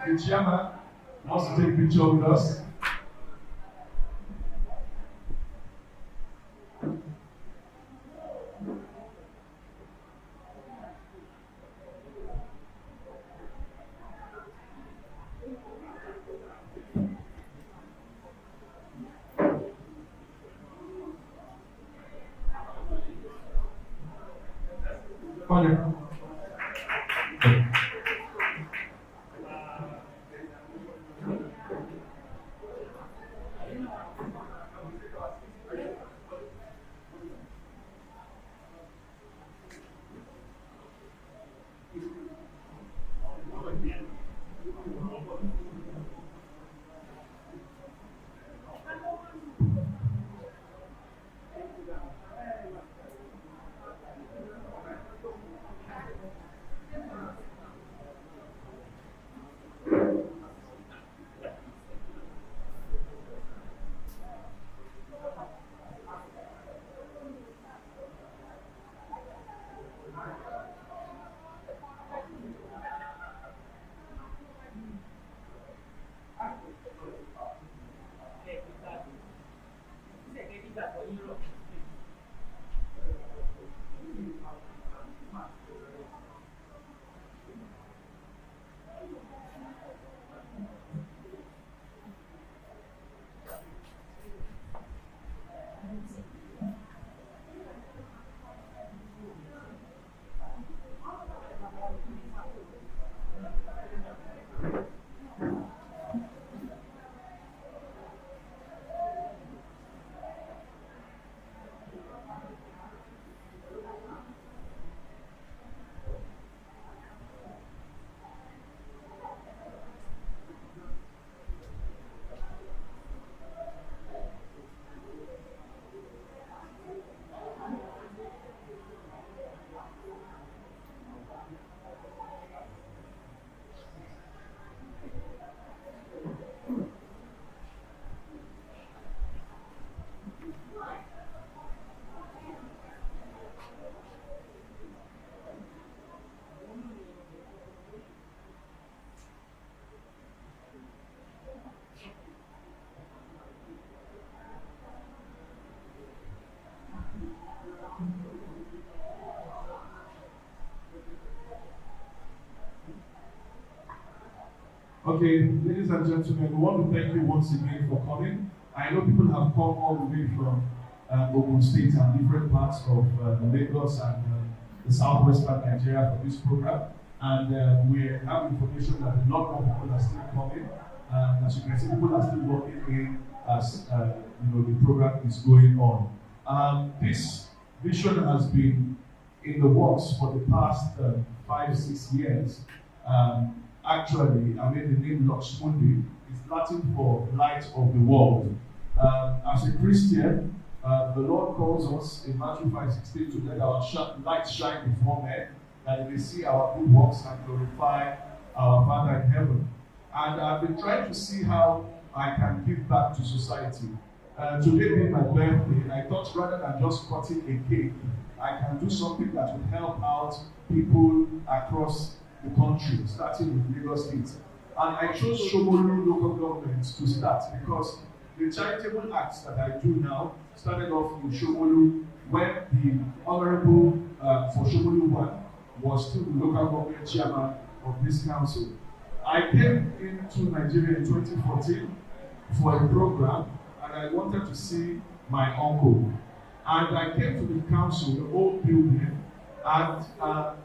the chairman wants to take a picture with us. Okay, ladies and gentlemen, we want to thank you once again for coming. I know people have come all the way from Ogun State and different parts of Lagos and the southwestern Nigeria for this program. And we have information that a lot more people are still coming. And as you can see, people are still working in as the program is going on. This vision has been in the works for the past 5-6 years. Actually, the name Lux Mundi is Latin for light of the world. As a Christian, the Lord calls us in Matthew 5:16 to let our light shine before men, that they may see our good works and glorify our Father in heaven. And I've been trying to see how I can give back to society. Today being my birthday, I thought rather than just cutting a cake, I can do something that would help out people across the country, starting with Lagos State. And I chose Shomolu local government to start because the charitable acts that I do now started off in Shomolu when the Honorable for Shomolu 1 was still the local government chairman of this council. I came into Nigeria in 2014 for a program and I wanted to see my uncle. And I came to the council, the old building, and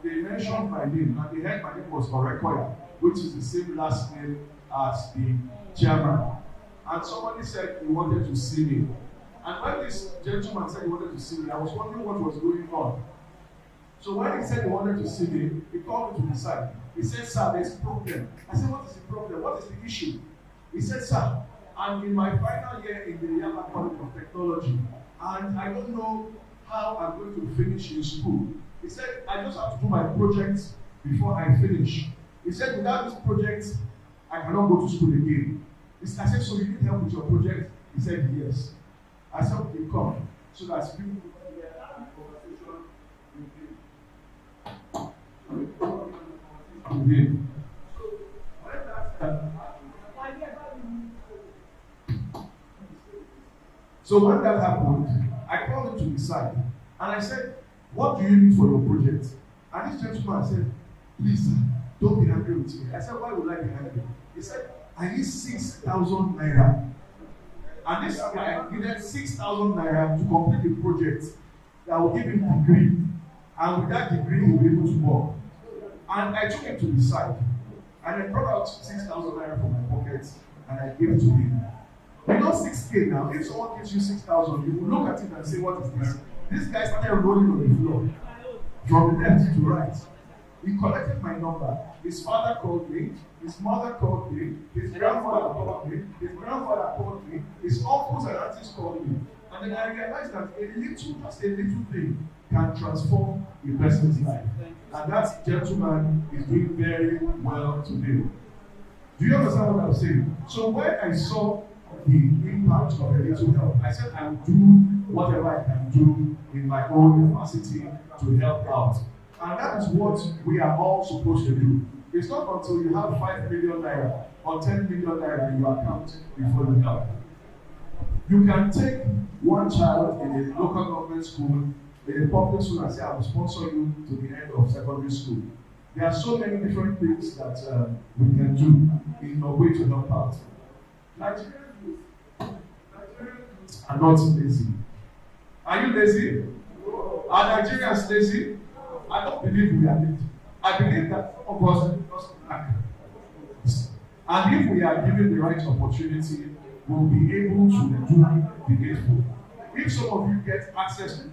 they mentioned my name, and they heard my name was Orekoya, which is the same last name as the chairman. And somebody said he wanted to see me. And when this gentleman said he wanted to see me, I was wondering what was going on. So when he said he wanted to see me, he called me to the side. He said, "Sir, there's a problem." I said, "What is the problem? What is the issue?" He said, "Sir, I'm in my final year in the Yama College of Technology, and I don't know how I'm going to finish in school." He said, "I just have to do my project before I finish." He said, "Without this project, I cannot go to school again." I said, "So you need help with your project?" He said, "Yes." I said, "Okay, come." So that people could hear the conversation with him. So when that So when that happened, I called him to the side and I said, what do you need for your project? And this gentleman said, please, sir, don't be angry with me. I said, why would I be angry? He said, I need 6,000 naira. And this guy needed 6,000 naira to complete the project that will give him a degree. And with that degree, he will be able to work. And I took him to the side. And I brought out 6,000 naira from my pocket and I gave it to him. You know 6K now, if someone gives you 6,000, you will look at it and say, what is this? This guy started rolling on the floor from left to right. He collected my number. His father called me. His mother called me. His grandfather called me. His grandfather called me. His uncles and aunties called me. And then I realized that just a little thing can transform a person's life. And that gentleman is doing very well today. Do you understand what I'm saying? So when I saw the impact of a little help, I said I will do whatever I can do in my own capacity to help out. And that is what we are all supposed to do. It's not until you have 5 million naira or 10 million naira in your account before you help. You can take one child in a local government school, in a public school, and say, I will sponsor you to the end of secondary school. There are so many different things that we can do in a way to help out. Nigerians are not lazy. Are you lazy? Are Nigerians lazy? I don't believe we are lazy. I believe that some of us are just lack. And if we are given the right opportunity, we'll be able to do the needful. If some of you get access to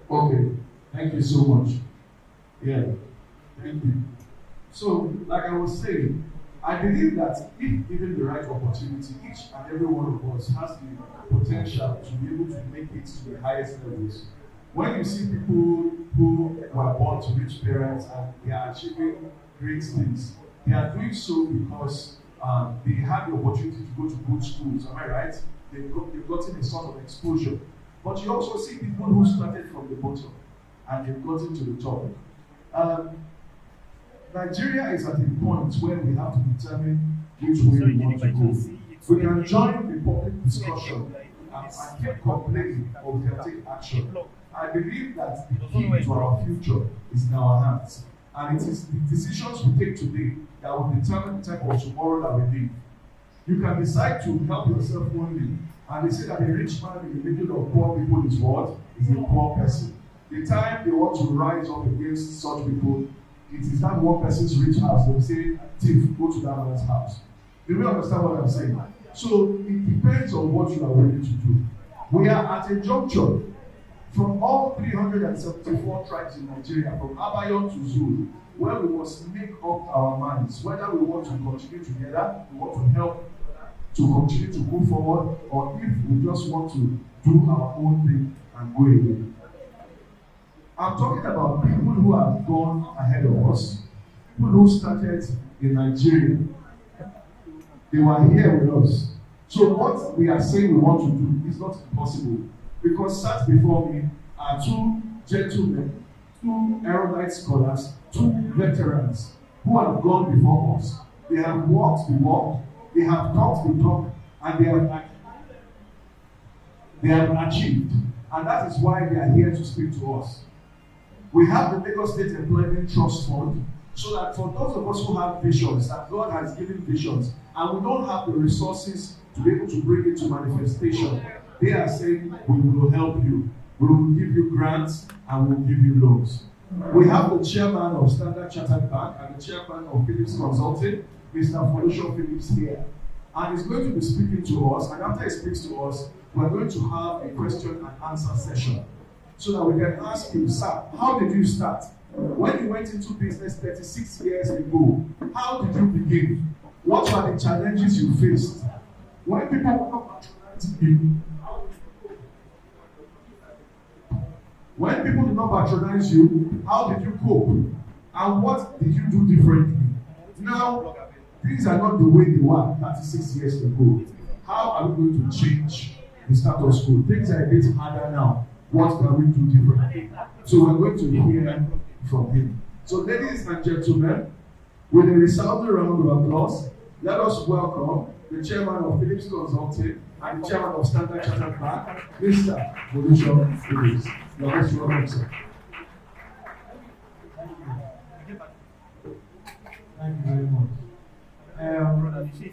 Okay. Thank you so much. Yeah. Thank you. So, like I was saying, I believe that if given the right opportunity, each and every one of us has the potential to be able to make it to the highest levels. When you see people who were born to rich parents and they are achieving great things, they are doing so because they had the opportunity to go to good schools. Am I right? They've gotten a sort of exposure. But you also see people who started from the bottom and they've gotten to the top. Nigeria is at a point where we have to determine which way we want to go. We can join the public discussion and keep complaining, or we can take action. I believe that the key to our future is in our hands. And it is the decisions we take today that will determine the type of tomorrow that we live. You can decide to help yourself only. And they say that a rich man in the middle of poor people is what? Is a poor person. The time they want to rise up against such people, it is that one person's rich house. They will say, thief, go to that man's house. Do you understand what I'm saying? So it depends on what you are willing to do. We are at a juncture from all 374 tribes in Nigeria, from Abayon to Zulu, where we must make up our minds whether we want to continue together, we want to help to continue to move forward, or if we just want to do our own thing and go away. I'm talking about people who have gone ahead of us, people who started in Nigeria. They were here with us. So what we are saying we want to do is not impossible, because sat before me are two gentlemen, two erudite scholars, two veterans who have gone before us. They have walked the walk, they have talked the talk, and they have achieved. And that is why they are here to speak to us. We have the Lagos State Employment Trust Fund, so that for those of us who have visions, that God has given visions, and we don't have the resources to be able to bring it to manifestation, they are saying, we will help you. We will give you grants and we will give you loans. We have the chairman of Standard Chartered Bank and the chairman of Phillips Consulting, Mr. Folusho Phillips here. And he's going to be speaking to us, and after he speaks to us, we're going to have a question and answer session so that we can ask you, sir, how did you start? When you went into business 36 years ago, how did you begin? What were the challenges you faced? When people patronize you, when people did not patronize you, how did you cope? And what did you do differently? Now, things are not the way they were 36 years ago. How are we going to change the status quo? Things are a bit harder now. What can we do differently? So we're going to hear from him. So ladies and gentlemen, with a resounding round of applause, let us welcome the chairman of Phillips Consulting and the chairman of Standard Chartered Bank, Mr. Folusho Phillips. You're most welcome, sir. Thank you very much.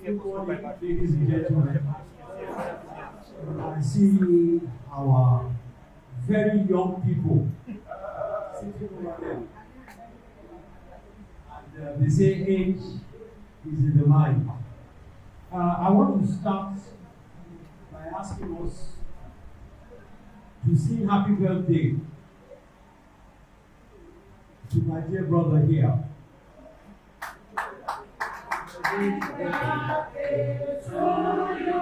Good morning, ladies and gentlemen. I see our very young people sitting over there. And they say age is in the mind. I want to start by asking us to sing happy birthday to my dear brother here. Happy birthday to you.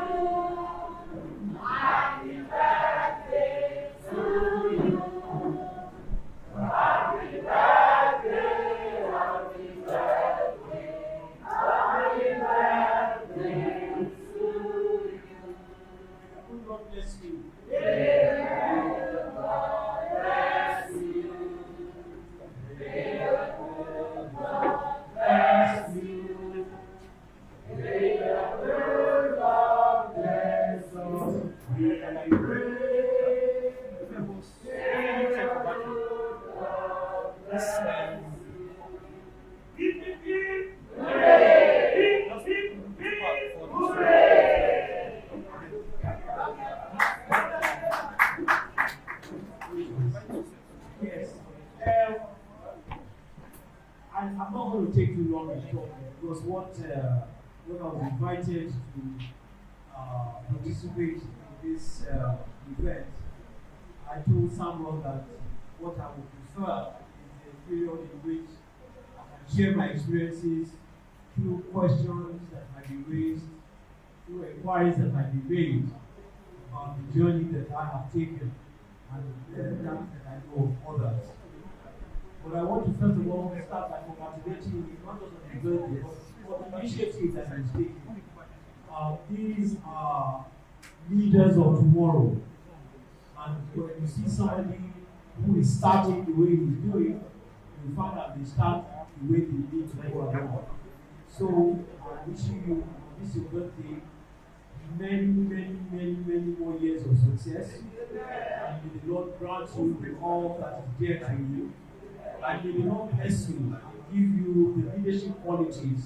Happy birthday to you. Happy birthday, happy birthday, happy birthday to you. God bless you. May God bless you. May God bless you. May God bless us. We pray. I'm not going to take too long in talking because when I was invited to participate in this event, I told someone that what I would prefer is a period in which I can share my experiences through questions that might be raised, through inquiries that might be made about the journey that I have taken and that I know of others. But I want to first of all start by congratulating you not just on the birthday, but for the initiative that is taken. These are leaders of tomorrow. And when you see somebody who is starting the way he's doing, you find that they start the way they need to go along. So I wish you on this your birthday many more years of success. And may the Lord grant you with all that is dear to you. And may the Lord bless you and give you the leadership qualities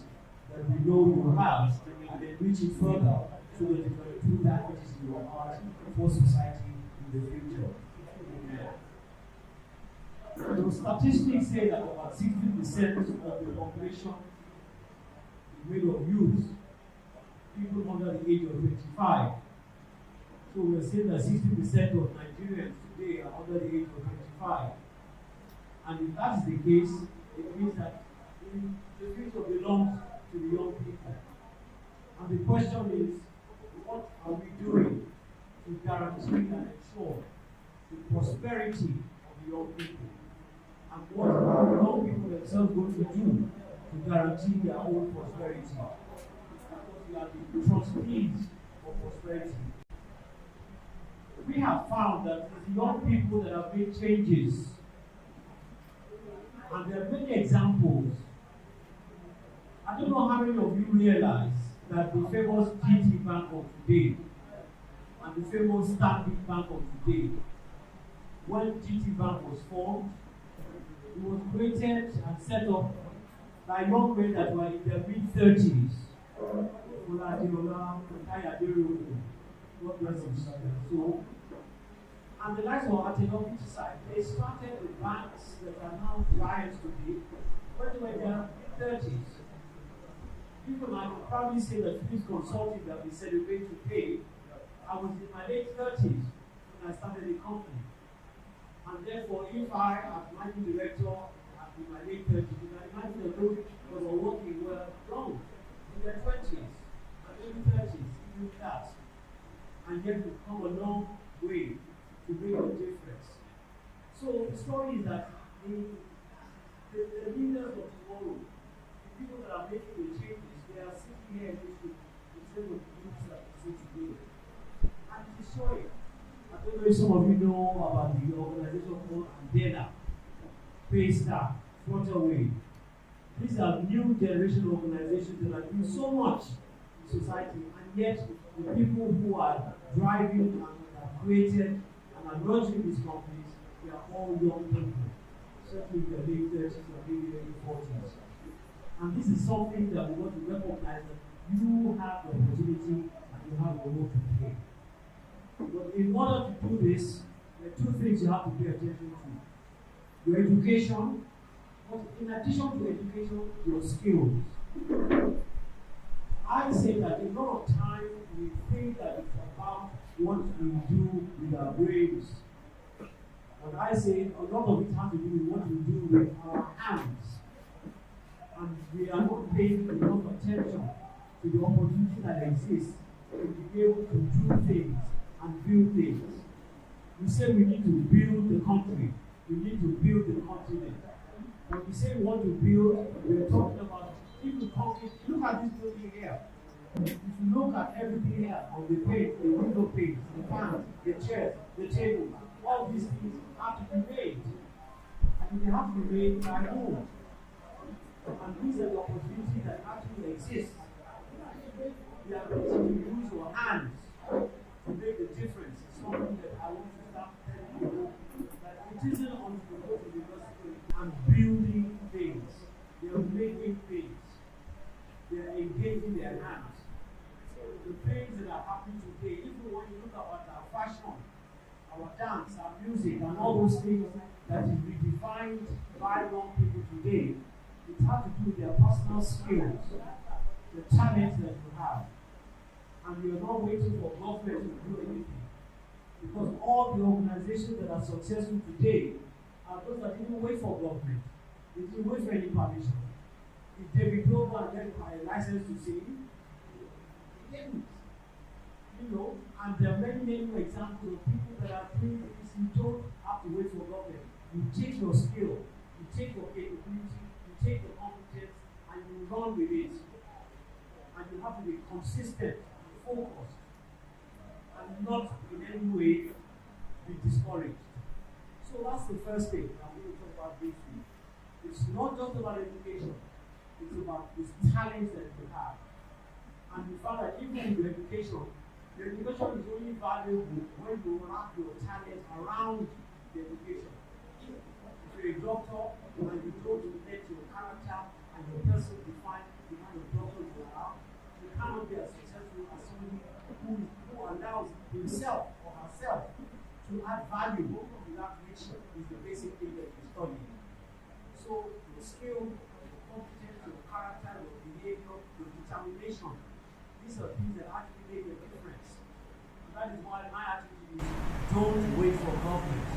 that we know you have, and then reach it further so that you can do that which is in your heart for society in the future. Amen. The statistics say that about 60% of the population is made of youth, people under the age of 25. So we're saying that 60% of Nigerians today are under the age of 25. And if that is the case, it means that the future belongs to the young people. And the question is, what are we doing to guarantee and ensure the prosperity of the young people? And what are the young people themselves going to do to guarantee their own prosperity? Because we are the trustees of prosperity. We have found that it's the young people that have made changes. And there are many examples. I don't know how many of you realize that the famous GT Bank of today and the famous Stanbic Bank of today, when GT Bank was formed, it was created and set up by young men that were in their mid-30s. God bless him. So, And the likes of Atelovic side, they started with banks that are now giants today, when they were in their 30s. People I can probably say that Philips Consulting that we celebrate today, I was in my late 30s when I started the company. And therefore, if I, as managing director, am in my late 30s, you can imagine the those who were working were young, in their 20s, and early 30s, even that. And yet we've come a long way to make a difference. So the story is that the leaders of tomorrow, the people that are making the changes, they are sitting here in this room instead of the groups that we see today. And it is showing. I don't know if some of you know about the organization called Andela, Paystar, Flutterway. These are new generation organizations that are doing so much in society, and yet the people who are driving and have created and are nurturing these companies, they are all young people, certainly in their late 30s or maybe early 40s. And this is something that we want to recognize that you have the opportunity and you have a role to play. But in order to do this, there are two things you have to pay attention to. Your education, but in addition to education, your skills. I say that a lot of time we think that it's about what we do with our brains. But I say a lot of it has to do with what we do with our hands. And we are not paying enough attention to the opportunity that exists to be able to do things and build things. We say we need to build the country, we need to build the continent. When we say we want to build, we are talking about if you look at this building here. If you look at everything here on the paint, the window paint, the fans, the chairs, the tables, all these things have to be made. And they have to be made by whom? And these are the opportunities that actually exist. The ability to use your hands to make the difference is something that I want to start telling you that it isn't until you go to university and building things. They are making things. They are engaging their hands. The things that are happening today, even when you look at our fashion, our dance, our music, and all those things that is redefined by young people today, it has to do with their personal skills, the talents that you have. And you're not waiting for government to do anything. Because all the organizations that are successful today are those that didn't wait for government. They didn't wait for any permission. If David Glover get a license to sing, he didn't. You know, and there are many more examples of people that are doing this. You don't have to wait for government. You take your skill, you take your capability, you take your competence, and you run with it. And you have to be consistent and focused, and not in any way be discouraged. So that's the first thing I'm going to talk about briefly. It's not just about education, it's about these talents that you have. And you find that even in your education is only valuable when you wrap your talent around the education. If you're a doctor and you go to let your character and your person define the kind of doctor you are, you cannot be as successful as somebody who allows himself or herself to add value to that which is the basic thing that you're studying. So your skill, your competence, your character, your behavior, your determination, these are things that actually make a difference. And that is why my attitude is don't wait for government.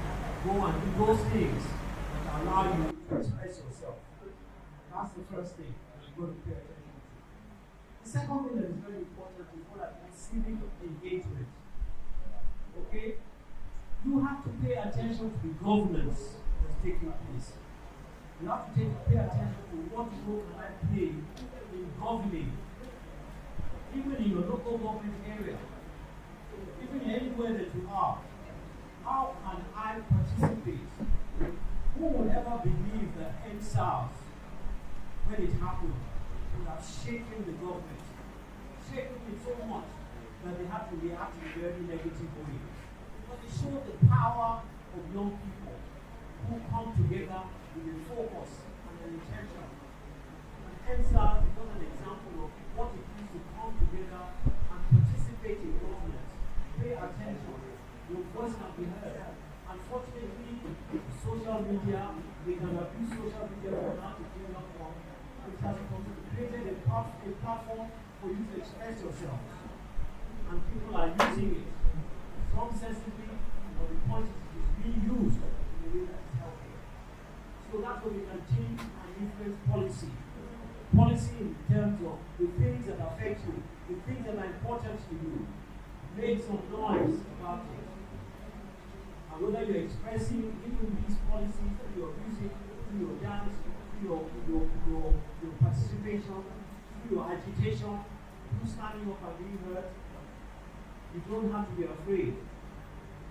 Go and do those things that allow you to express yourself. That's the first thing that you've got to pay attention to. The second thing that is very important is what I call civic engagement. Okay? You have to pay attention to the governance that's taking place. You have to pay attention to what role can I play in governing, even in your local government area, even anywhere that you are. How can I participate? Who would ever believe that NSAS, when it happened, would have shaken the government, shaken it so much that they had to react in a very negative way? But it showed the power of young people who come together with a focus and an intention. And NSAS becomes an example of what it means to come together and participate in government. Pay attention. Your voice can be heard. for you to express yourself. And people are using it. Some sensibly, but the point is it's being used in a way that is healthy. So that's what we can change and influence policy. Policy in terms of the things that affect you, the things that are important to you. Make some noise about it. And whether you're expressing even these policies through your music, through your dance, through your participation, through your agitation, through standing up and being heard, you don't have to be afraid.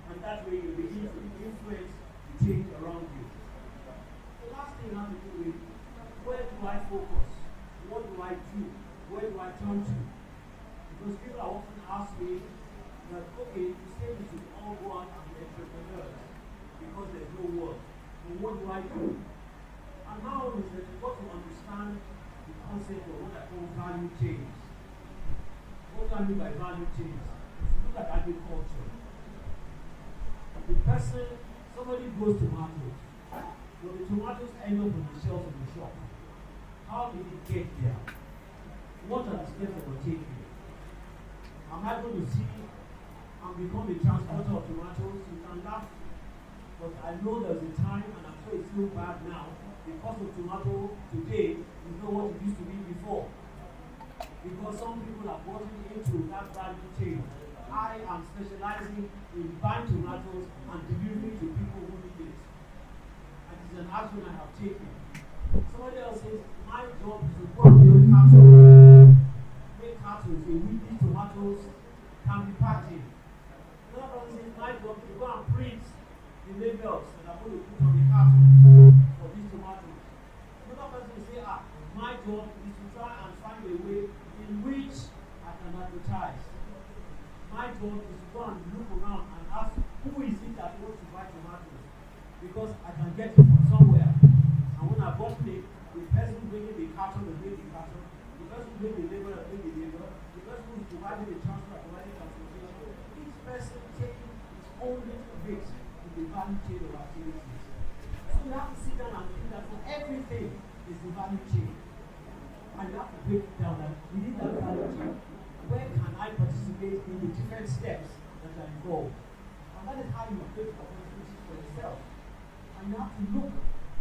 And that way you begin to influence the change around you. The last thing I have to do is, where do I focus? What do I do? Where do I turn to? Because people are often ask me that, okay, you say we should all go out and be entrepreneurs because there's no work. But what do I do? And now is that you've got to understand the concept of what I call value change. What do I mean by value change? If you look at agriculture, the person, somebody grows tomatoes, but the tomatoes end up on the shelf in the shop. How did it get there? What are the steps that were taken? Am I going to see and become a transporter of tomatoes? You can laugh, but I know there's a time, and I'm sure it's still bad now. The cost of tomato today is not what it used to be before. Because some people have gotten into that value chain. I am specializing in buying tomatoes and delivering to people who need it. And it's an action I have taken. Somebody else says, my job is to go and build cartons. Make cartons in which these tomatoes can be packed in. Another person says, my job is to go and print the labels that I'm going to put on the cartons for these tomatoes. Another person will say, my job is to try and find a way in which I can advertise. My job is to go and look around and ask who is it that wants to buy tomatoes, because I can get it from somewhere. And when I bought it, the person bringing the carton will bring the carton, the person bringing the labor will bring the labor, the person who is providing the transport providing transportation. Each person taking his own little bit in the value chain of activities. So you have to sit down and think that for everything is the value chain. And you have to break it down that within that value chain, where can I participate in the different steps that are involved? And that is how you create opportunities for yourself. And you have to look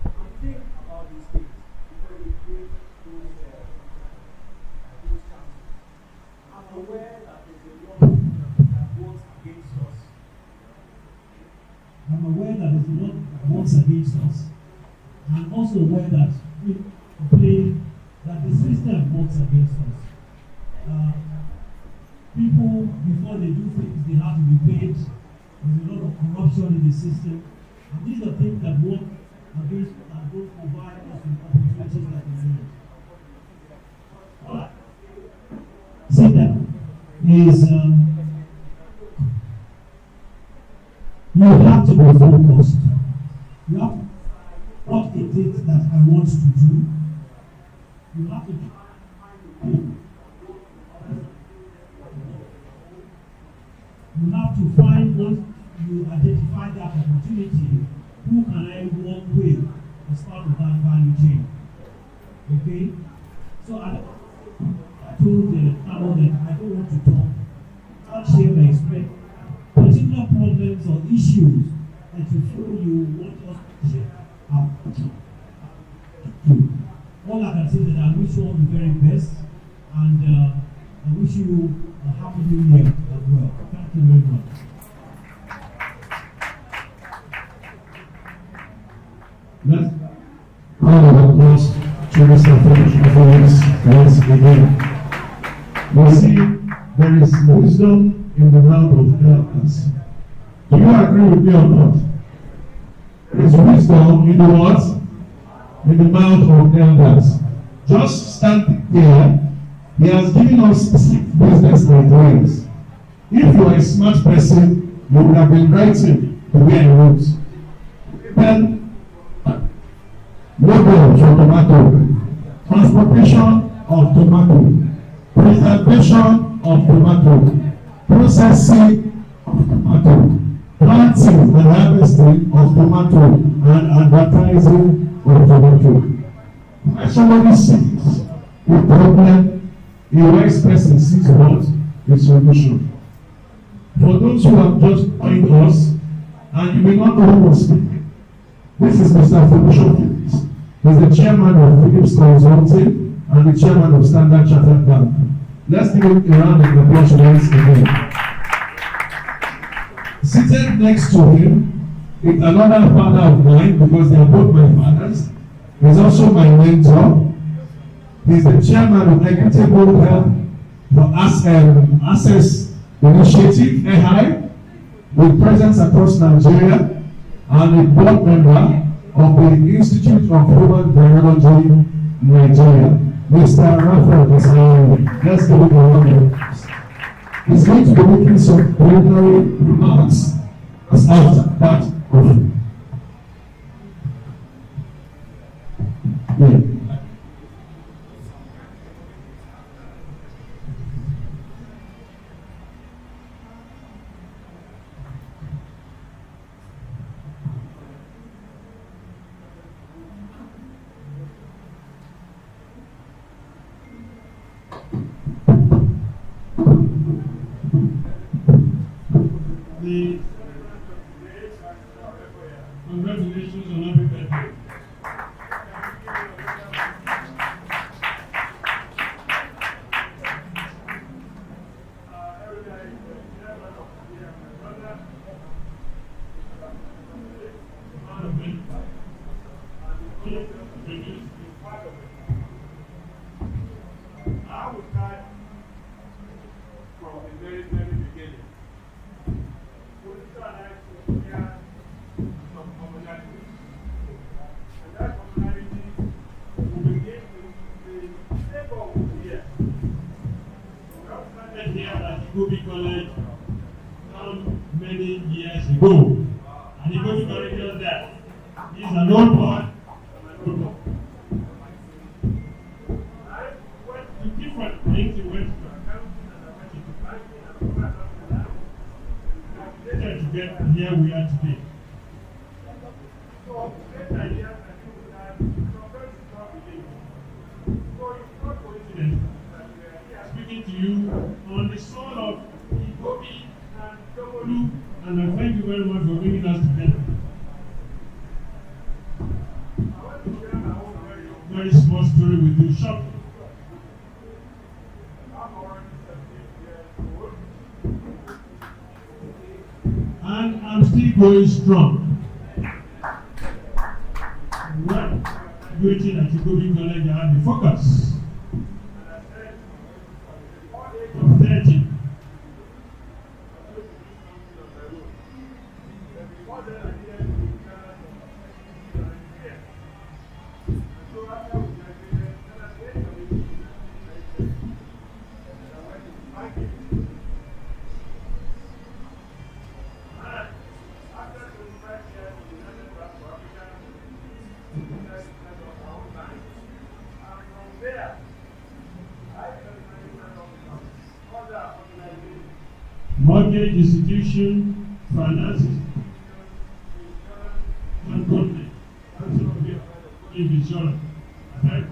and think about these things before you create those chances. I'm aware that there's a law that works against us. I'm aware that there's a lot that works against us. I'm also aware that that the system works against us. People, before they do things, they have to be paid. There's a lot of corruption in the system. And these are things that work against and don't provide us with opportunities that we need. Second is you have to be focused. You have to what it is that I want to do. You have to do. You have to find, once you identify that opportunity, who can I work with as part of that value chain? Okay? So I told Carol that I don't want to talk. I'll share my experience. Particular problems or issues that you feel you want us to share. All I can say is that I wish you all the very best, and I wish you a happy new year as well. Thank you very much. Let's round of applause to Mr. Felix once again. You see, there is wisdom in the mouth of elders. Do you agree with me or not? There is wisdom in the what? In the mouth of elders. Just stand there. He has given us business ideas. If you are a smart person, you would have been writing the way I wrote. Then, label for tomato, transportation of tomato, preservation of tomato, processing of tomato, planting and harvesting of tomato, and advertising of tomato. When somebody sees a problem A wise person sees what? A solution. For those who have just joined us, and you may not know who will speak, this is Mr. Felicia Phillips. He's the chairman of Phillips Consulting and the chairman of Standard Chartered Bank. Let's give him a round of applause once again. Seated next to him is another father of mine, because they are both my fathers. He's also my mentor. He's the chairman of Equitable Health for Access Initiative, EHI, with presence across Nigeria, and a board member of the Institute of Human Biology, Nigeria. Mr. Raphael is here. Let's give him a round of applause. He's going to be making some preliminary remarks as after that of yeah. Congratulations on happy birthday. I will start from the very, very beginning. Some commonality. And that commonality will begin with the neighborhood here. Started here at Gobi College many years ago. And the Gobi College is there. He's an old boy. I went To different things, he went to accounting and I went into banking and later to get here we are today. so great ideas and people that progress is not believable. So it's not coincidence that we are here. Speaking to you on the soul of Gobi and Jomolu, and I thank you very much for bringing us together. I want to share my own Very small story with you shortly. I'm already 17 years old. And I'm still going strong. Well, graduating at Gobi College, I had the focus And I said, before they of 30. before then I needed to be Ghana and here. And so after we graduated, then I stayed for the and I went to banking. And after 25 years in the United Bank for Africa, we decided to set up our own bank. And from there, I started management of other organizations. Mortgage institution, finance institution, and government. And some of you in insurance. Okay?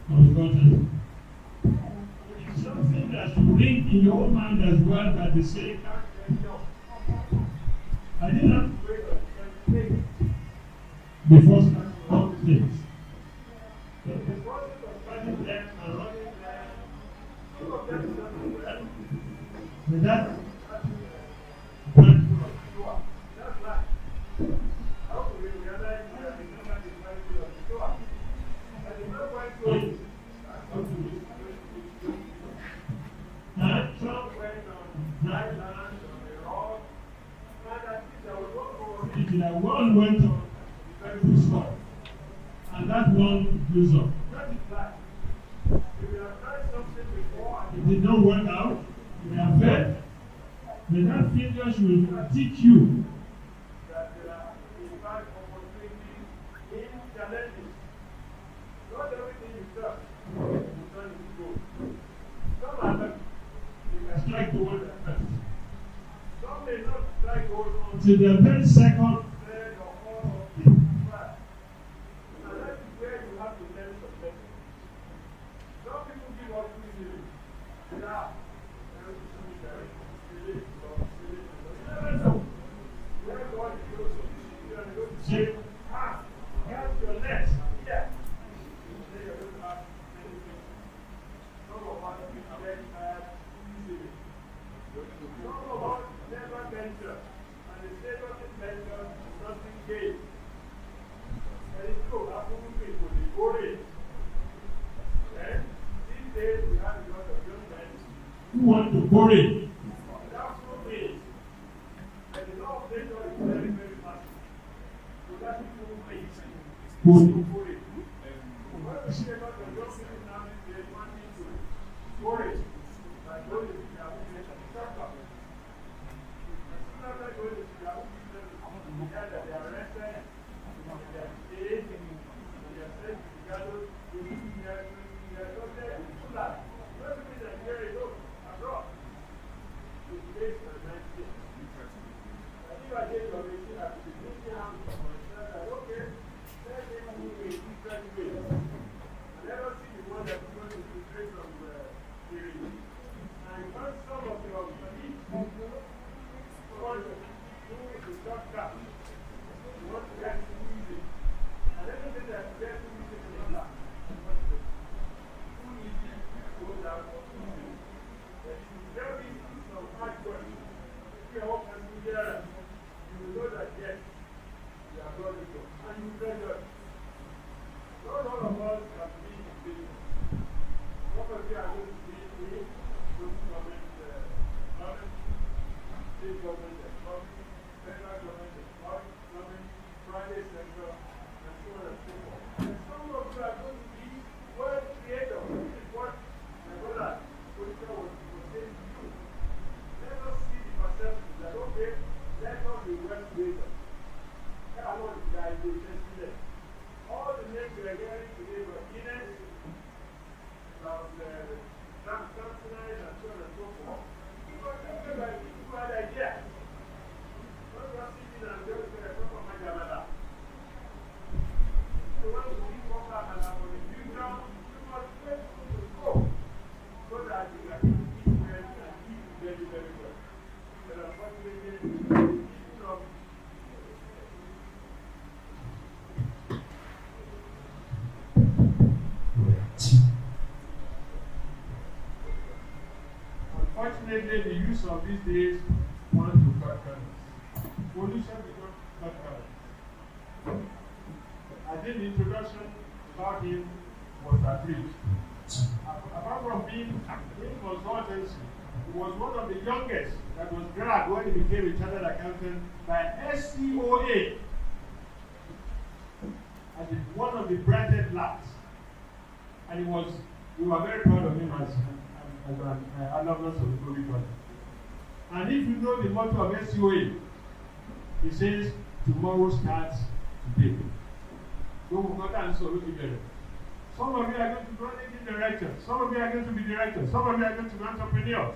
Consultant. It's something that should ring in your own mind as well, that they say, I didn't have to wait before starting all the things. So the process of starting them and running them, some of them is not well. But that That's right. How do we realize that the number is very good of the store? And the number is good. and Some went on dry land, on the rock, and I think there was one more. if that one went on very good stop, and that one goes up. That is right. If you have tried something before and It did not work out, you have failed. But that failure should teach you that there are in fact opportunities in challenges. Not everything you touch is going to go. Some are lucky. You can strike the one first. Some may not strike gold on To the very second, third or fourth or fifth. have to learn some lessons. Some people give up easily. Yeah. Who want to worry? Good. Unfortunately, the use of these days want to cut corners. Pollution becomes cut corners. I think the introduction about him was agreed. Apart from being consultancy, he was one of the youngest that was grabbed when he became a chartered accountant by SCOA as one of the branded labs. And we were very proud of him as an alumnus of the Kobe College. And if you know the motto of SCOA, it says, tomorrow starts today. Some of you are going to be managing directors. Some of you are going to be directors. Some of you are going to be entrepreneurs.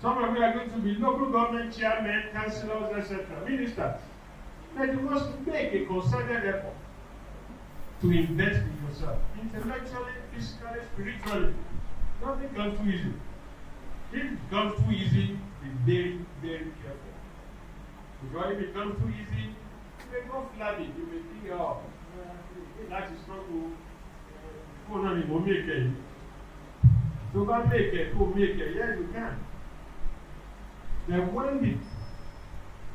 Some of you are going to be local government chairmen, councillors, etc., ministers. But you must make a concerted effort to invest in yourself, intellectually, physically, spiritually. Nothing comes too easy. If it comes too easy, be very, very careful. Because if it comes too easy, you may go flabby. You may think, oh, that is not good. So make it, yes you can. Then when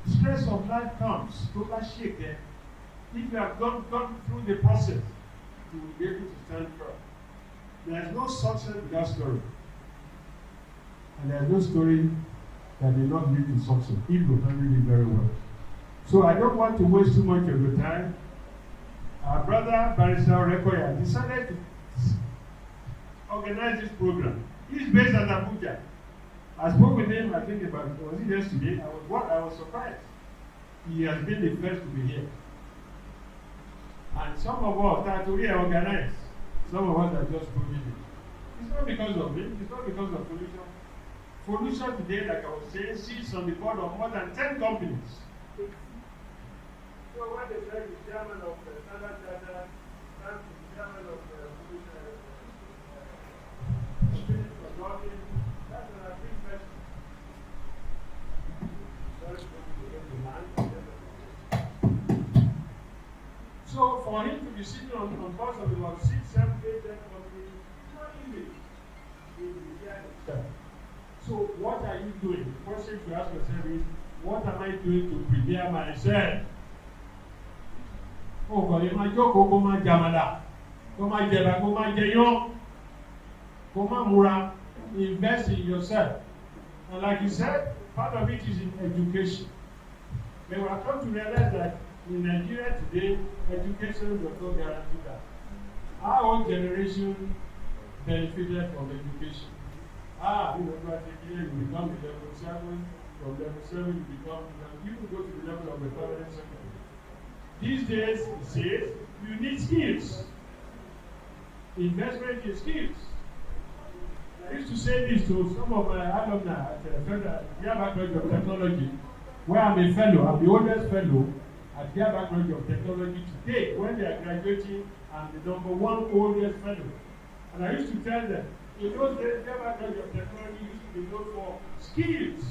the stress of life comes, shake it. If you have gone through the process, you will be able to stand firm. There is no success without story. And there is no story that will not lead to success if you handle it very well. So I don't want to waste too much of your time. Our brother, Barrister Rekoya, decided to organize this program. He's based at Abuja. I spoke with him, I think was it yesterday? I was surprised. He has been the first to be here. And some of us are to reorganize. Some of us are just provisional. It's not because of him, it's not because of pollution. Pollution today, like I was saying, sits on the board of more than 10 companies. So when they say the chairman of the Standard Chartered stands to be sitting on boards of about 6, 7, 8, 10 companies, not English. So what are you doing? The question to ask yourself is, what am I doing to prepare myself? Oh, God, if my joke go my jamala, go my jeba, go my jayon, go my mura, invest in yourself. And like you said, part of it is in education. But we have come to realize that in Nigeria today, education does not guarantee that. Our own generation benefited from education. You become a level 7, from level 7 you become, you can go to the level of a permanent secretary. These days, it says, you need skills. Investment in skills. I used to say this to some of my alumni at the Federal College of Technology, where I'm a fellow, I'm the oldest fellow at the College of Technology today. When they are graduating, I'm the #1 oldest fellow. And I used to tell them, in those days, the College of Technology used to be known for skills.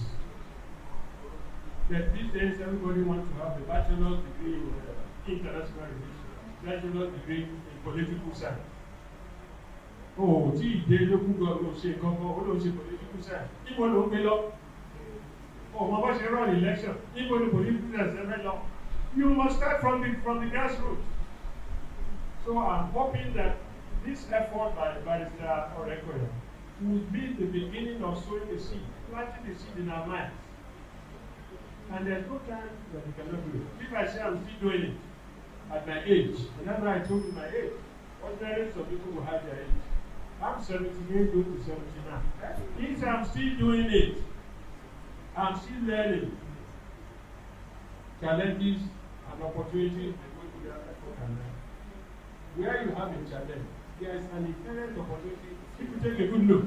But these days, everybody wants to have a bachelor's degree in international relations, bachelor's degree in political science. Oh, gee, they look good, say, come on, political science. People don't belong. Oh, my boss, run election. People in political science, you must start from the grassroots. So I'm hoping that this effort by Barrister Orekoya would be the beginning of sowing the seed, planting the seed in our minds. And there's no time that we cannot do it. If I say I'm still doing it at my age, and that's why I told you my age, ordinarily some people will have their age. I'm 78, going to 79. If I'm still doing it, I'm still learning. Challenges and opportunities are going to be effort and learn. Where you have a challenge, there is an inherent opportunity if you take a good look.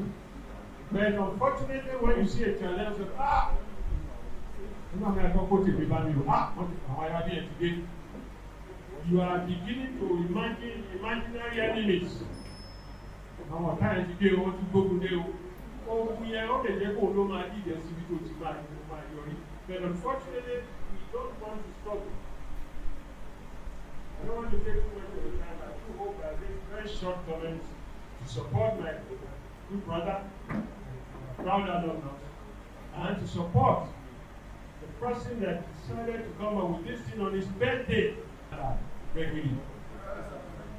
But unfortunately, when you see a challenge, you are beginning to imagine imaginary enemies. Àwọn ọ̀tá ẹ̀ ti dé owó tí gbógun dé o. Ohun yẹn ó lè jẹ́ kó ló máa díje síbi tó ti máa yọrí. But unfortunately, we don't want to struggle. I don't want to take too much of the time. I do hope I make very short comments to support my good brother, proud alumnus, and to support the person that decided to come up with this thing on his birthday.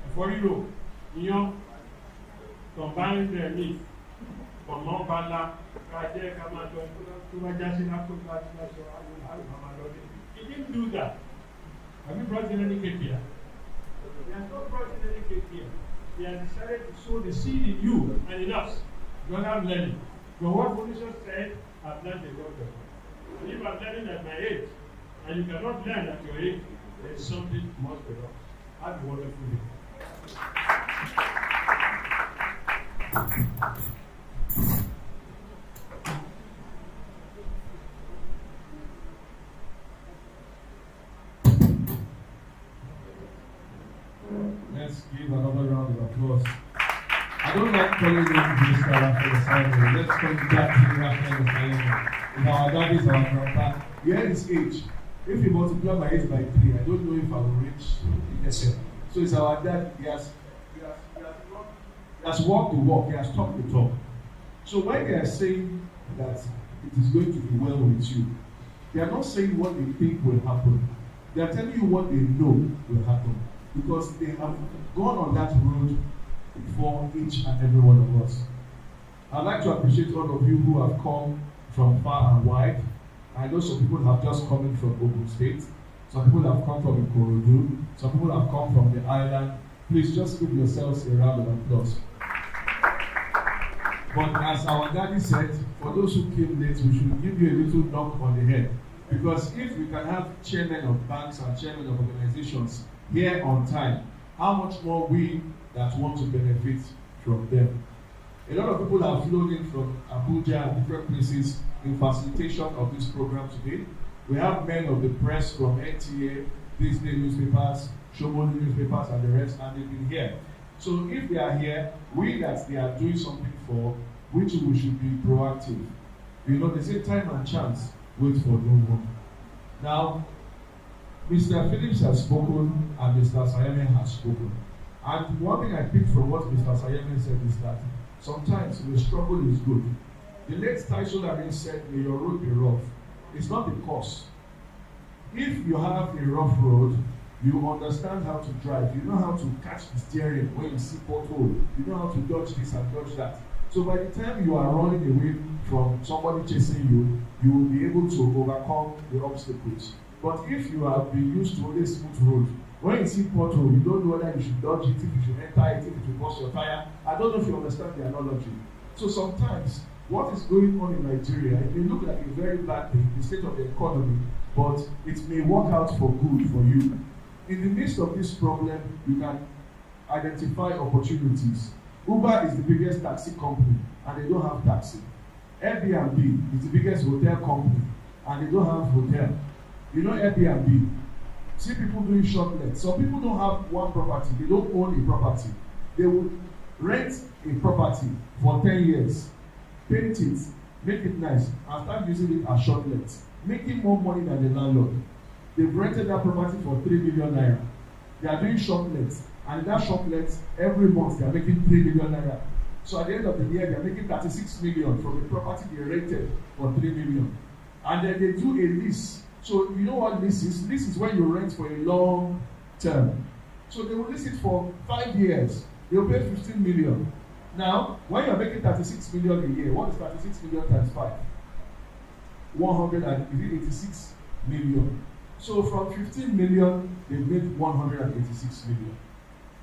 Before you know, combine the meat from one bala, he didn't do that. Have you brought in any cake here? He has not brought in any cake here. He has decided to sow the seed in you and in us. Because I'm learning. But what Felicia said, I've learned a lot of. If I'm learning at my age, and you cannot learn at your age, there's something must be wrong. Have a wonderful day. Let's give another round of applause. I don't like calling him Mr. after the ceremony. Let's call him back to the after the ceremony. If our daddies, our grandpa, we are his age. If you multiply my age by 3, I don't know if I will reach yes. So it's our dad. He has walked the walk. He has talked the talk. So when they are saying that it is going to be well with you, they are not saying what they think will happen. They are telling you what they know will happen. Because they have gone on that road before each and every one of us. I'd like to appreciate all of you who have come from far and wide. I know some people have just come in from Ogun State. Some people have come from Ikorodu. Some people have come from the island. Please just give yourselves a round of applause. But as our daddy said, for those who came late, we should give you a little knock on the head. Because if we can have chairmen of banks and chairmen of organizations here on time, how much more we that want to benefit from them. A lot of people have flown in from Abuja and different places in facilitation of this program today. We have men of the press from NTA, Disney newspapers, Shomoni newspapers, and the rest, and they've been here. So if they are here, we that they are doing something for, which we should be proactive. You know, they say time and chance wait for no one. Now, Mr. Phillips has spoken and Mr. Sayeme has spoken. And one thing I picked from what Mr. Sayeme said is that sometimes the struggle is good. The late Taisho said, may your road be rough. It's not the cause. If you have a rough road, you understand how to drive. You know how to catch the steering when you see pothole. You know how to dodge this and dodge that. So by the time you are running away from somebody chasing you, you will be able to overcome the obstacles. But if you have been used to a smooth road, when you see pothole, you don't know whether you should dodge it, if you should enter it, if you should bust your tire. I don't know if you understand the analogy. So sometimes, what is going on in Nigeria, it may look like a very bad thing, the state of the economy, but it may work out for good for you. In the midst of this problem, you can identify opportunities. Uber is the biggest taxi company, and they don't have taxi. Airbnb is the biggest hotel company, and they don't have hotel. You know Airbnb? See people doing short lets. Some people don't have one property, they don't own a property. They would rent a property for 10 years, paint it, make it nice, and start using it as short lets, making more money than the landlord. They've rented that property for 3 million naira. They are doing short lets, and in that short lets, every month they are making 3 million naira. So at the end of the year, they are making 36 million from the property they rented for 3 million. And then they do a lease. So you know what lease is? Lease is when you rent for a long term. So they will lease it for 5 years. They will pay 15 million. Now, when you are making 36 million a year, what is 36 million times 5? 186 million. So from 15 million, they made 186 million.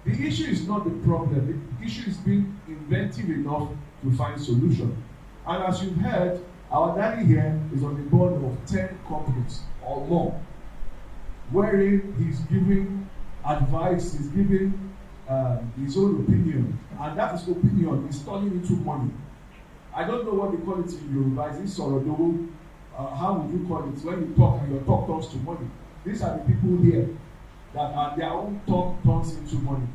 The issue is not the problem. The issue is being inventive enough to find solution. And as you've heard, our daddy here is on the board of 10 companies or more, wherein he's giving advice, he's giving his own opinion, and that his opinion is turning into money. I don't know what they call it in Yoruba. Is it Sorodowo? How would you call it when you talk and your talk turns to money? These are the people here that are their own talk turns into money.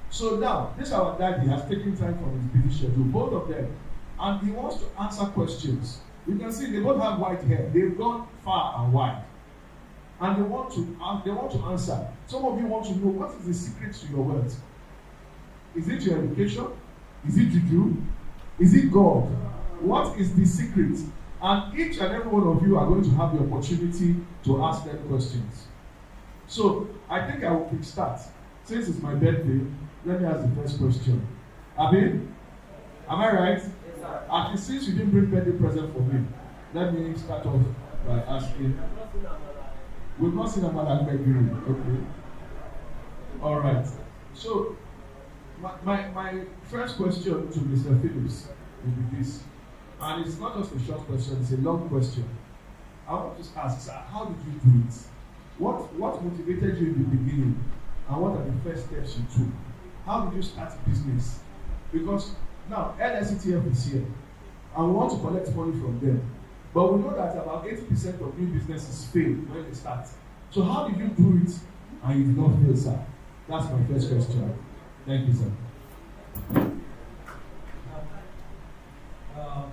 So now, this our daddy has taken time from his busy schedule, both of them, and he wants to answer questions. You can see they both have white hair. They've gone far and wide, and they want to answer. Some of you want to know what is the secret to your wealth. Is it your education? Is it juju? Is it God? What is the secret? And each and every one of you are going to have the opportunity to ask them questions. So I think I will quick start. Since it's my birthday, let me ask the first question. Abi, am I right? Actually, since you didn't bring birthday present for me, let me start off by asking. We've not seen a man like Megiri, okay? All right. So, my first question to Mr. Phillips will be this, and it's not just a short question; it's a long question. I want to ask, sir, how did you do it? What motivated you in the beginning, and what are the first steps you took? How did you start a business? Because now, LSETF is here, and we want to collect money from them. But we know that about 80% of new businesses fail when they start. So how did you do it, and you did not fail, sir? That's my first question. Thank you, sir.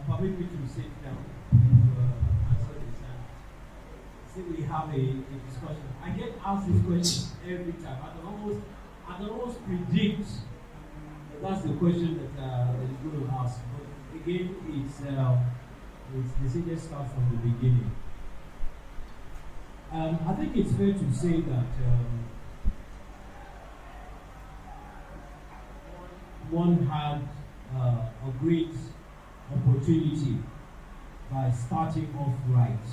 Permit me to sit down to answer this. See, we have a discussion. I get asked this question every time. I can almost predict that's the question that is going to ask. But again, it's the just start from the beginning. I think it's fair to say that one had a great opportunity by starting off right.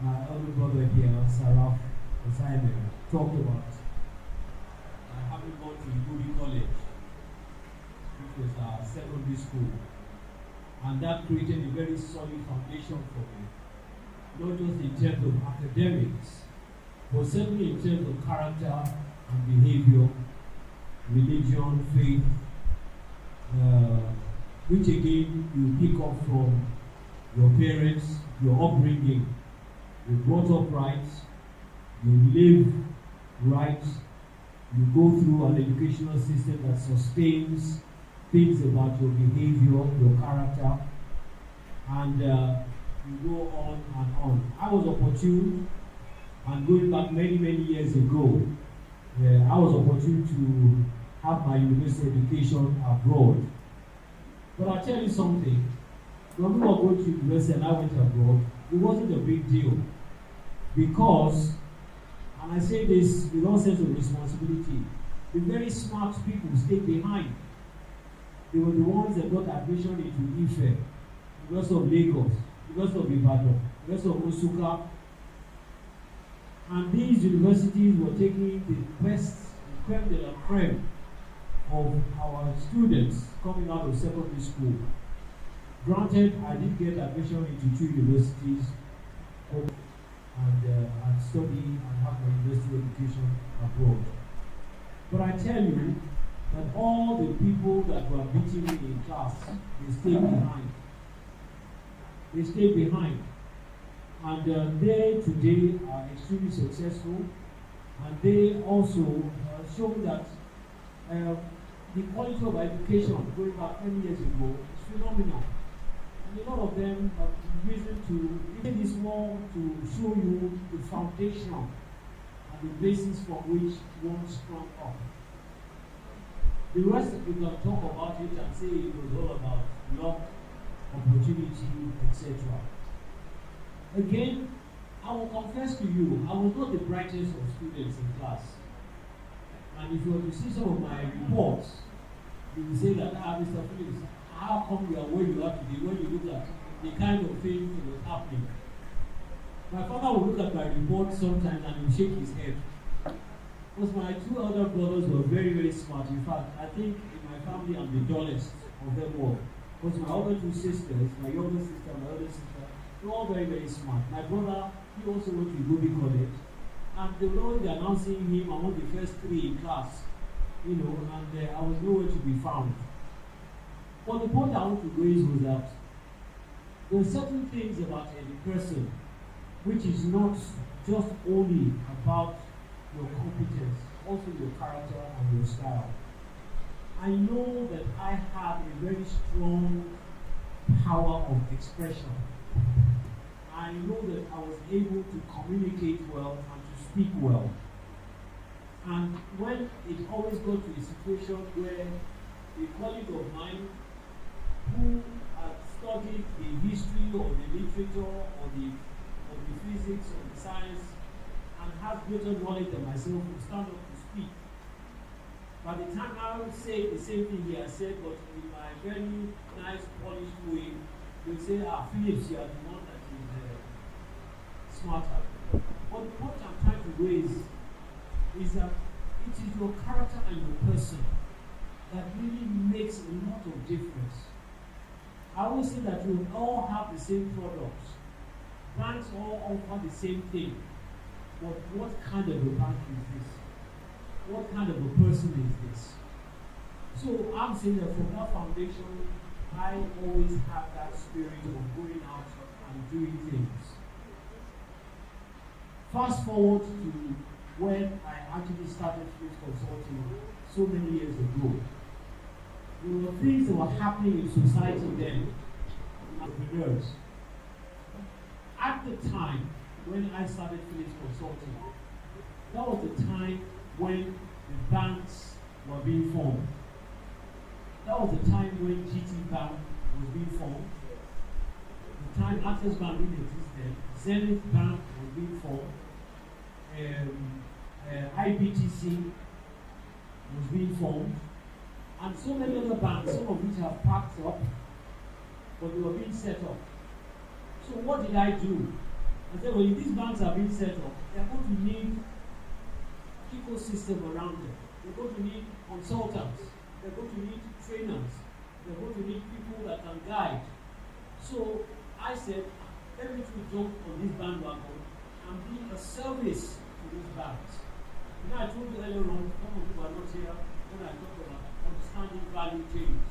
My other brother here, Saraf Simon, talked about having gone to Moody College, which was our secondary school, and that created a very solid foundation for me, not just in terms of academics, but certainly in terms of character and behavior, religion, faith, which again you pick up from your parents, your upbringing. You're brought up right, you live right, you go through an educational system that sustains things about your behavior, your character, and you go on and on. I was opportune And going back many, many years ago, I was opportune to have my university education abroad. But I'll tell you something, when we were going to university and I went abroad, it wasn't a big deal. Because, and I say this with all sense of responsibility, the very smart people stayed behind. They were the ones that got admission into Ife, University of Lagos, University of Ibadan, University of Osuka. And these universities were taking the best, the creme de la creme of our students coming out of secondary school. Granted, I did get admission into 2 universities and study and have my university education abroad. But I tell you that all the people that were beating me in class, they stayed behind. They stayed behind. And they today are extremely successful, and they also show that the quality of education going back 10 years ago is phenomenal. And a lot of them have reason to, even this more to show you the foundation and the basis from which one sprung up. The rest we can talk about it and say it was all about luck, opportunity, etc. Again, I will confess to you, I was not the brightest of students in class. And if you were to see some of my reports, you will say that, Mr. Phillips, how come you are where you are today when you look at the kind of things that was happening? My father would look at my report sometimes and he would shake his head. Because my 2 elder brothers were very, very smart. In fact, I think in my family I'm the dullest of them all. Because my other 2 sisters, my younger sister, my older sister, they were all very, very smart. My brother, he also went to Gobi College. And they were always announcing him among the first 3 in class. You know, and I was nowhere to be found. But the point I want to raise was that there are certain things about a person which is not just only about your competence, also your character and your style. I know that I had a very strong power of expression. I know that I was able to communicate well and to speak well. And when it always got to a situation where a colleague of mine who had studied the history or the literature or the physics or the science and has greater knowledge than myself would stand up to speak. By the time I would say the same thing he has said, but in my very nice, polished way, they would say, Phillips, you are the one that is smarter. But the point I'm trying to raise is that it is your character and your person that really makes a lot of difference. I always say that we all have the same products. Banks all offer the same thing. But what kind of a bank is this? What kind of a person is this? So I'm saying that from that foundation, I always have that spirit of going out and doing things. Fast forward to when I actually started Phillips Consulting so many years ago. There were things that were happening in society then, entrepreneurs. At the time when I started Phillips Consulting, that was the time when the banks were being formed. That was the time when GT Bank was being formed. The time Access Bank didn't exist then, Zenith Bank was being formed. IBTC was being formed. And so many other banks, some of which have packed up, but they were being set up. So what did I do? I said, well, if these banks are being set up, they're going to need ecosystem around them. They're going to need consultants. They're going to need trainers. They're going to need people that can guide. So I said, let me jump on this bandwagon and be a service to these banks. You know, I told you earlier on, some of you are not here when I talk about understanding value chains.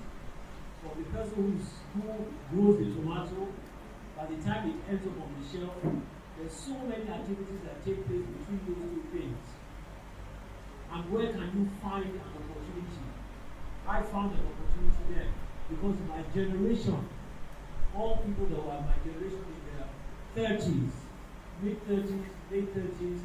For the person who grows the tomato, by the time it ends up on the shelf, there's so many activities that take place between those 2 things. And where can you find an opportunity? I found an opportunity there because my generation, all people that were my generation in their 30s, mid-30s, late 30s,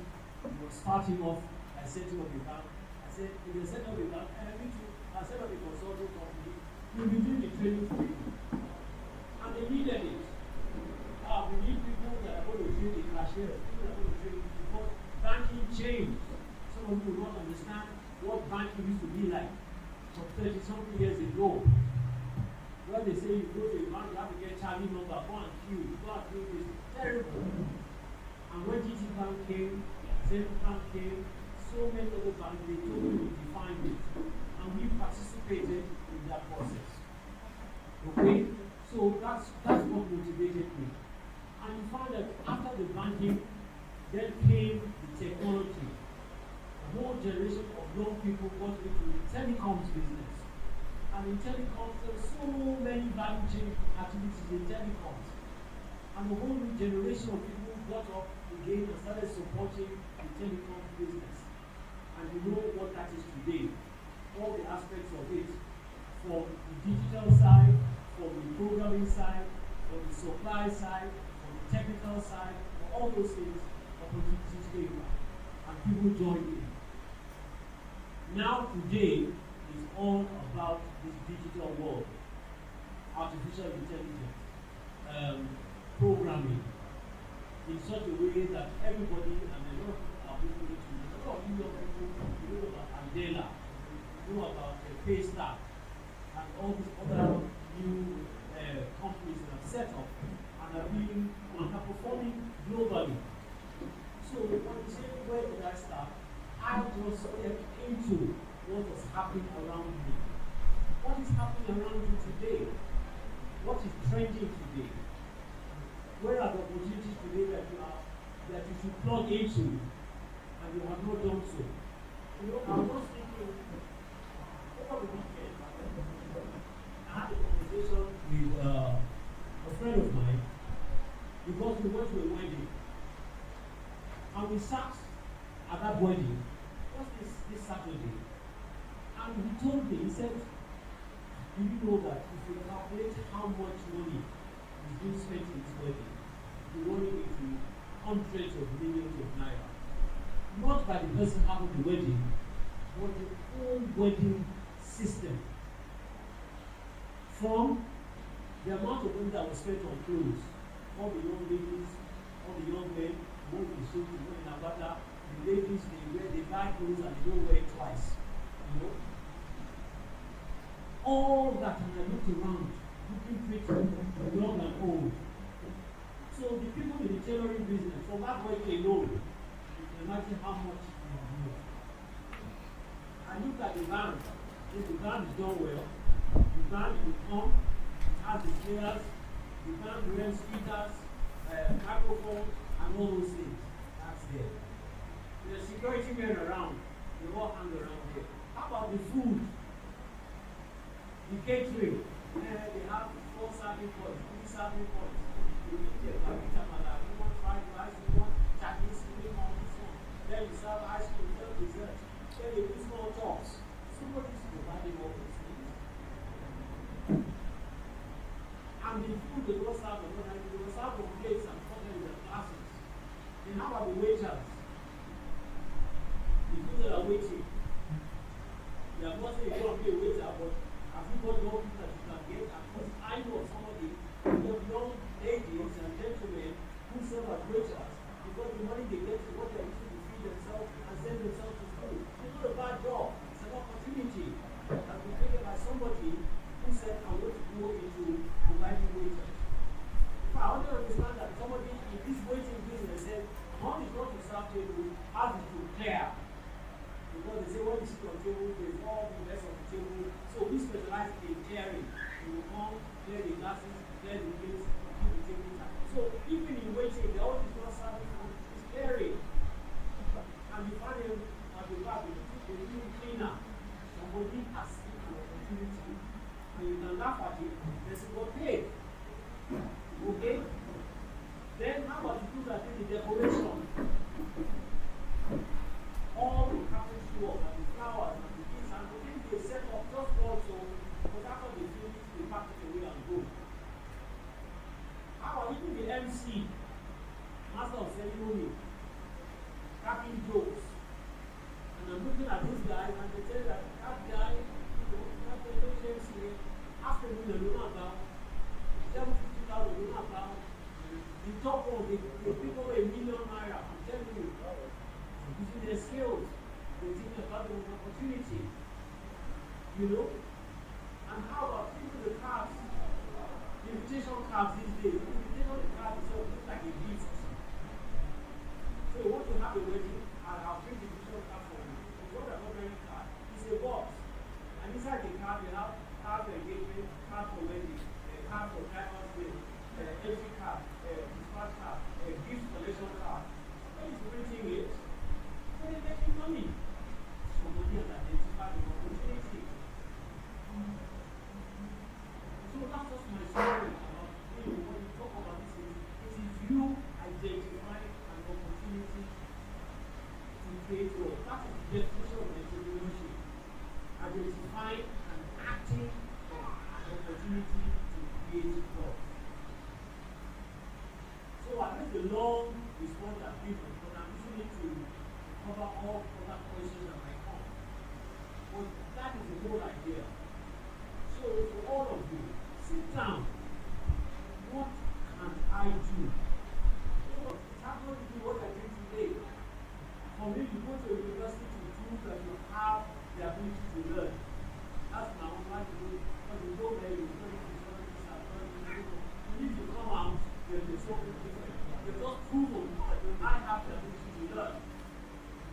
was starting off by setting up a bank. I said, if they set up a bank, and I set up a consulting company, we'll be doing the training for you. And they needed it. We need people that are going to train the cashiers, people that are going to train because banking changed. Some of you will not understand what banking used to be like from 30-something years ago. When they say you go to a bank, you have to get charging number, go and queue, go and do this. Terrible. And when GT Bank came, Central Bank came, so many other banks, they totally defined it. And we participated in that process. Okay? So that's what motivated me. And you find that after the banking, then came the technology. A whole generation of young people got into the telecoms business. And in telecoms, there are so many value chain activities in telecoms. And a whole new generation of people got up again and started supporting the telecoms business. And you know what that is today. All the aspects of it, from the digital side, from the programming side, from the supply side, from the technical side, all those things, opportunities came up. And people joined in. Now today is all about this digital world, artificial intelligence, programming, in such a way that everybody, and a lot of people are moving into it. A lot of young people, you know about Andela, you know about Paystack, and all these other new companies that have set up and are performing globally. So when you say, where did I start? I just stepped into what was happening around me. What is happening around you today? What is trending today? Where are the opportunities today that you should plug into and you have not done so? You know, I was thinking over the weekend, I had a conversation with a friend of mine because we went to a wedding. And we sat at that wedding, just this Saturday, and he told me, he said, do you know that if you calculate how much money is being spent in this wedding, you're running into hundreds of millions of naira. Not by the person having the wedding, but the whole wedding system. From the amount of money that was spent on clothes, all the young ladies, all the young men, both in suit, both in Abata, the ladies, they buy clothes and they don't wear it twice. You know? All that, and I looked around, looking pretty, young and old. So the people in the tailoring business, from that wedding alone, you can imagine how much they have made. I looked at the band. If the band is done well, the band will come, has the players, the band rents speakers, microphones, and all those things. That's there. There's security men around, they all hang around there. How about the food? The catering, they have 4 serving points, 3 serving points. You eat their papita mala, you want fried rice, you want Chinese, you want this one. Then you serve ice cream, you serve dessert. Then you do small talks. Somebody's providing all those things. And the food they don't serve on one hand, they will serve on plates and cutlery and glasses. Then how about the waiters? The people that are waiting. They are not saying you don't be a waiter, but have you got young people that you can get? Because I know somebody, young ladies and gentlemen who serve as waiters because the money they get is what they're using to feed themselves and send themselves to school. It's not a bad job. It's an opportunity that we created by somebody who said, I want to go into providing waiters. I want to understand that somebody in this waiting business said, one is not to serve tables, half is to clear. Because they say when you sit on table, there's all the rest of the table. So we specialize in clearing. We will come, clear the glasses, clear the plates, keep the table tight. So even in waiting, the always not serving food, is clearing. And you find him at the back, the new cleaner. Somebody has seen an opportunity, and you can laugh at it, there's a good pay. Okay? Then how about the people that do the decoration? All the carpentry work and the flowers and the things and the things they set up just also, but after they finish, they pack it away and go. How about even the MC, master of ceremony, You know? And how about even the cards? The invitation cards these days. The invitation card is looks like a gift. So you want to have a wedding, and I'll bring the invitation card for you. If you want a wedding card, it's a box. And inside the card, you have card for engagement, card for wedding, card for diamond ring, entry card, dispatch card, gift collection card. When it's printing it, when they're making money. Somebody has identified the opportunity. So that's just my story about when you talk about this, it is you identifying an opportunity to create wealth. That is the definition of entrepreneurship. Identifying and acting on an opportunity to create wealth. So I think the long response I've given, but I'm listening to cover all other questions that might come. But that is the whole idea. So for all of you, sit down. What can I do? It's not going to do what I did today. For me, you go to a university to prove that you have the ability to learn. That's my own life to do. Because you go there, you study you need to come out, there's something different. You're just proven that I have the ability to learn.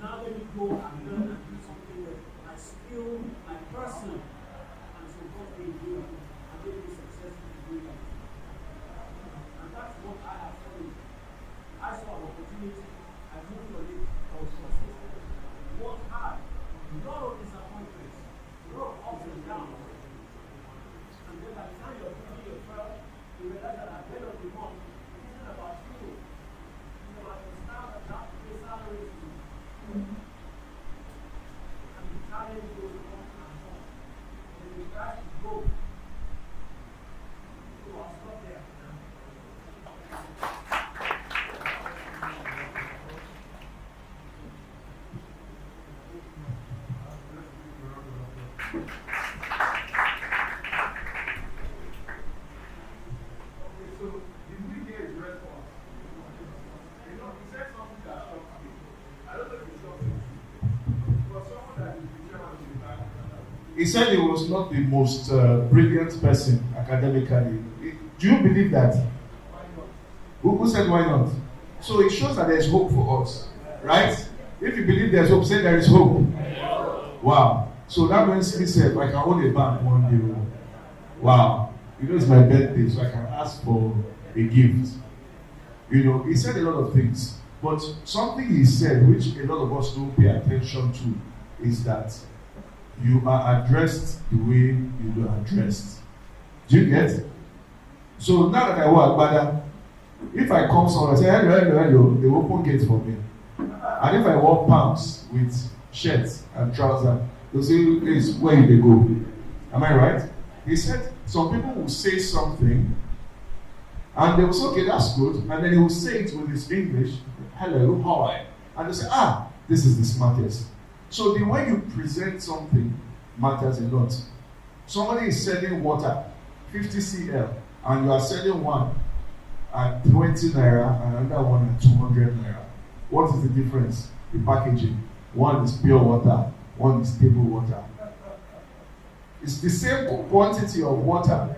Now let me go and learn and do something with my skill, my person, and so God may do it. And may be successful in doing it. And that's what I have followed. I saw an opportunity, I moved on it, I was consistent, worked hard, a lot of disappointments, a lot of ups and downs. And then by the time you're doing your trial, you realize that at the end of the month, it isn't about you. It's about your staff and that pay salaries. And the challenge goes on and on. And the price is go. So I'll stop there. He said he was not the most brilliant person academically. Do you believe that? Who said why not? So it shows that there is hope for us, right? If you believe there is hope, say there is hope. Wow. So that means he said, I can own a bank one day. Wow. You know, it's my birthday, so I can ask for a gift. You know, he said a lot of things. But something he said, which a lot of us don't pay attention to, is that you are addressed the way you are addressed. Do you get? So now that I walk, but if I come somewhere and say, hello, they open gates for me. And if I walk pumps with shirts and trousers, they'll say, please, where you they go? Am I right? He said, some people will say something, and they will say, okay, that's good. And then he will say it with his English, hello, hi. And they say, this is the smartest. So the way you present something matters a lot. Somebody is selling water, 50 cl, and you are selling one at 20 naira and another one at 200 naira. What is the difference? The packaging. One is pure water, one is table water. It's the same quantity of water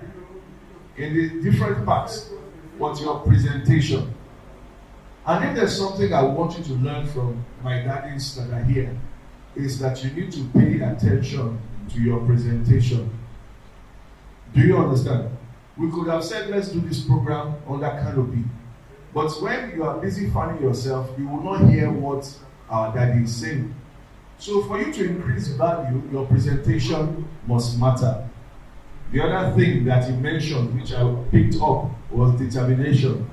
in the different parts, but your presentation. And if there's something I want you to learn from my daddies that are here, is that you need to pay attention to your presentation. Do you understand? We could have said, let's do this program under canopy. But when you are busy finding yourself, you will not hear what our daddy is saying. So for you to increase value, your presentation must matter. The other thing that he mentioned, which I picked up, was determination.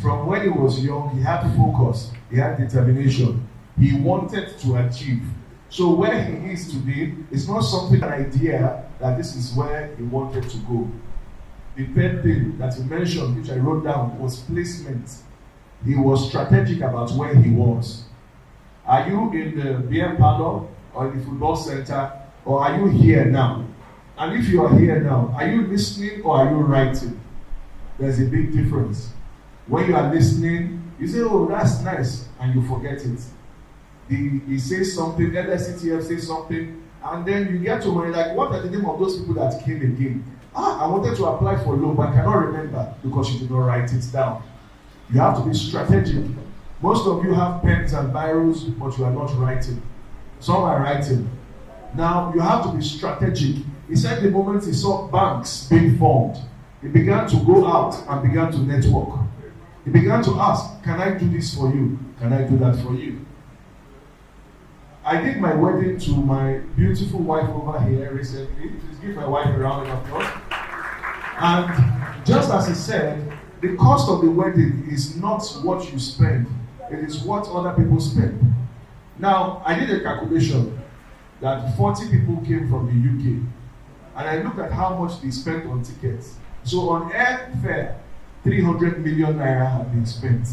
From when he was young, he had focus, he had determination. He wanted to achieve. So where he is today is not something, an idea that this is where he wanted to go. The third thing that he mentioned, which I wrote down, was placement. He was strategic about where he was. Are you in the beer parlor or in the football center, or are you here now? And if you are here now, are you listening or are you writing? There's a big difference. When you are listening, you say, oh, that's nice, and you forget it. He says something, LSCTF says something, And then you get to money, like, what are the name of those people that came again? I wanted to apply for a loan, but I cannot remember because you did not write it down. You have to be strategic. Most of you have pens and biros, but you are not writing. Some are writing. Now, you have to be strategic. He said the moment he saw banks being formed, he began to go out and began to network. He began to ask, can I do this for you? Can I do that for you? I did my wedding to my beautiful wife over here recently. Please give my wife a round of applause. And just as he said, the cost of the wedding is not what you spend. It is what other people spend. Now, I did a calculation that 40 people came from the UK. And I looked at how much they spent on tickets. So on airfare, 300 million naira had been spent.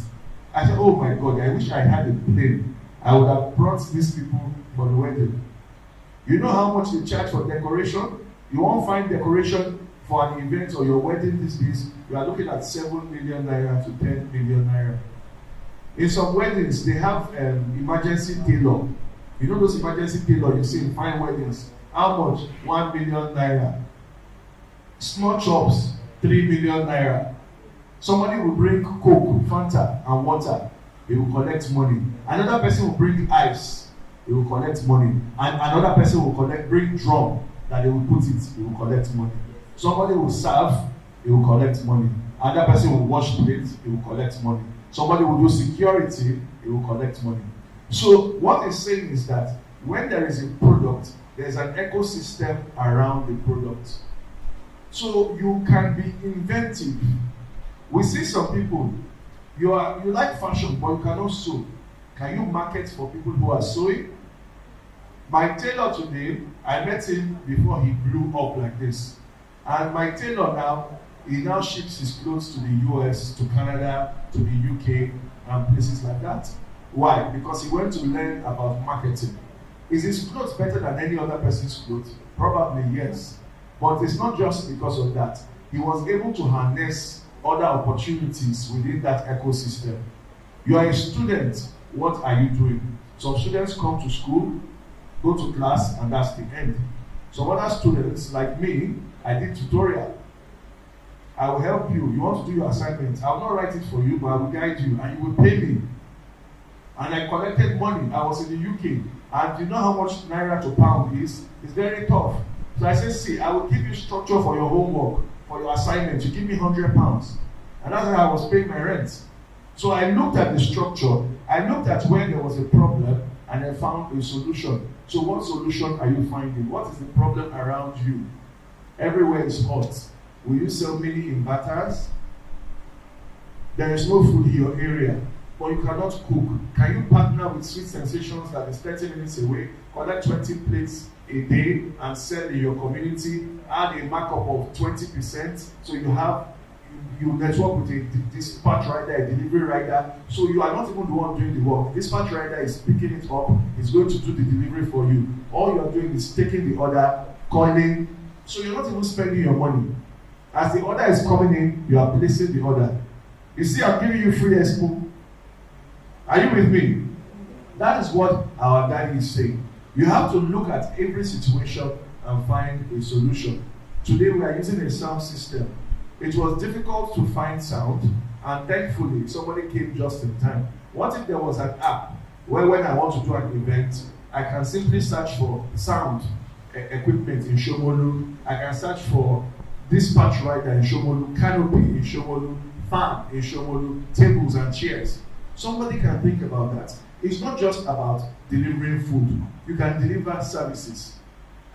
I said, oh my God, I wish I had a plane. I would have brought these people for the wedding. You know how much they charge for decoration? You won't find decoration for an event or your wedding these days. You are looking at 7 million naira to 10 million naira. In some weddings, they have emergency tailor. You know those emergency tailor you see in fine weddings? How much? 1 million naira. Small chops, 3 million naira. Somebody will bring Coke, Fanta, and water. He will collect money. Another person will bring ice. He will collect money. And another person will bring drum that they will put it. He will collect money. Somebody will serve. He will collect money. Another person will wash plates. He will collect money. Somebody will do security. He will collect money. So what he's saying is that when there is a product, there's an ecosystem around the product. So you can be inventive. We see some people, you like fashion, but you cannot sew. Can you market for people who are sewing? My tailor today, I met him before he blew up like this. And my tailor now, he now ships his clothes to the US, to Canada, to the UK, and places like that. Why? Because he went to learn about marketing. Is his clothes better than any other person's clothes? Probably yes. But it's not just because of that. He was able to harness other opportunities within that ecosystem. You are a student, what are you doing? Some students come to school, go to class, and that's the end. Some other students, like me, I did tutorial. I will help you. You want to do your assignment. I will not write it for you, but I will guide you, and you will pay me. And I collected money. I was in the UK. And you know how much naira to pound is? It's very tough. So I said, see, I will give you structure for your homework, for your assignment. You give me £100. And that's how I was paying my rent. So I looked at the structure. I looked at where there was a problem, and I found a solution. So what solution are you finding? What is the problem around you? Everywhere is hot. Will you sell mini inverters? There is no food in your area, but you cannot cook. Can you partner with Sweet Sensations that is 30 minutes away, collect 20 plates a day and sell in your community, add a markup of 20%, so you network with a dispatch rider, a delivery rider, so you are not even the one doing the work. Dispatch rider is picking it up, is going to do the delivery for you. All you are doing is taking the order, calling, so you're not even spending your money. As the order is coming in, you are placing the order. You see, I'm giving you free expo. Are you with me? That is what our daddy is saying. You have to look at every situation and find a solution. Today we are using a sound system. It was difficult to find sound, and thankfully somebody came just in time. What if there was an app where when I want to do an event, I can simply search for sound equipment in Shomolu, I can search for dispatch rider in Shomolu, canopy in Shomolu, fan in Shomolu, tables and chairs. Somebody can think about that. It's not just about delivering food. You can deliver services,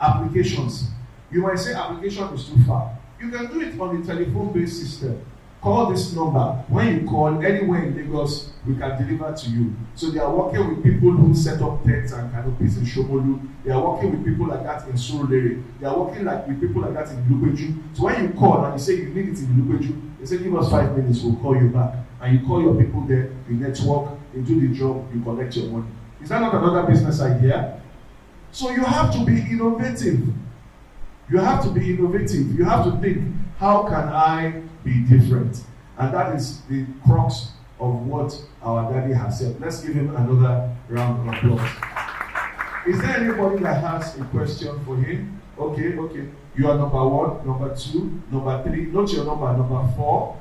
applications. You might say application is too far. You can do it on the telephone-based system. Call this number. When you call anywhere in Lagos, we can deliver to you. So they are working with people who set up tents and canopies in Shomolu. They are working with people like that in Surulere. They are working with people like that in Lubeju. So when you call and you say you need it in Lubeju, they say give us 5 minutes, we'll call you back. And you call your people there, you network, you do the job, you collect your money. Is that not another business idea? So you have to be innovative. You have to be innovative. You have to think, how can I be different? And that is the crux of what our daddy has said. Let's give him another round of applause. Is there anybody that has a question for him? Okay, okay. You are number 1, number 2, number 3. Not your number 4.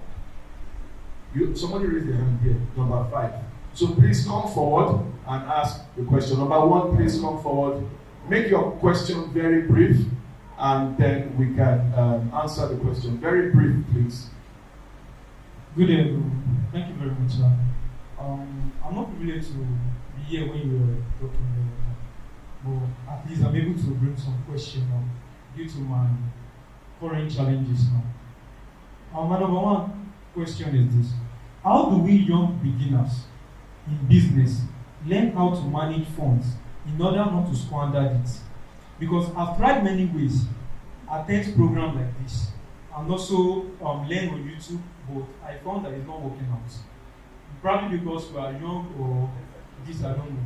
Somebody raise their hand here. Number 5. So please come forward and ask the question. Number 1, please come forward. Make your question very brief, and then we can answer the question. Very brief, please. Good day, everyone. Thank you very much, sir. I'm not privileged to be here when you were talking, but at least I'm able to bring some question due to my current challenges now. My number 1 question is this: how do we young beginners in business learn how to manage funds in order not to squander it? Because I've tried many ways, attend programs like this, and also learn on YouTube, but I found that it's not working out. Probably because we are young or this, I don't know.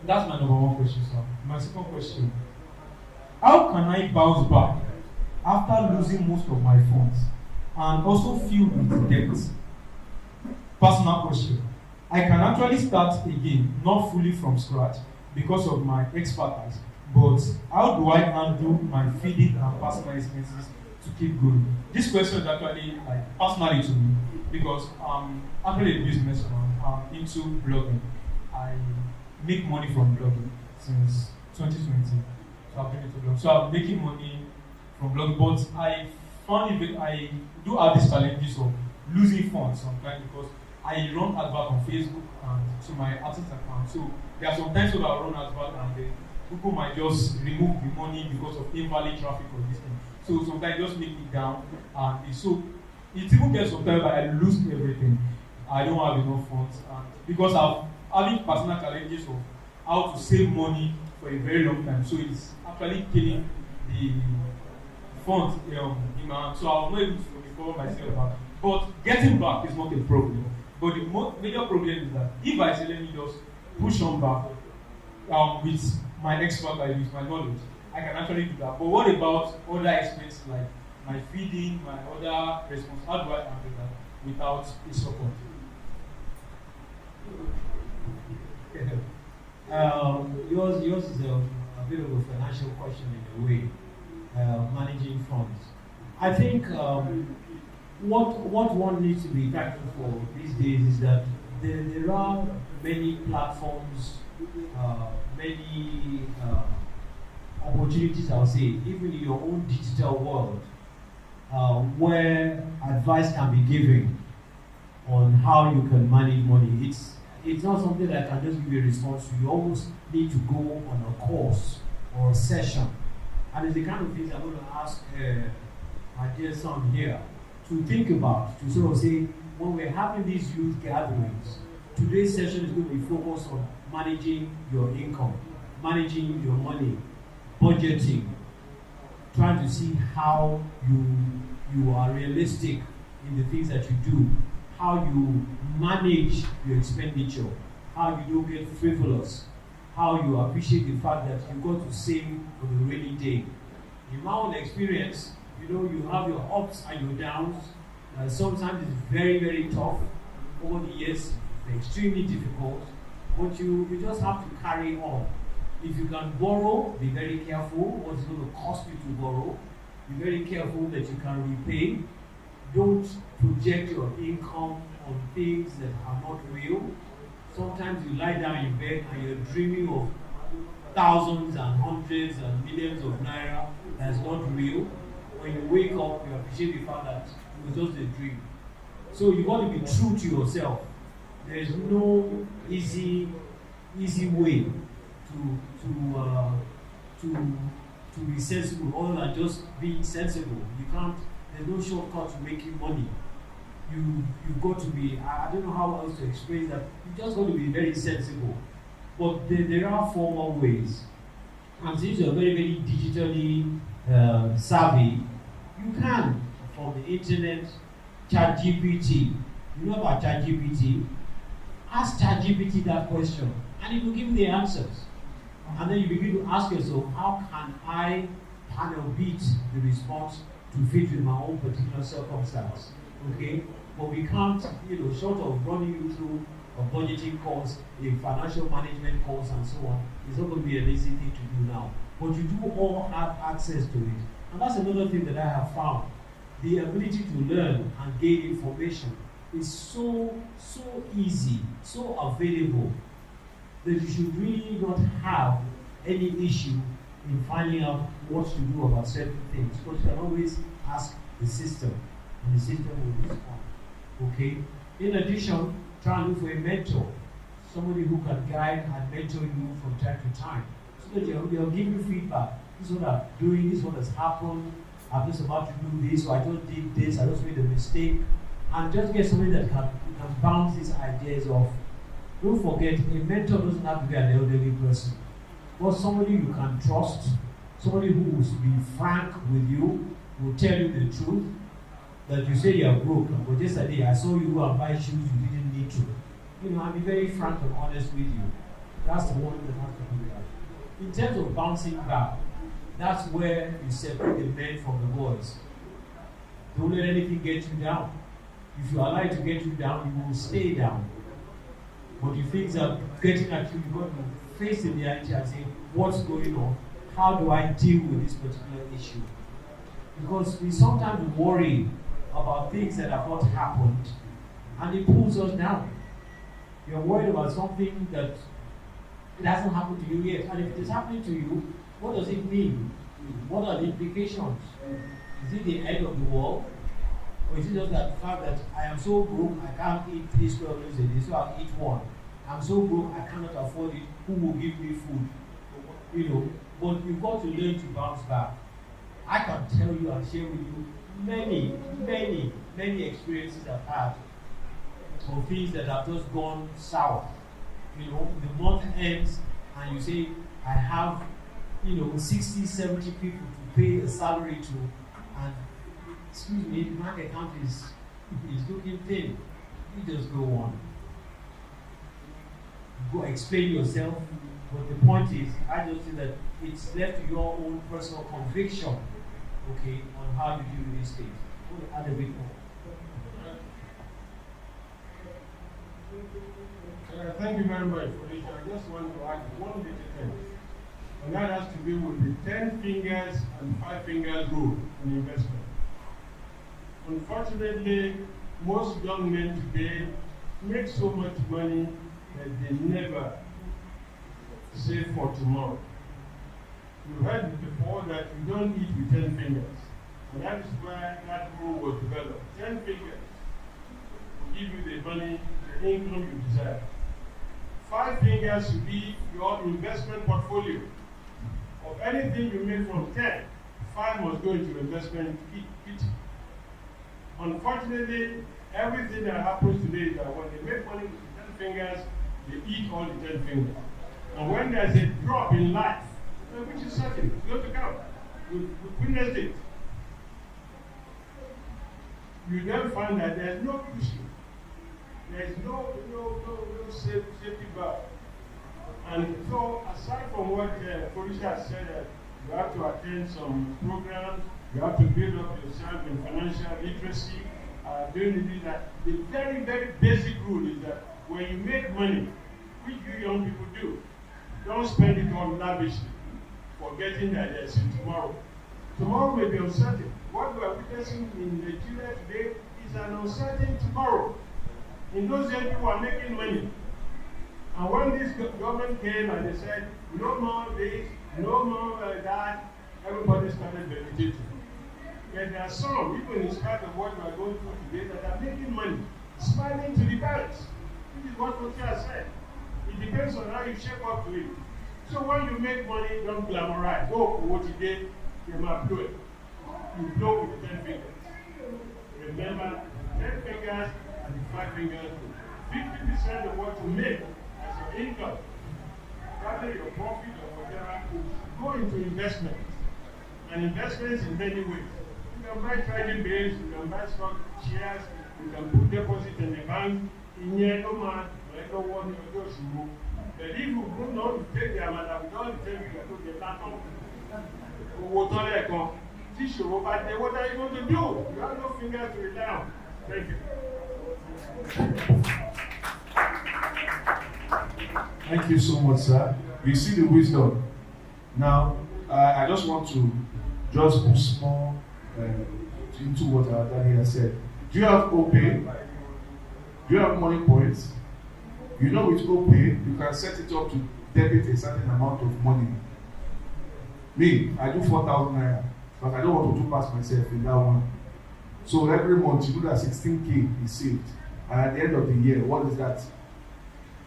That's my number 1 question, sir. My second question: how can I bounce back after losing most of my funds and also filled with debt? Personal question: I can actually start again, not fully from scratch because of my expertise, but how do I handle my feeding and personal expenses to keep going? This question is actually personally to me because I'm actually a businessman. I'm into blogging. I make money from blogging since 2020. So I've been into blogging. So I'm making money from blogging, but I found it I do have these challenges of losing funds sometimes because I run advert on Facebook and to my artist account. So there are some times when I run advert and people might just remove the money because of invalid traffic or this thing. So sometimes just make it down, and so it even gets sometimes that I lose everything. I don't have enough funds, and because I'm having personal challenges of how to save money for a very long time. So it's actually killing the funds in my hand. So I'm not able to recover myself back. But getting back is not a problem. But the major problem is that if I say let me just push on back with my expertise, with my knowledge, I can actually do that. But what about other expenses like my feeding, my other response? How do I handle that without a support? Yours is a bit of a financial question in a way, managing funds. I think what one needs to be thankful for these days is that there are many platforms, many opportunities, I'll say, even in your own digital world, where advice can be given on how you can manage money. It's not something that can just give you a response to. You almost need to go on a course or a session. And it's the kind of things I'm going to ask my dear son here to think about, to sort of say, when we're having these youth gatherings, today's session is going to be focused on managing your income, managing your money, budgeting, trying to see how you are realistic in the things that you do, how you manage your expenditure, how you don't get frivolous, how you appreciate the fact that you've got to save for the rainy day. In my own experience, you have your ups and your downs. Sometimes it's very, very tough. Over the years, it's extremely difficult. But you just have to carry on. If you can borrow, be very careful what it's going to cost you to borrow. Be very careful that you can repay. Don't project your income on things that are not real. Sometimes you lie down in bed and you're dreaming of thousands and hundreds and millions of naira that's not real. When you wake up, you appreciate the fact that it was just a dream. So you got to be true to yourself. There is no easy way to be sensible other than just being sensible. There's no shortcut to making money. You've got to be, I don't know how else to explain that. You just got to be very sensible. But there are formal ways. And since you're very, very digitally savvy, you can, from the internet, ChatGPT. You know about ChatGPT? Ask ChatGPT that question, and it will give you the answers. And then you begin to ask yourself, how can I panel beat the response to fit with my own particular circumstance? Okay? But we can't, short of running you through a budgeting course, a financial management course, and so on. It's not going to be an easy thing to do now. But you do all have access to it. And that's another thing that I have found. The ability to learn and gain information is so easy, so available, that you should really not have any issue in finding out what to do about certain things. Because you can always ask the system, and the system will respond. Okay? In addition, try and look for a mentor, somebody who can guide and mentor you from time to time, so that they'll give you feedback. This is what I'm doing, this is what has happened, I'm just about to do this, or I just did this, I just made a mistake. And just get somebody that can bounce these ideas off. Don't forget, a mentor doesn't have to be an elderly person, but somebody you can trust, somebody who will be frank with you, will tell you the truth, that you say you're broke, but yesterday I saw you go and buy shoes you didn't need to. You know, I'll be very frank and honest with you. That's the one that has to be there. In terms of bouncing back, that's where you separate the men from the boys. Don't let anything get you down. If you allow it to get you down, you will stay down. But if things are getting at you, you've got to face the reality and say, what's going on? How do I deal with this particular issue? Because we sometimes worry about things that have not happened, and it pulls us down. You're worried about something that it hasn't happened to you yet. And if it is happening to you, what does it mean? What are the implications? Is it the end of the world? Or is it just that fact that I am so broke, I can't eat 3 square meals a day, so I'll eat one. I'm so broke, I cannot afford it, who will give me food? You know, but you've got to learn to bounce back. I can tell you and share with you many experiences I've had of things that have just gone south. You know, the month ends and you say, I have, 60, 70 people to pay a salary to, and excuse me, the bank account is looking thin. You just go on. Go explain yourself, but the point is, I just say that it's left to your own personal conviction, okay, on how you deal with these things. We'll add a bit more. Thank you very much for this. I just want to add one little thing, and that has to do with the 10 fingers and 5 fingers rule in investment. Unfortunately, most young men today make so much money that they never save for tomorrow. You heard before that you don't eat with 10 fingers, and that is why that rule was developed. 10 fingers will give you the money, the income you desire. 5 fingers should be your investment portfolio. Of anything you make from 10, 5 must go into investment kitty. Unfortunately, everything that happens today is that when they make money with 10 fingers, they eat all the 10 fingers. And when there's a drop in life, which is certain, it's going to come. We've witnessed it. You then find that there's no cushion. There's no safety valve. And so, aside from what Felicia has said, you have to attend some programs, you have to build up yourself in financial literacy, doing that. The very, very basic rule is that when you make money, which you young people do, don't spend it on lavishly, forgetting that there's tomorrow. Tomorrow may be uncertain. What we are witnessing in Nigeria today is an uncertain tomorrow. In those days, people are making money. And when this government came and they said, no more this, no more that, everybody started meditating. Yet there are some, even in spite of what we are going through today, that are making money, smiling to the banks. This is what Felicia said. It depends on how you shape up to it. So when you make money, don't glamorize. Go for what you did, you might blow it. You blow with the 10 fingers. Remember, 10 fingers and the 5 fingers. 50% of what you make as your income, rather your profit or whatever, go into investment. And investments in many ways. You can buy trading bills, you can buy stock shares, you can put deposit in the bank. In here, no man, I don't want to go to move. But if you do not take the amount of dollars, you can get that on. What are you going to teach you? What are you going to do? You have no fingers to rely on. Thank you. Thank you so much, sir. You see the wisdom. Now, I just want to just boost more into what our daddy has said. Do you have OPay? Do you have money points? You know, with OPay, you can set it up to debit a certain amount of money. Me, I do 4,000 naira, but I don't want to do pass myself in that one. So every month, you do that 16K is saved. And at the end of the year, what is that?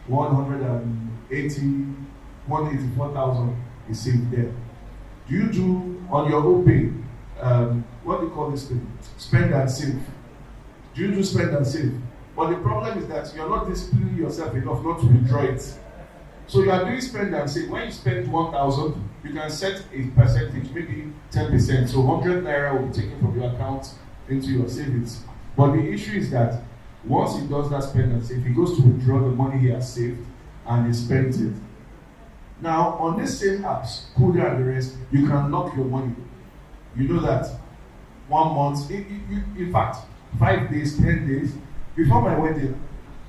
184,000 is saved there. Do you do on your OPay, what do you call this thing? Spend and save. Do you do spend and save? But the problem is that you're not disciplining yourself enough not to withdraw it. So you are doing spend and save. When you spend 1,000, you can set a percentage, maybe 10%. So 100 naira will be taken from your account into your savings. But the issue is that once he does that spend and save, he goes to withdraw the money he has saved and he spends it. Now, on these same apps, Kuda and the rest, you can lock your money. You know that 1 month, in fact, 5 days, 10 days, before my wedding,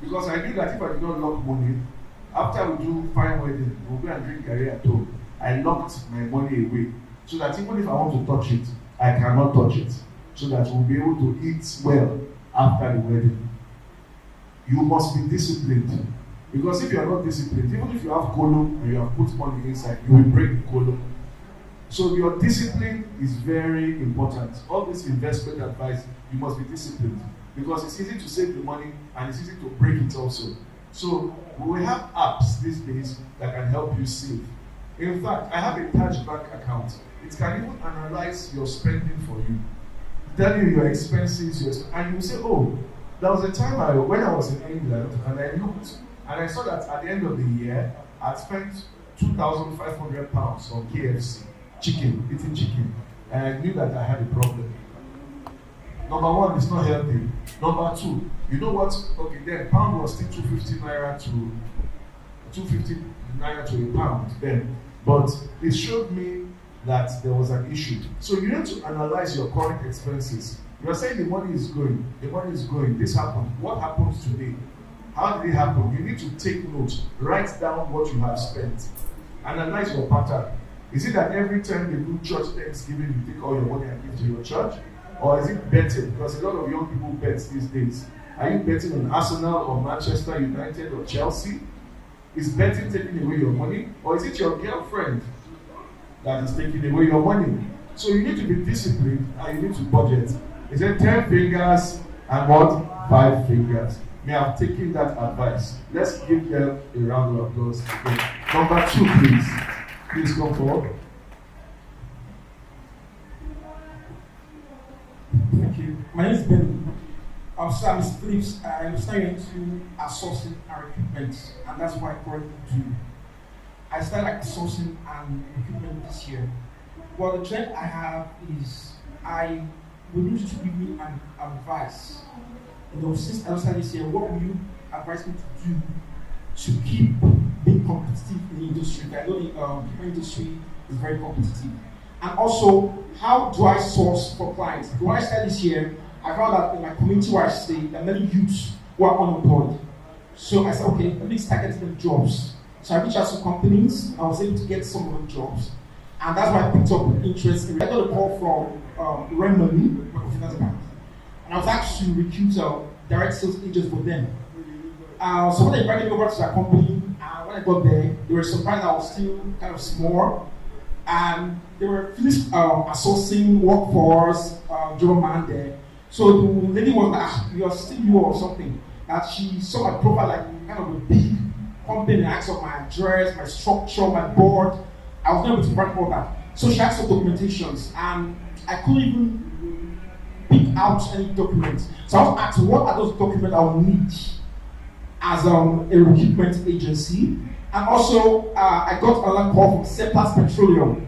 because I knew that if I did not lock money, after we do fine wedding, we'll go and drink garri at home. I locked my money away, so that even if I want to touch it, I cannot touch it, so that we'll be able to eat well after the wedding. You must be disciplined, because if you are not disciplined, even if you have kolo and you have put money inside, you will break the kolo. So your discipline is very important. All this investment advice, you must be disciplined, because it's easy to save the money and it's easy to break it also. So we have apps these days that can help you save. In fact, I have a Touch Bank account. It can even analyze your spending for you, tell you your expenses, and you say, oh, there was a time when I was in England and I looked and I saw that at the end of the year, I'd spent £2,500 on KFC, eating chicken, and I knew that I had a problem. Number one, it's not healthy. Number two, you know what? Okay, then pound was still 250 naira to a pound then, but it showed me that there was an issue. So you need to analyze your current expenses. You are saying the money is going, this happened. What happens today? How did it happen? You need to take notes, write down what you have spent, analyze your pattern. Is it that every time they do church Thanksgiving, you take all your money and give to your church? Or is it betting? Because a lot of young people bet these days. Are you betting on Arsenal or Manchester United or Chelsea? Is betting taking away your money? Or is it your girlfriend that is taking away your money? So you need to be disciplined and you need to budget. Is it 10 fingers and what? 5 fingers. May have taken that advice. Let's give them a round of applause. Okay. Number 2, please. Please come forward. Thank you. My name is Benny. I'm Mr. Phillips. I'm studying into outsourcing and recruitment, and that's what I currently do. I started outsourcing and recruitment this year. Well, the trend I have is I would need you to give me an advice. You know, since I started this year, what will you advise me to do to keep being competitive in the industry? I know the industry is very competitive. And also, how do I source for clients? When I started this year, I found that in my community where I stay, there are many youths who are unemployed. So I said, okay, let me start getting them jobs. So I reached out to companies, I was able to get some of the jobs. And that's why I picked up interest in. I got a call from Money, microfinance bank. And I was asked to recruit direct sales agents for them. So when they invited me over to their company, when I got there, they were surprised I was still kind of small. And they were finished outsourcing workforce, job man there. So the lady was like, you are still you or something. That she saw my profile like kind of a big company, asked for my address, my structure, my board. I was not able to write all that. So she asked for documentations, and I couldn't even pick out any documents. So I was asked, what are those documents I will need as a recruitment agency? And also, I got another call from Septas Petroleum.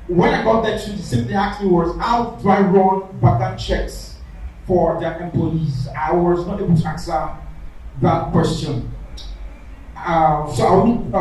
When I got there, the same thing they asked me was, how do I run background checks for their employees? I was not able to answer that question. So I will need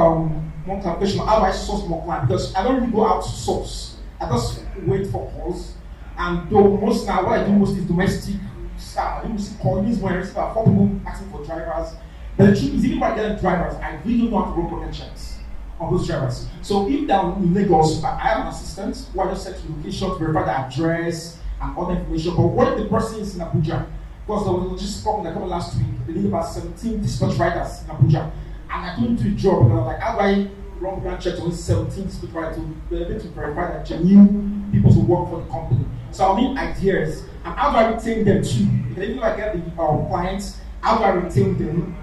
one clarification on how do I source more clients, because I don't really go out to source. I just wait for calls. And though most now, what I do most is domestic stuff. I do calls when I receive 4 people asking for drivers. But the truth is, even if I get drivers, I really don't know how to run pocket checks on those drivers. So if down in Lagos, I have an assistant who I just set to location to verify the address and all the information. But what if the person is in Abuja? Because there was just problem that happened last week. They need about 17 dispatch riders in Abuja. And I couldn't do the job because I was like, how do I run background checks on 17 dispatch riders to be able to verify that genuine people to work for the company? So I need ideas. And how do I retain them too? Because even if I get the clients, how do I retain them?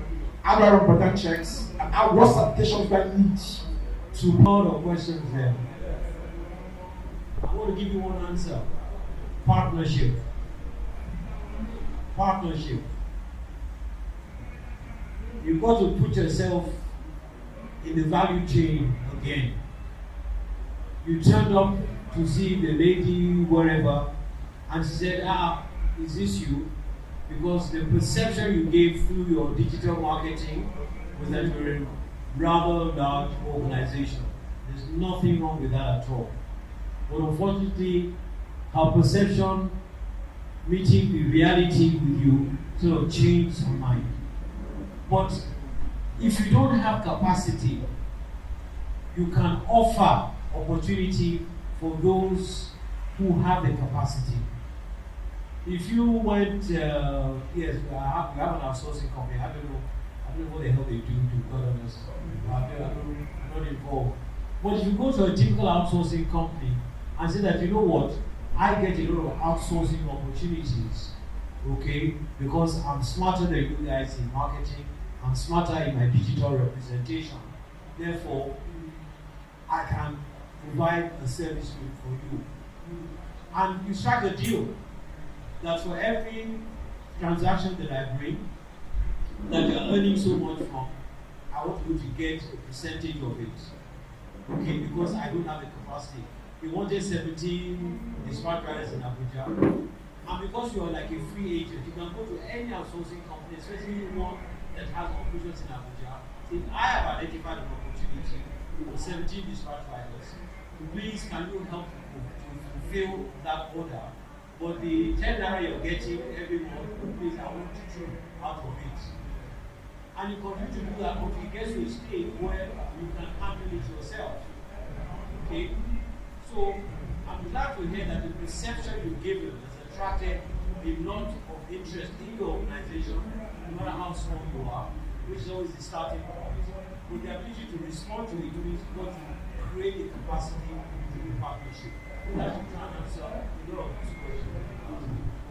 How do I run background checks? And what applications do I need to? A lot of questions there. I want to give you one answer. Partnership. Partnership. You've got to put yourself in the value chain again. You turned up to see the lady wherever, and she said, is this you? Because the perception you gave through your digital marketing was that you're a rather large organization. There's nothing wrong with that at all. But unfortunately, her perception meeting the reality with you sort of changed her mind. But if you don't have capacity, you can offer opportunity for those who have the capacity. If you went, yes, we have an outsourcing company. I don't know what the hell they do, to be honest. I'm not involved. But if you go to a typical outsourcing company and say that, you know what, I get a lot of outsourcing opportunities, okay, because I'm smarter than you guys in marketing, I'm smarter in my digital representation. Therefore, I can provide a service for you. And you strike a deal that for every transaction that I bring, that you're earning so much from, I want you to get a percentage of it. Okay, because I don't have the capacity. They wanted 17 dispatch riders in Abuja. And because you are like a free agent, you can go to any outsourcing company, especially one that has operations in Abuja. If I have identified an opportunity for 17 dispatch riders, please can you help to fulfill that order? But the 10 naira you're getting every month, please, I want you out of it. And you continue to do that until you get to a stage where you can handle it yourself. Okay? So I'm glad to hear that the perception you've given has attracted a lot of interest in your organization, no matter how small you are, which is always the starting point. With the ability to respond to it, means you've got to create a capacity to do partnership. That you can answer a lot of these questions.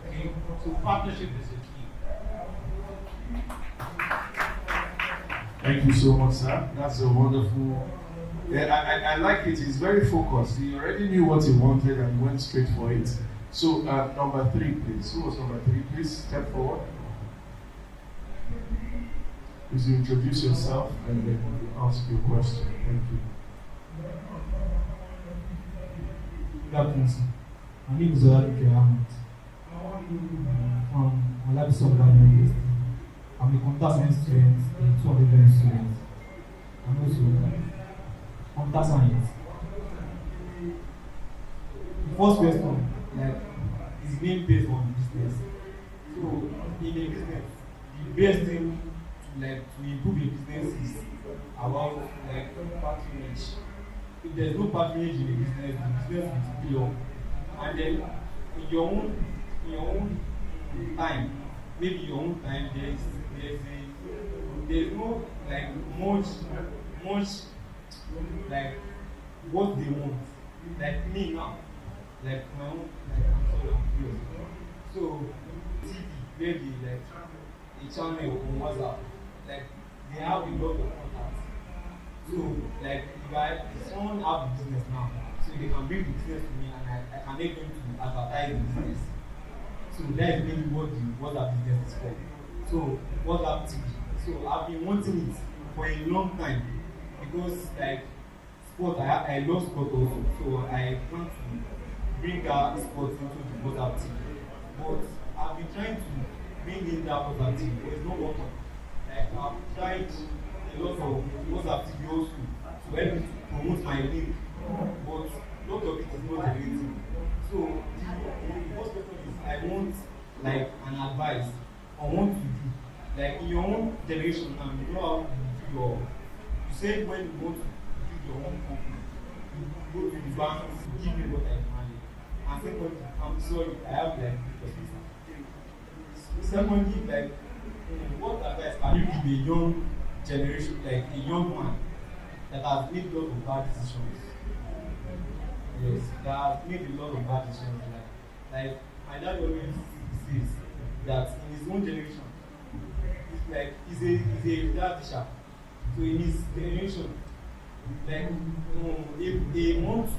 Okay? So partnership is the key. Thank you so much, sir. That's a wonderful. I like it. He's very focused. He already knew what he wanted and went straight for it. So, number 3, please. Who was number 3? Please step forward. Please introduce yourself and then ask your question. Thank you. Good afternoon, sir. My name is Oladipo Ahmed. From Oladipo Ahmed. I'm a computer science student in 2 of students. I'm also computer science. The first question, is being based on business. So, in a business, the best thing to improve a business is about patronage. If there's no patronage in a business, the business will blow. And then in your own time, maybe your own time, there's no much what they want. Like me now, my own I'm so TV, maybe a channel on WhatsApp, they have a lot of contacts. So if someone have the business now, so they can bring the business to me and I can make them to advertise the business. So that is really what that business is for. So WhatsApp TV. So I've been wanting it for a long time because sport, I love sport also. So I want to bring that sport into the WhatsApp TV. But I've been trying to bring in that WhatsApp TV, but it's not working. I've tried a lot of WhatsApp TV also to help me to promote my link, but a lot of it is not relating. So the first question is I want an advice on what to do. like in your own generation now, you know how you do you say when you want to build your own company, you go to the bank, you give me what I money. And secondly, I'm sorry, I have like secondly, like what advice can you give a young generation, like a young man that has made a lot of bad decisions? Yes, that has made a lot of bad decisions. Like my dad always says that in his own generation, it's like he's a dad teacher. So in his generation, like a month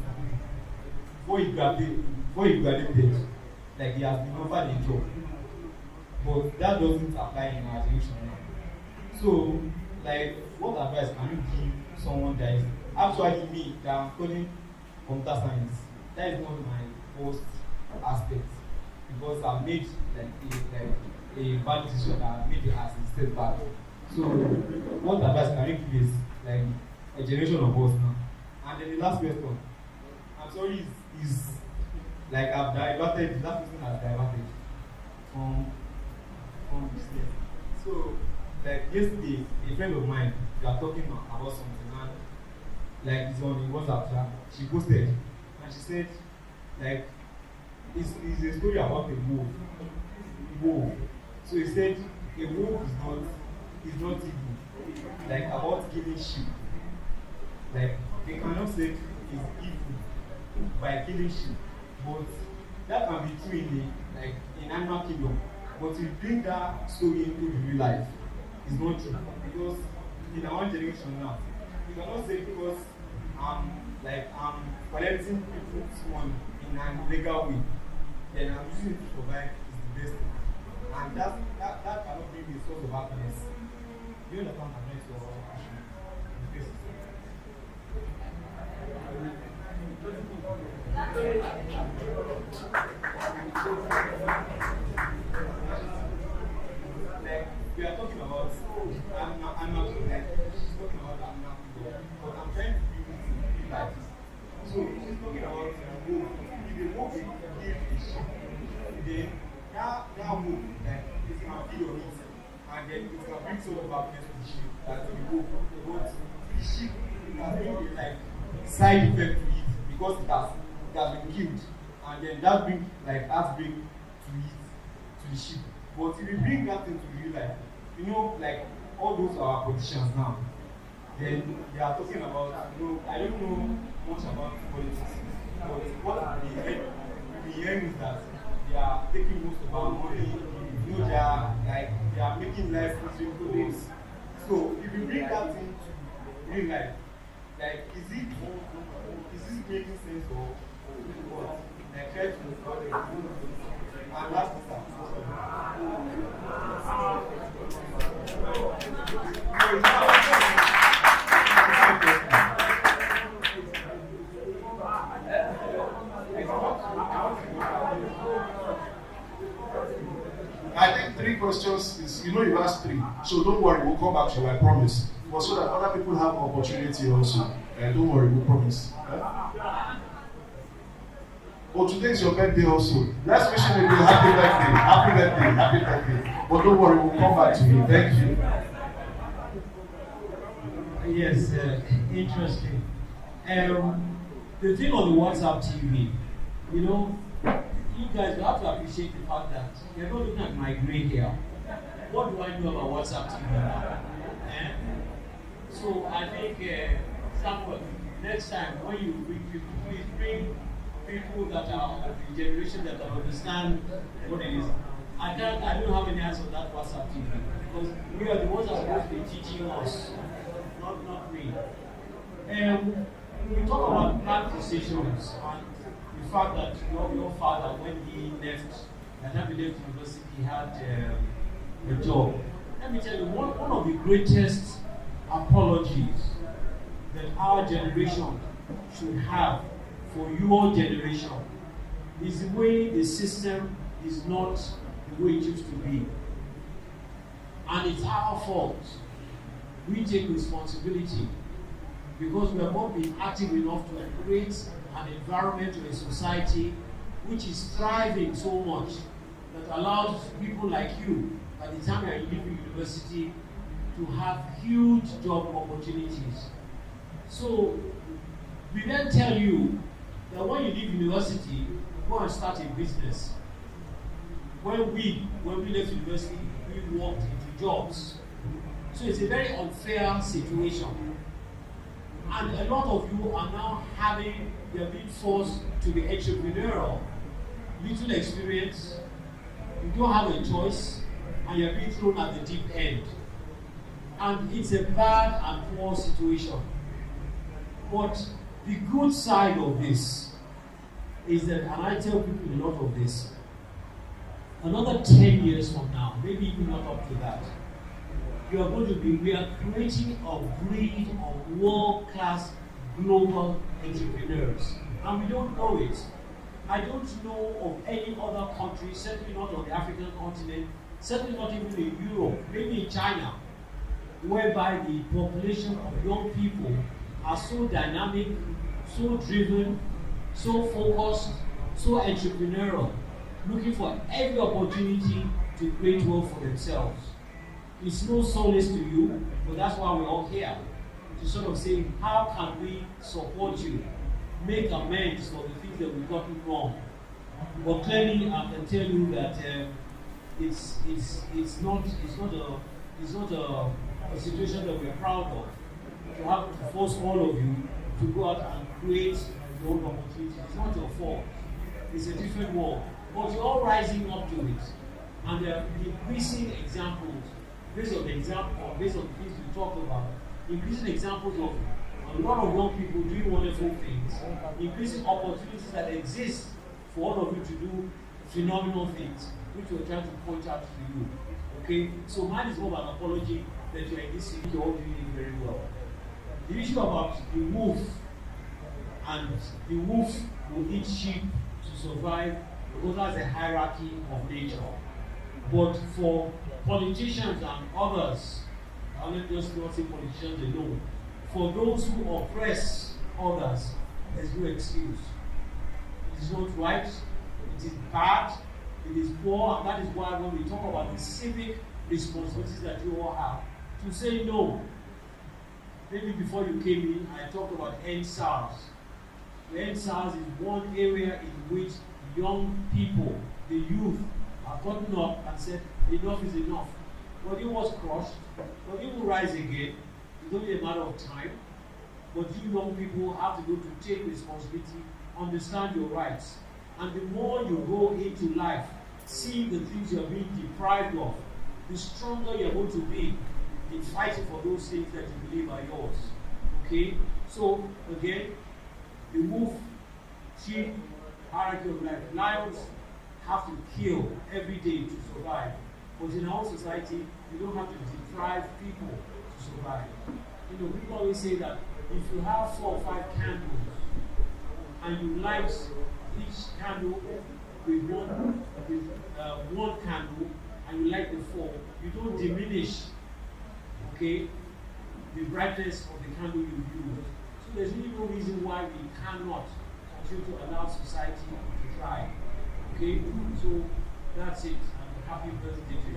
before he graduated, like he has been offered a job. But that doesn't apply in our generation now. So, like, what advice can you give someone that is actually me that I'm studying computer science? That is not my first aspect because I've made a bad decision that I've made it as a step back. So, what advice can you give is like a generation of us now? And then the last question, I'm sorry, is like I've diverted. The last person has diverted from business. So, like yesterday, a friend of mine, we are talking about something, and like it's on WhatsApp chat. She posted, and she said, like, it's a story about a wolf. Wolf. So he said, a wolf is not evil. Like about killing sheep. Like they cannot say it's evil by killing sheep, but that can be true in animal kingdom. But to bring that story into the real life is not true. Because in our generation now, you cannot say because I'm collecting people's money in an illegal way, then I'm using it to survive is the best thing. And that cannot bring a source of happiness. Do you understand my next question? Like we are talking about, I'm not like she's talking about but I'm trying to bring it to real life. So she's talking about wolf. If the wolf is kill a sheep, then that wolf like it can feed on it, and then it can bring some of happiness to the sheep. That the wolf, but the sheep has been like side effect to it because it has been killed, and then that bring to the sheep. But if you bring that into real life, you know, like all those are our politicians now. Then they are talking about, you know, I don't know much about politics, but what we hear is that they are taking most of our money. You know, they are making life easier for us. So if you bring that into real life, like is this making sense or what? Like try to and last I think 3 questions is, you know, you asked 3, so don't worry, we'll come back to you, I promise. But so that other people have opportunity also. Don't worry, we promise. Oh, today is your birthday also. Let's wish you a happy birthday. Happy birthday. Happy birthday. But don't worry, we'll come back to you. Thank you. Yes, interesting. The thing on the WhatsApp TV, you know, you guys have to appreciate the fact that you're not looking at my gray hair. What do I know about WhatsApp TV now? So I think, Samuel, next time when you bring people, please bring people that are of the generation that understand what it is. I don't have any answer on that WhatsApp TV because we are the ones that are supposed to be teaching us, not me. We talk about bad decisions and the fact that your father, when he left, at that university, he had a job. Let me tell you, one of the greatest apologies that our generation should have for your generation is the way the system is not the way it used to be. And it's our fault. We take responsibility because we have not been active enough to create an environment or a society which is thriving so much that allows people like you by the time you are leaving university to have huge job opportunities. So we then tell you that when you leave university, go and start a business. When we left university, we walked into jobs. So it's a very unfair situation. And a lot of you are now you're being forced to be entrepreneurial, little experience, you don't have a choice, and you're being thrown at the deep end. And it's a bad and poor situation. But the good side of this is that, and I tell people a lot of this, another 10 years from now, maybe even not up to that, we are creating a breed of world-class global entrepreneurs. And we don't know it. I don't know of any other country, certainly not on the African continent, certainly not even in Europe, maybe in China, whereby the population of young people are so dynamic, so driven, so focused, so entrepreneurial, looking for every opportunity to create wealth for themselves. It's no solace to you, but that's why we're all here, to sort of say, how can we support you, make amends for the things that we've gotten wrong. But clearly, I can tell you that it's not a situation that we're proud of, to have to force all of you to go out and create your own opportunities. It's not your fault. It's a different world. But you're all rising up to it. And there are increasing examples, based on the things we talked about, increasing examples of a lot of young people doing wonderful things, increasing opportunities that exist for all of you to do phenomenal things, which we're trying to point out to you. Okay? So mine is more of an apology that you're in this city, you're all doing it very well. The issue about the wolf, and the wolf will eat sheep to survive, because that's a hierarchy of nature. But for politicians and others, I'll just not say politicians alone, for those who oppress others, there's no excuse. It is not right, it is bad, it is poor, and that is why when we talk about the civic responsibilities that you all have, to say no. Maybe before you came in, I talked about End SARS. The End SARS is one area in which young people, the youth, have gotten up and said, enough is enough. But it was crushed, but it will rise again. It's only a matter of time. But you young people have to go to take responsibility, understand your rights. And the more you go into life, seeing the things you're being deprived of, the stronger you're going to be in fighting for those things that you believe are yours. Okay? So, again, the wolf, sheep, hierarchy of life. Lions have to kill every day to survive. But in our society, you don't have to deprive people to survive. You know, people always say that if you have 4 or 5 candles and you light each candle with one candle and you light the 4, you don't diminish, okay, the brightness of the candle you use. So there's really no reason why we cannot continue to allow society to try. Okay, so that's it. And happy birthday to you.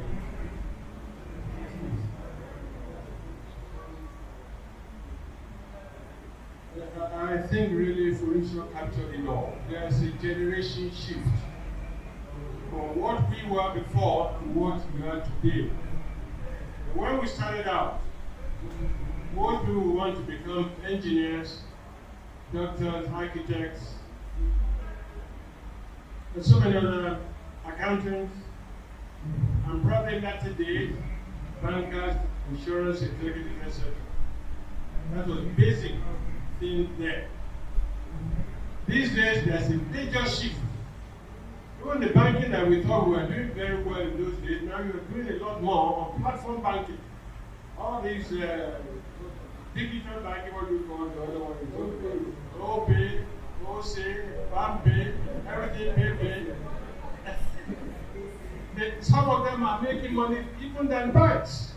I think really Felicia captured it all. There's a generation shift from what we were before to what we are today. When we started out, most people want to become engineers, doctors, architects, and so many other accountants, and probably not today, bankers, insurance, executives, etc. That was basic thing there. These days, there's a major shift. Even the banking that we thought we were doing very well in those days, now you're doing a lot more on platform banking. All these digital banking, what do you call the other one? OPay, OSA, BAMPay, everything pay. Some of them are making money even than banks.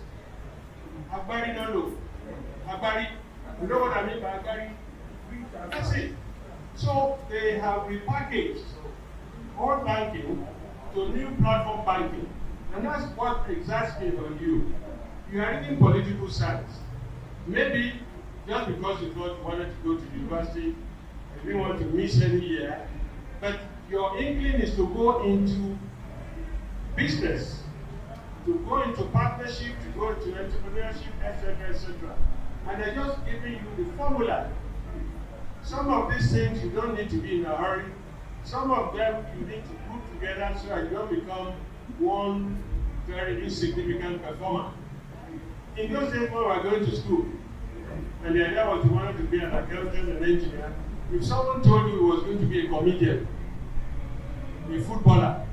Agbari no know. Agbari, you know what I mean by Agbari? That's it. So they have repackaged all banking to new platform banking. And that's what exasperates on you. You are reading political science. Maybe just because you thought you wanted to go to university, you didn't want to miss any year, but your inkling is to go into business, to go into partnership, to go into entrepreneurship, etc., etc. And they're just giving you the formula. Some of these things you don't need to be in a hurry. Some of them you need to put together so that you don't become one very insignificant performer. In those days when we were going to school, and the idea was you wanted to be an accountant and engineer, if someone told you he was going to be a comedian, a footballer,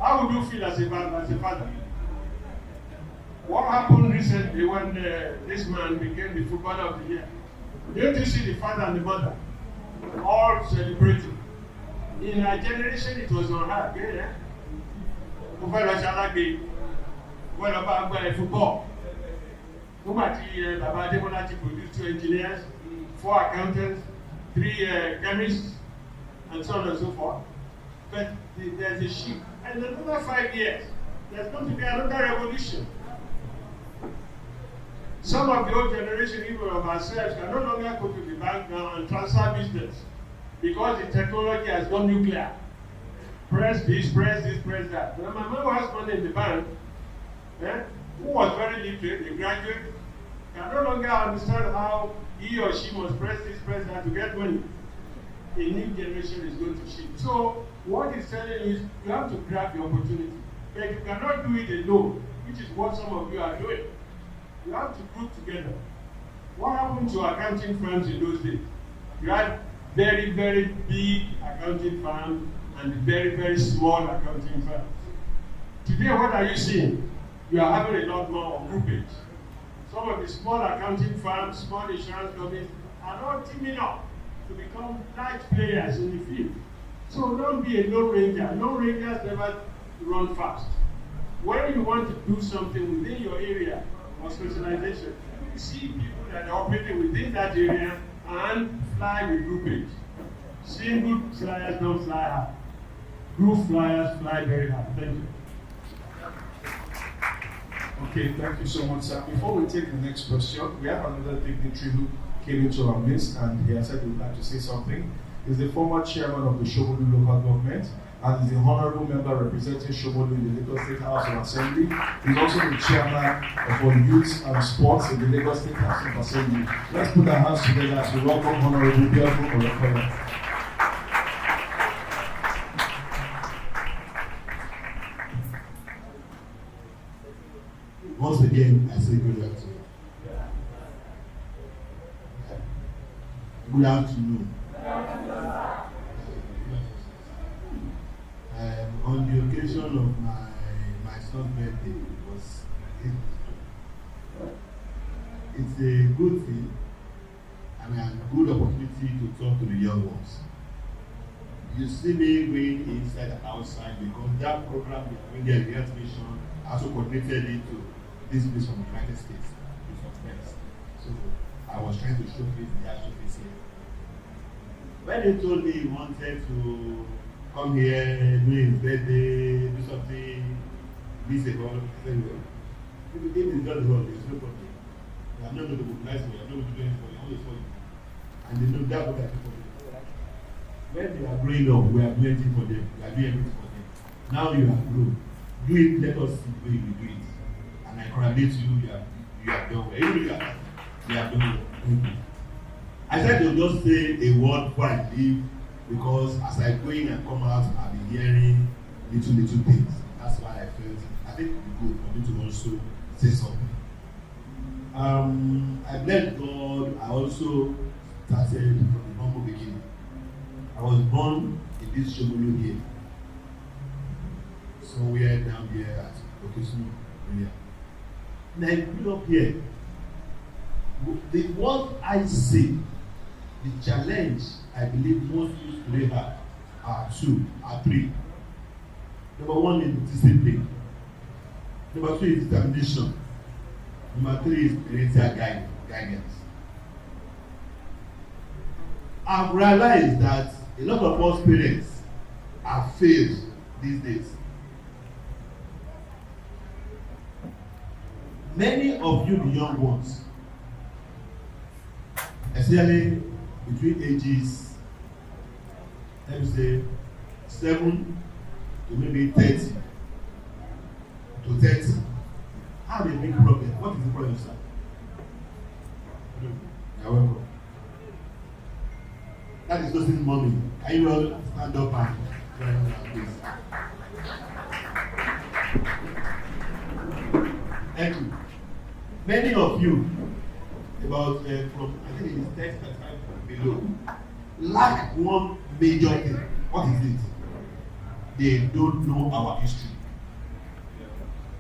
how would you feel as a father? What happened recently when this man became the footballer of the year? Don't you see the father and the mother all celebrating? In our generation, it was on her. Yeah? Football. Baba Ademola produced 2 engineers, 4 accountants, 3 chemists, and so on and so forth. But there's a shift. And in another 5 years, there's going to be another revolution. Some of the old generation, even of ourselves, can no longer go to the bank now and transfer business because the technology has gone nuclear. Press this, press that. When my mom has money in the bank, who was very literate, a graduate, can no longer understand how he or she must press this, press that to get money. A new generation is going to shift. So what it's telling you is you have to grab the opportunity. But you cannot do it alone, which is what some of you are doing. You have to group together. What happened to accounting firms in those days? You had very, very big accounting firms and very, very small accounting firms. Today, what are you seeing? You are having a lot more of groupage. Some of the small accounting firms, small insurance companies are all teaming up to become large players in the field. So don't be a lone ranger. Lone rangers never run fast. When you want to do something within your area of specialization, you see people that are operating within that area and fly with groupage. Single flyers don't fly high. Group flyers fly very high. Thank you. Okay, thank you so much, sir. Before we take the next question, we have another dignitary who came into our midst and he has said he would like to say something. He's the former chairman of the Shomolu local government and is the honorable member representing Shomolu in the Lagos State House of Assembly. He's also the chairman of youth and sports in the Lagos State House of Assembly. Let's put our hands together as we welcome Honorable Biafu Olakoya. Once again, I say good afternoon. Good afternoon. On the occasion of my son's birthday, it's a good thing and a good opportunity to talk to the young ones. You see me going inside and outside because that program, the India Health Mission, also coordinated it to this place from the United States with some friends. So I was trying to showcase the showcase here. When they told me he wanted to come here, do his birthday, do something, miss a call, I said, well, if you think it's just wrong, there's no problem. I'm not going to mobilize for you, I'm not going to do anything for you, only for you. And they know that's what I do for them. When they are growing up, we are doing anything for them, we are doing everything for them. Now you are grown. Do it, let us see the way you do it. And I congratulate you, you have done well. Even you have done well. Thank you. I said to just say a word before I leave because as I go in and come out, I'll be hearing little things. That's why I felt I think it would be good for me to also say something. I bless God. I also started from the humble beginning. I was born in this Shomolu here, somewhere down here at Okesunu area. And I grew up here. What I say, the challenge I believe most youth today have are three. Number one is discipline. Number two is determination. Number three is parental guidance. I've realized that a lot of us parents have failed these days. Many of you, the young ones, especially between ages, let me say, 7 to maybe 30 to 30, have a big problem. What is the problem, sir? You're welcome. That is losing money. Can you all stand up and join us, please? Thank you. Many of you, about from I think it is 35 below, lack one major thing. What is it? They don't know our history.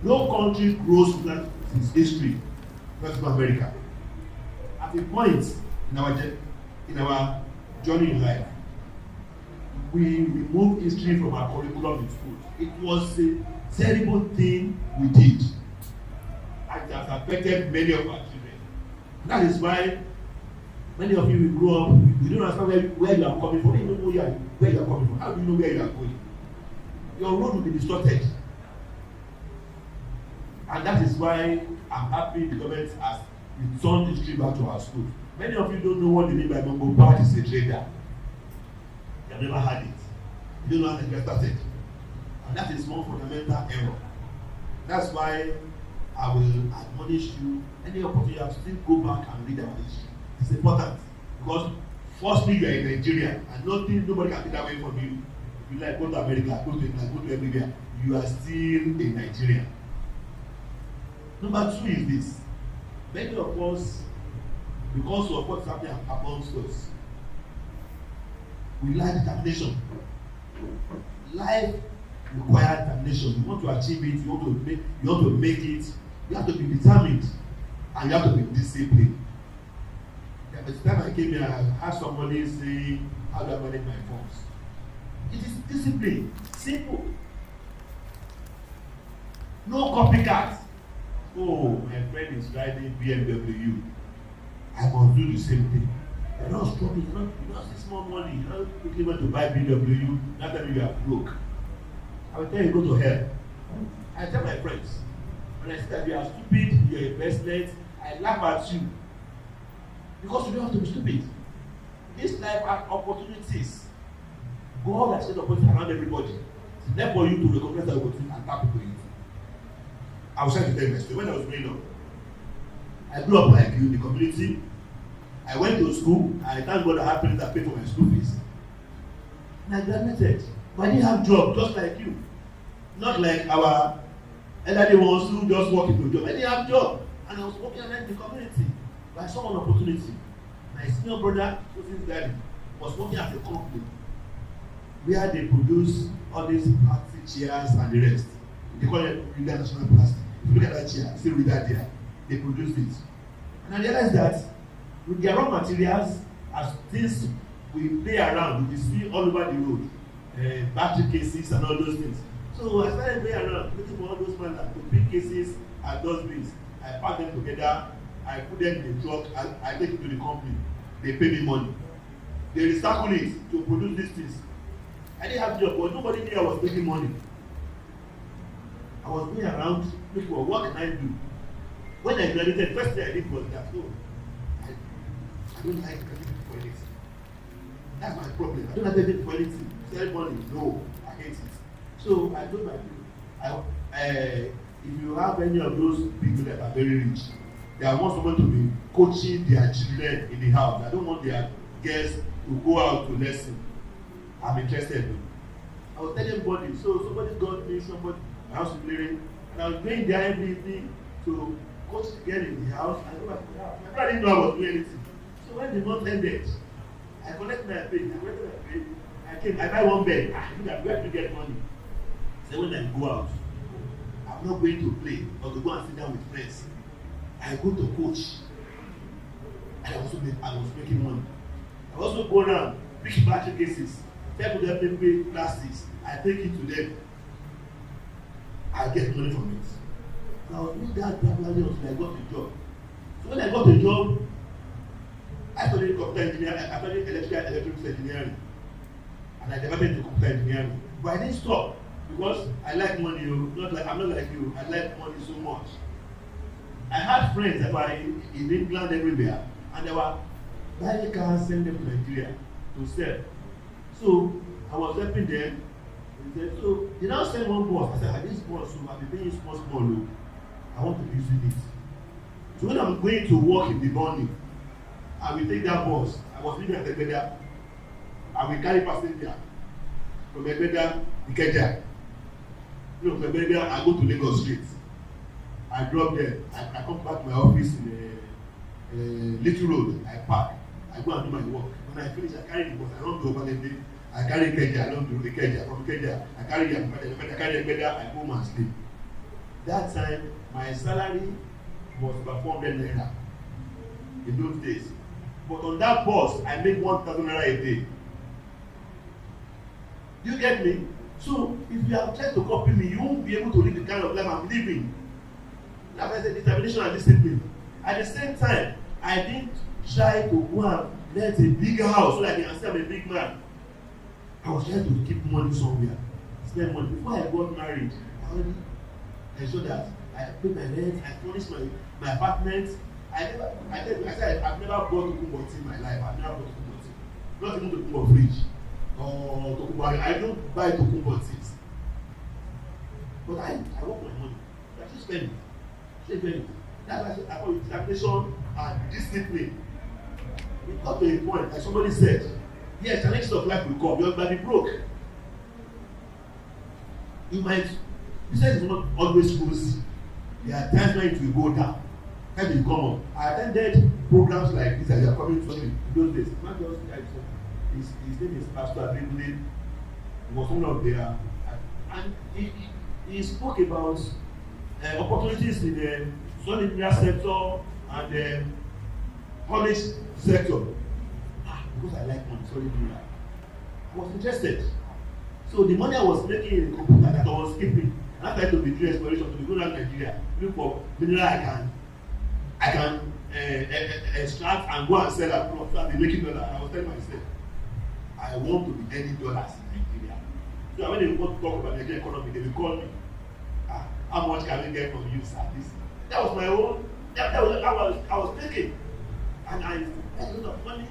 No country grows without its history, not America. At a point in our journey in life, we removed history from our curriculum in school. It was a terrible thing we did. It has affected many of our children. That is why many of you will grow up, you don't understand where you are coming from. You don't know where you are coming from. How do you know where you are going? Your road will be distorted. And that is why I'm happy the government has returned history back to our school. Many of you don't know what they mean by Mongo Power is a trader. You have never had it. You don't know how to get started. And that is one fundamental error. That's why I will admonish you, any opportunity you have, still go back and read our history. It's important. Because firstly, you are in Nigeria and nobody can take that away from you. If you like, go to America, go to England, go to everywhere, you are still a Nigerian. Number 2 is this. Many of us, because of what's happening amongst us, we lack determination. Life requires determination. You want to achieve it, you want to make it, you have to be determined and you have to be disciplined. By the time I came here, I had somebody say, how do I manage my funds? It is discipline. Simple. No copycat. Oh, my friend is driving BMW. I must do the same thing. You're not struggling. You don't see small money. You don't quickly want to buy BMW. That time you are broke. I will tell you, go to hell. I tell my friends, when I see that you are stupid, you are investment, I laugh at you. Because you don't have to be stupid. This life has opportunities. God has set opportunities around everybody. It's there for you to recognize that opportunity and tap into it. I was trying to tell you my story. When I was growing up, I grew up like you in the community. I went to school. I thank God I had parents that paid for my school fees. And I graduated. But I didn't have a job just like you. Not like our elderly ones who just walk into a job. I didn't have a job. And I was working around the community. But I saw an opportunity. My senior brother, who's daddy, was working at a company where they produce all these plastic chairs and the rest. They call it Reader National Plastic. If you look at that chair, you see Reader there. They produce it. And I realized that with their raw materials, as things we play around, we see all over the road, battery cases and all those things. So I started playing around, looking for all those men that put big cases and dustbins. I pack them together, I put them in the truck, I take it to the company. They pay me money. They recycle it to produce these things. I didn't have a job, but nobody knew I was making money. I was going around looking for what can I do. When I graduated, first thing I did was that, no, I don't like everything for anything. That's my problem. I don't like everything for anything. Sell money, no, I hate it. So I told my people, if you have any of those people that are very rich, they want someone to be coaching their children in the house. I don't want their guests to go out to lesson. I'm interested. I was telling everybody, so somebody got me, somebody, my house is clearing, and I was going there every evening to coach the girl in the house. I go back to the house. My brother didn't know I was doing anything. So when the month ended, I collected my pay. I buy one bed. Where to get money? So when I go out, I'm not going to play or to go and sit down with friends. I go to coach. And I was making money. I also go around, pick battery cases, tell them to pay plastics. I take it to them. I get money from it. And I was doing that gradually until I got a job. So when I got a job, I studied computer engineering, I studied electrics engineering. And I developed into computer engineering. But I didn't stop because I like money. I'm not like you. I like money so much. I had friends that were in England everywhere, and they were buying cars, sending them to Nigeria to sell. So I was helping them. So they now send one boss. I said, this boss, so I'll be paying small. I want to use it. So when I'm going to work in the morning, I will take that bus. I was living at Egbeda. I will carry passenger from Egbeda, Ikeja. From Egbeda, I go to Lagos Street. I drop there. I come back to my office in Little Road. I park. I go and do my work. When I finish, I carry the bus. I run to Obalende. I carry Ikeja. I run to Ikeja. From Ikeja, I carry Egbeda. I go home and sleep. That time, my salary was about 400 naira in those days. But on that bus, I make 1,000 naira a day. Do you get me? So, if you have tried to copy me, you won't be able to live the kind of life I'm living. Like I said, determination and discipline. At the same time, I didn't try to go and rent a bigger house so that I can say I'm a big man. I was trying to keep money somewhere, spend money. Before I got married, I already ensured that I pay my rent, I furnished my apartment. I said I've never bought Tokumbo tea in my life. I've never bought Tokumbo tea. Not even Tokumbo fridge or Tokumbo. I don't buy Tokumbo teas. But I work my money. I just spend it. That's why I call it determination and discipline. It got to a point, like somebody said, yes, challenges of life will come. You might be broke. Business is not always rosy. There are times when it will go down. Time will come up. I attended programs like this as you are coming to me in those days. His name is Pastor Adrian. He was one of their, and he spoke about opportunities in the solid media sector and the college sector. Because I like money, solid media. I was interested. So the money I was making in the computer that I was keeping, I tried to be doing exploration to go down Nigeria, look for mineral I can extract and go and sell at profit and be making dollars. I was telling myself, I want to be earning dollars in Nigeria. So when they want to talk about the Nigerian economy, they will call me. How much can we get from you, sir? That was my own. That was I was thinking, and I had a lot of money.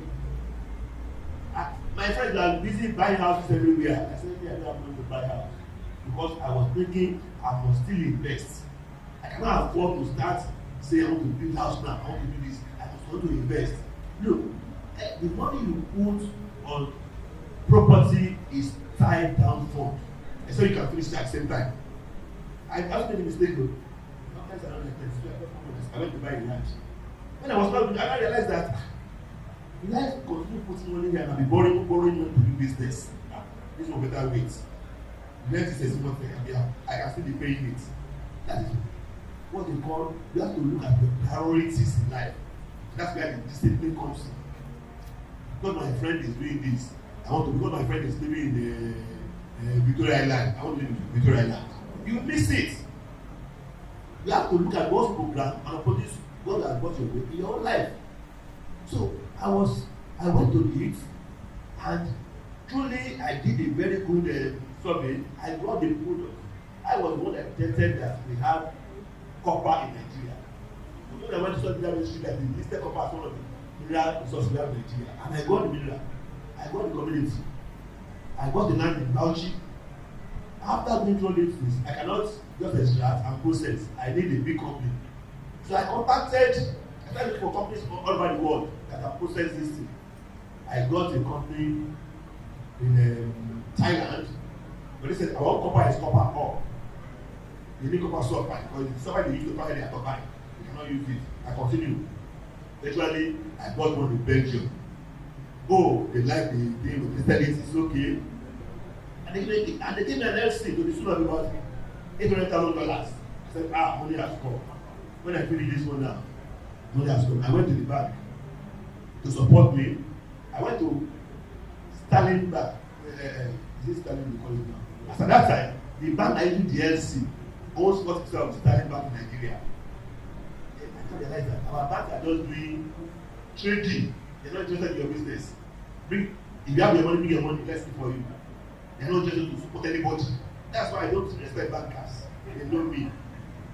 My friends are busy buying houses everywhere. I said, I don't have money to buy a house because I was thinking I must still invest. I cannot afford to start saying I want to build house now. I want to do this. I just want to invest. Look, the money you put on property is tied down fund. And so you can finish it at the same time. I made a mistake though. Sometimes I don't like this. I went to buy a land. When I was not, I realized that life continue putting money here and I'll be borrowing money to do business. This one better wait. Rent is a small thing. I can still be paying it. That is what they call, you have to look at the priorities in life. That's where the discipline comes in. Because my friend is doing this, because my friend is living in the Victoria Island, I want to live in Victoria Island. You miss it. You have to look at God's program and opportunities God has brought your way in your own life. So I went to it, and truly I did a very good survey. I got the product. I was the one that detected that we have copper in Nigeria. When I went to study that ministry, that the listed copper as one of the mineral resources we have in Nigeria, and I got the mineral. I got the community. I got the land in Bauchi. After going through this, I cannot just extract and process. I need a big company. So I started looking for companies all over the world that can process this thing. I got a company in Thailand, but they said our copper is copper ore. You need copper sulfide because the sulfide they use to power their turbine. You cannot use it. I continue. Eventually, I bought one in Belgium. Oh, they like the thing, they said it's okay. And they gave me an LC to the tune of about $800,000. I said, money has come. When I finish this one now, money has come. I went to the bank to support me. I went to Sterling Bank. Is it Sterling we call it now? As at that time, the bank I used the LC owns 40% of Sterling Bank in Nigeria. I realized that our banks are just doing trading. They're not interested in your business. If you have your money, bring your money, let's see for you. They're not interested to support anybody. That's why I don't respect bankers. They know me.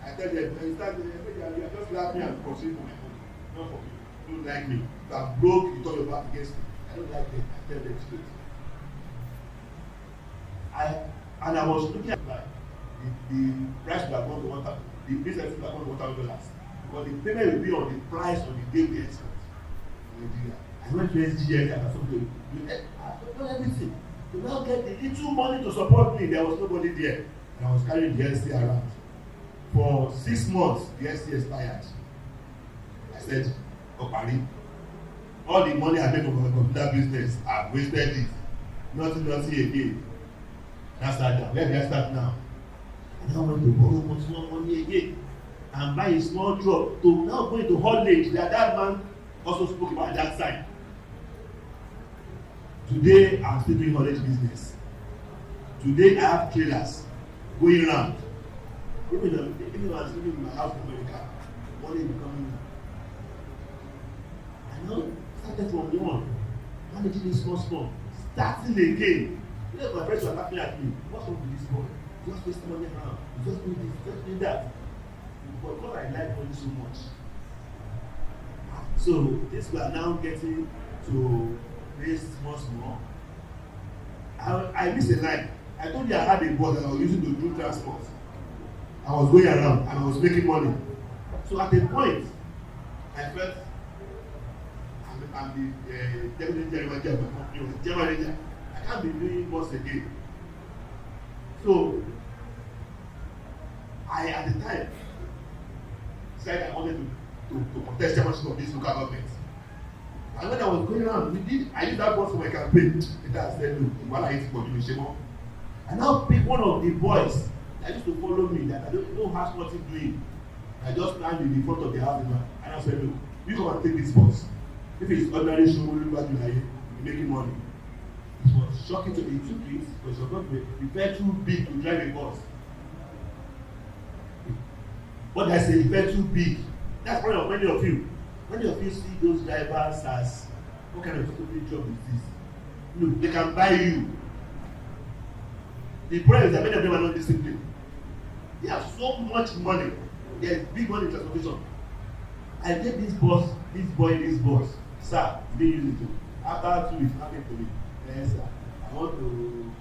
I tell them, you are just laughing and proceeding for my money, not for me. You don't like me. If I'm broke, you turn your back against me. I don't like them. I tell them straight. And I was looking at the price would have gone to $1,000. The business would have gone to $1,000. But the payment will be on the price on the day we export in Nigeria. I went to SGS and I told them, I've done everything. To now get the little money to support me, there was nobody there. And I was carrying the SC around. For 6 months, the SC expired. I said, Opari, all the money I made from my computer business, I've wasted it. Nothing again. That's that. Where do I start now? And I went to borrow more money again and buy a small drop to now go into haulage that man also spoke about that side. Today, I'm still doing haulage business. Today, I have trailers going around. Even when I was living in my house in America, money is coming in. I now started from one, managing it small, starting again. You know, my friends were laughing at me. What's wrong with this boy? Just waste money around. You just do this, just do that. But because I like money so much. So this we are now getting to raise small. I missed a line. I told you I had a boss that I was using to do transport. I was going around and I was making money. So at a point, I felt I'm the deputy general manager of my company, the general manager. I can't be doing boss again. So I at the time said I wanted to contest chairmanship of this local government. And when I was going around, I did that boss for my campaign. Peter said, look, while I eat for you, Shemo. I now pick one of the boys that used to follow me that I don't know how much he's doing. I just stand in the front of the house and I said, look, you come and take this boss. If it's ordinary show, we'll look back to you're making money. It was shocking to me. He took it, but it was not very too big to drive a bus. What I say, it's too big. That's probably of many of you. Many of you see those drivers as, what kind of stupid job is this? Look, they can buy you. The problem is that many of them are not disciplined. They have so much money. There's big money in transportation. I gave this boss, sir, he didn't use it too. After 2 weeks, nothing to me. Yes, sir. I want to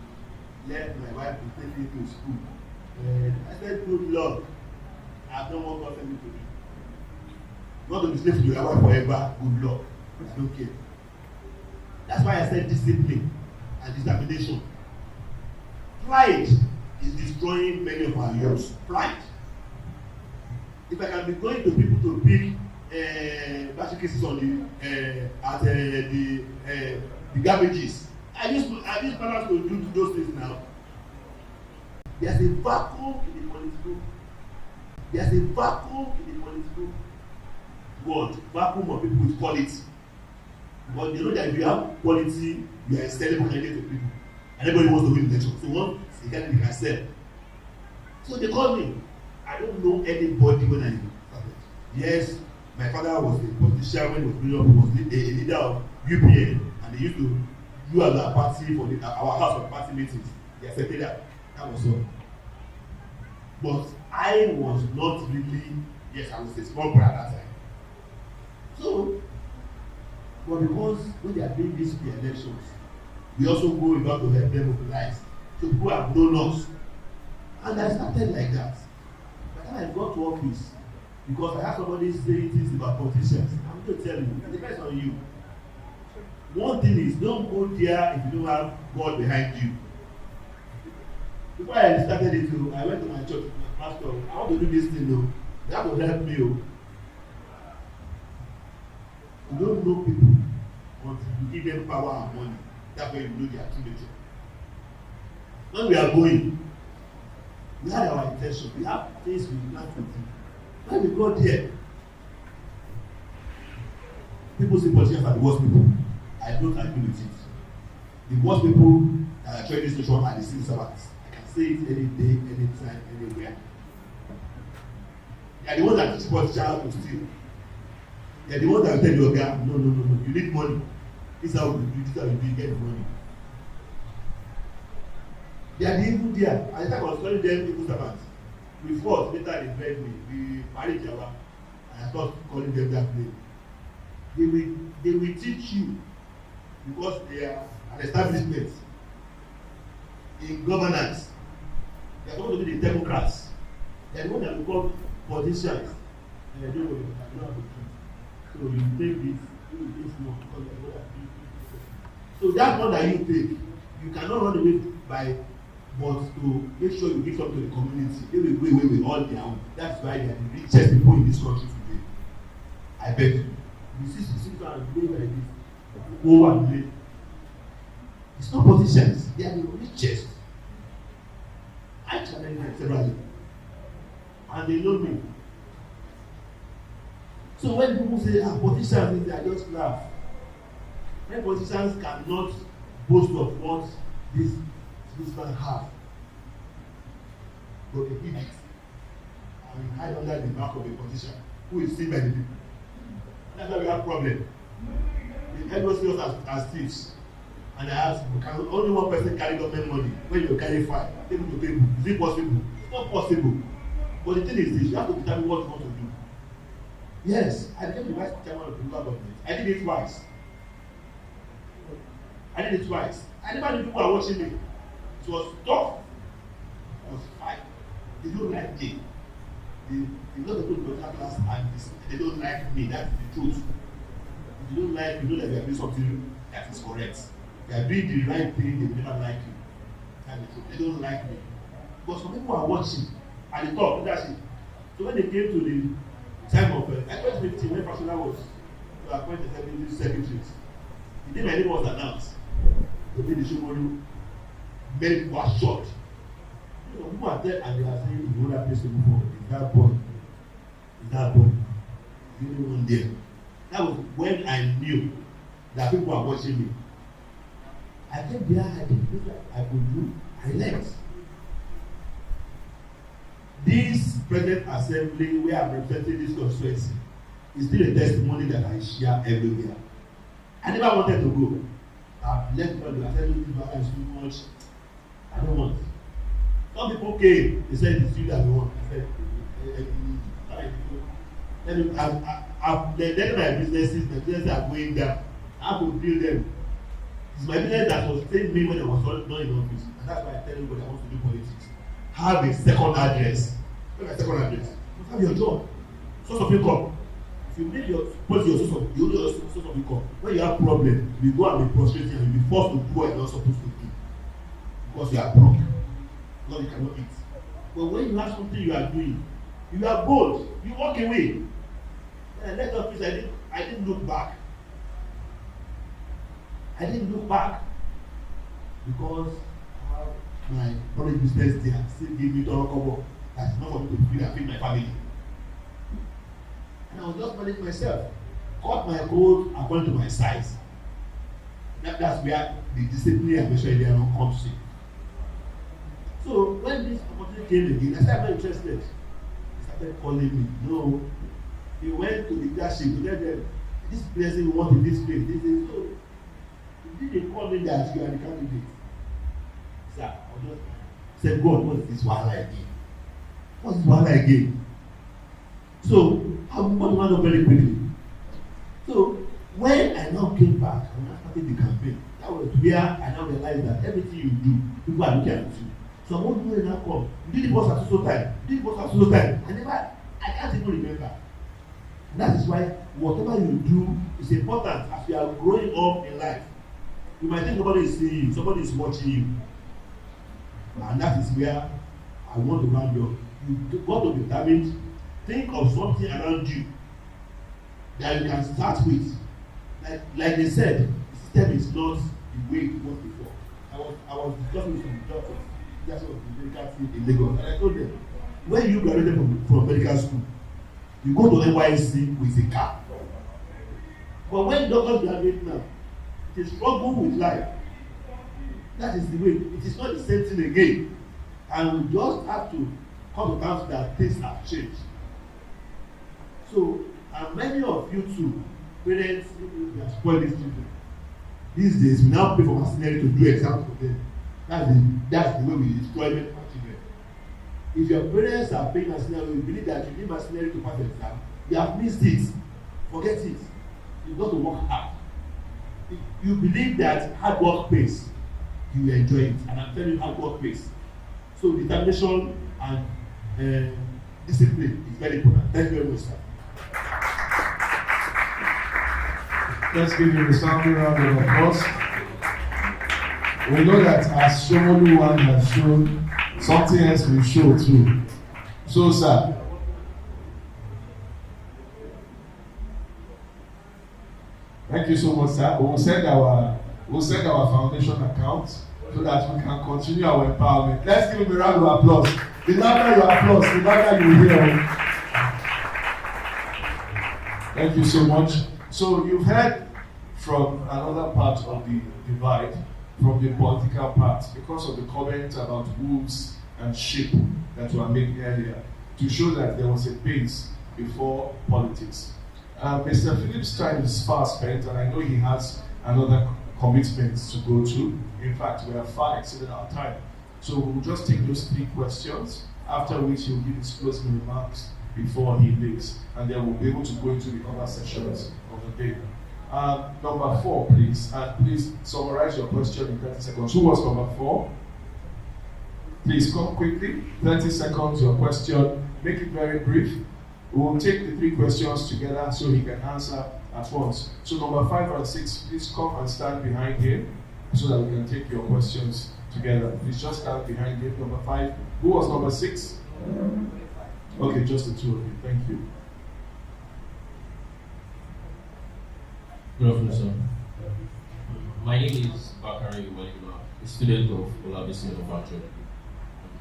let my wife to take me to school. I said, good luck. I have no more God send me to do. Not to be slave to your wife forever, good luck. It's okay. That's why I said discipline and determination. Pride is destroying many of our youths. Pride. If I can be going to people to pick battery cases on the garbages, I use balance to do those things now. There's a vacuum in the political. There's a vacuum in the political world. Vacuum of people with quality. But you know that if you have quality, you are a sellable candidate to people. And everybody wants to win the election. So one is a candidate can sell. So they call me. I don't know anybody when I started. Yes, my father was a politician when he was growing up. He was a leader of UPN, and they used to do as a party for our house for party meetings. They accepted that. That was all. But I was not really, yes, I was a small boy at that time. So, but because when they are doing these elections, we also go about to help them mobilize. So people have known us. And I started like that. By the time I got to office, because I have somebody saying things about politicians, I'm going to tell you, it depends on you. One thing is, don't go there if you don't have God behind you. Before I started it, I went to my church, my pastor, I want to do this thing, though. That will help me. You don't know people until you give them power and money. That's when you know their true nature. When we are going, we had our intention. We have things we plan to do. When we go there, people say politicians are the worst people. I don't agree with it. The worst people that are trying this nation are the civil servants. I can say it any day, anytime, anywhere. They are the ones that teach politicians to steal. They are the ones that tell your guy, no, you need money. This is how you do, this is how you do, you get the money. They are the evil there. At the time I was calling them evil servants. We fought, later they buried me. We married Java, and I thought calling them that name. They will teach you because they are an establishment in governance. They are going to be the Democrats. They are the ones that become politicians. And they don't know what to do. So you take this, you take this more because they are going to do. So that one that you take, you cannot run away by, but to make sure you give something to the community. They will go away with all their own. That's why they are the richest people in this country today. I beg you. You see and play like this. Go and play. It's not politicians. They are the richest. I challenge them severally. And they know me. So when people say, politicians, they are just laugh. When politicians cannot boast of what this man have, but they give it and hide under the back of a politician who is seen by the people. That's why we have problem. Everybody sees us as thieves. And I ask, can only one person carry government money when you carry 5? Take it to table. Is it possible? It's not possible. But the thing is this, you have to determine what you want to do. Yes, I became the vice chairman of the local government. I did it twice. I never knew people are watching me. It was tough. It was fine. They don't like me. They know the people in the class and they don't like me. That's the truth. If you don't like me, you know that you are doing something that is correct. If you are doing the right thing, they will never like you. That's the truth. They don't like me. But some people are watching and they talk, that's it. So when they came to the time of 2015, when Fashola was appointed as secretary, the day my name was announced, they made the show money, many people are shocked. You know, people are there and they are saying, you know that place to go for, is that boy? Is that boy? The only one there. That was when I knew that people are watching me. I came there, I did what I could do, I left. This present assembly where I'm representing this constituency is still a testimony that I share everywhere. I never wanted to go. I've left God. I said, this is too much. I don't want. Some people came. They said, it's you that we want. I said, then my businesses are going down. I have to build them. It's my business that sustained me when I was not in office. And that's why I tell everybody I want to do politics. Have a second address. What is second address? You have your job. Source of income. If you make your source of income, when you have problem, you go and be frustrated and you be forced to do what you're not supposed to do. Because you are broke. Because you cannot eat. But when you have something you are doing, you are bold. You walk away. When I left office, I didn't look back. I didn't look back because my public business there still give me dollar cover. That's not for me to feed and feed my family. And I was just managing myself. Cut my coat according to my size. That's where the discipline and measure area comes in. So when this opportunity came again, I said I'm not interested. They started calling me. No. They went to the leadership to tell them this place we want in this place. They say so. They call me that you are the candidate. Sir, I just said, God, what is this wahala again? What is wahala again? So, I want to run up very quickly. So, when I now came back, and I started the campaign, that was where I now realized that everything you do, people are looking at you. So, I want to now come. You did the boss at so time. You did the boss at so time. I can't even remember. And that is why whatever you do is important as you are growing up in life. You might think nobody is seeing you, somebody is watching you. And that is where I want to round you up. You got to be determined. Think of something around you that you can start with. Like they said, the system is not the way it was before. I was discussing with some doctors, that's what the medical field in Lagos, and I told them, when you graduated from medical school, you go to NYSC with a car. But when doctors graduate now, it is struggle with life. That is the way. It is not the same thing again. And we just have to come to terms that things have changed. So, and many of you too, parents, they are spoiling these children. These days, we now pay for mercenary to do exams for them. That's the way we destroy many of children. If your parents are paying mercenary, you believe that you need mercenary to pass the exam, you have missed it. Forget it. You've got to work hard. If you believe that hard work pays, you will enjoy it. And I'm telling you, hard work pays. So determination and discipline is very important. Thank you very much, sir. Let's give you a sounding round of applause. We know that as Shomolu one has shown, something else will show too. So, sir. Thank you so much, sir. We'll send our foundation account so that we can continue our empowerment. Let's give him a round of applause. The louder you applause, the louder you hear. Thank you so much. So you've heard from another part of the divide, from the political part, because of the comment about wolves and sheep that were made earlier, to show that there was a base before politics. Mr. Phillips' time is far spent, and I know he has another commitment to go to. In fact, we have far exceeded our time. So we'll just take those 3 questions, after which he'll give his closing remarks before he leaves, and then we'll be able to go into the other sections of the day. Number 4, please, and please summarize your question in 30 seconds. Who was number 4? Please come quickly, 30 seconds, your question, make it very brief. We'll take the 3 questions together so he can answer at once. So number 5 and 6, please come and stand behind him so that we can take your questions together. Please just stand behind him. Number 5. Who was number 6? Okay, just the 2 of you. Thank you. Good afternoon, sir. My name is Bakari Walima, a student of Olabisi University.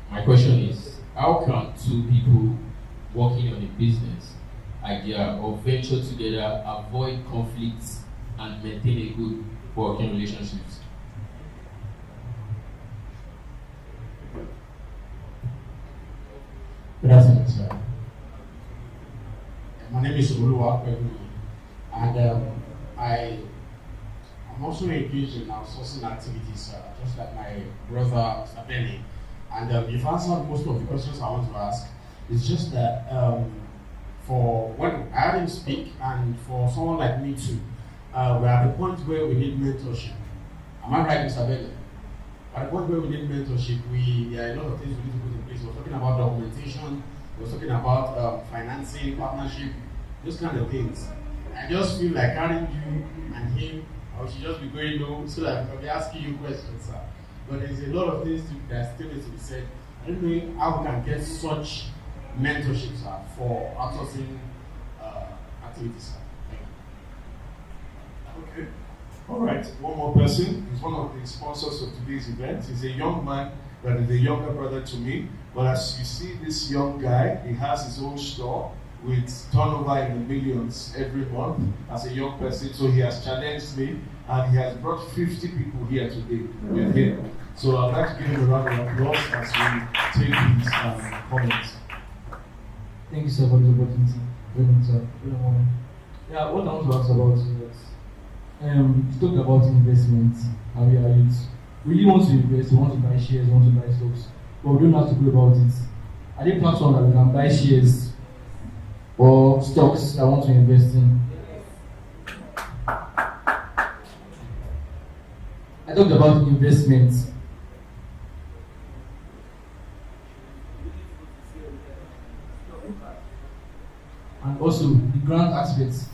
My question is, how can 2 people working on a business idea or venture together avoid conflicts and maintain a good working relationships? Good afternoon, sir. My name is Oluwa Pegumi, and I'm also engaged in outsourcing activities, just like my brother, Mr. Benny. And you've answered most of the questions I want to ask. It's just that for when I heard him speak, and for someone like me too, we're at the point where we need mentorship. Am I right, Mr. Benny? At the point where we need mentorship, there are a lot of things we need to put in place. We're talking about documentation, we're talking about financing, partnership, those kind of things. I just feel like carrying you and him, I should just be going low so that I can be asking you questions, sir. But there's a lot of things that still need to be said. I don't know how we can get such mentorship, sir, for outsourcing activities, sir. Thank you. Okay. All right. One more person. He's one of the sponsors of today's event. He's a young man that is a younger brother to me. But as you see, this young guy, he has his own store with turnover in the millions every month as a young person. So he has challenged me, and he has brought 50 people here today with him. So I'd like to give him a round of applause as we take his comments. Thank you, sir, for the opportunity. Yeah, what I want to ask about is that you talked about investment, and we are youth. We really want to invest, we want to buy shares, we want to buy stocks, but we don't know how to go about it. Are there platforms that we can buy shares or stocks that I want to invest in? I talked about investments. And also the grant aspects.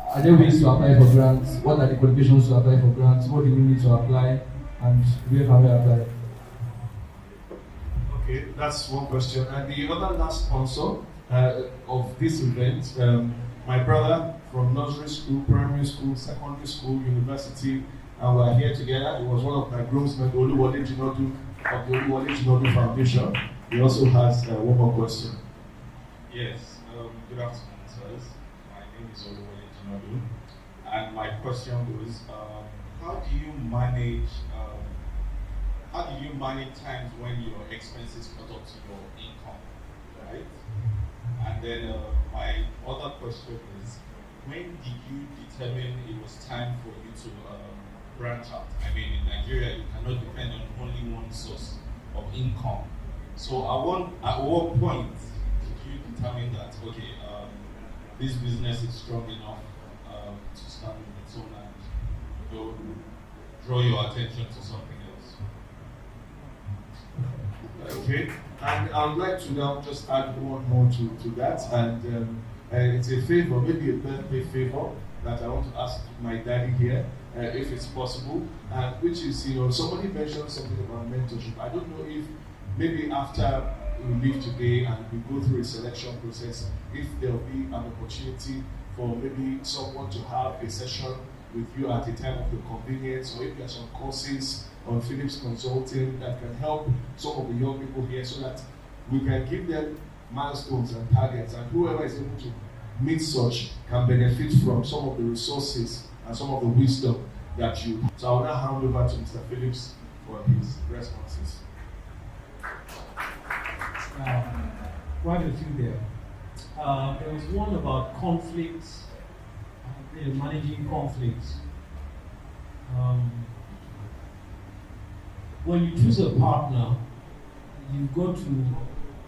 Are there ways to apply for grants? What are the qualifications to apply for grants? What do we need to apply? And where can we apply? Okay, that's one question. And the other last sponsor of this event, my brother from nursery school, primary school, secondary school, university, and we're here together. It was one of my groomsmen, Oluwole Jinodu, of the Oluwole Jinodu Foundation. He also has one more question. Yes, good afternoon, sirs. My name is Oluwole Jinodu, and my question was, how do you manage times when your expenses cut up to your income, right? And then my other question is, when did you determine it was time for you to branch out? I mean, in Nigeria, you cannot depend on only one source of income. So at what point did you determine that, okay, this business is strong enough to stand on its own and draw your attention to something else? Okay, and I would like to now just add one more to that, and it's a favor, maybe a birthday favor that I want to ask my daddy here, if it's possible, which is, somebody mentioned something about mentorship. I don't know if maybe after we leave today and we go through a selection process, if there'll be an opportunity for maybe someone to have a session with you at a time of your convenience, or if there are some courses on Philips Consulting that can help some of the young people here so that we can give them milestones and targets, and whoever is able to meet such can benefit from some of the resources and some of the wisdom that you. So I will now hand over to Mr. Phillips for his responses. Quite a few there. There was one about conflicts, managing conflicts. When you choose a partner, you've got to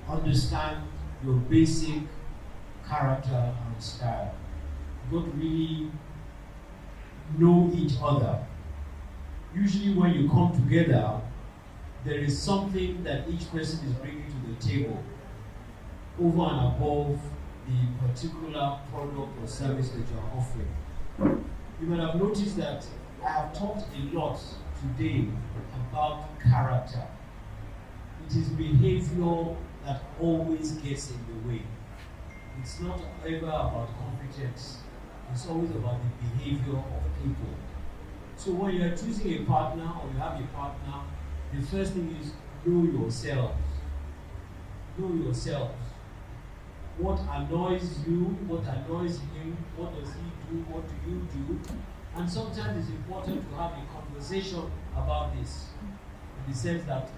understand your basic character and style. You've got to really know each other. Usually when you come together, there is something that each person is bringing to the table over and above the particular product or service that you are offering. You might have noticed that I have talked a lot today about character. It is behavior that always gets in the way. It's not ever about competence. It's always about the behavior of people. So when you are choosing a partner or you have a partner, the first thing is know yourselves. Know yourselves. What annoys you, what annoys him, what does he do, what do you do? And sometimes it's important to have a conversation about this, in the sense that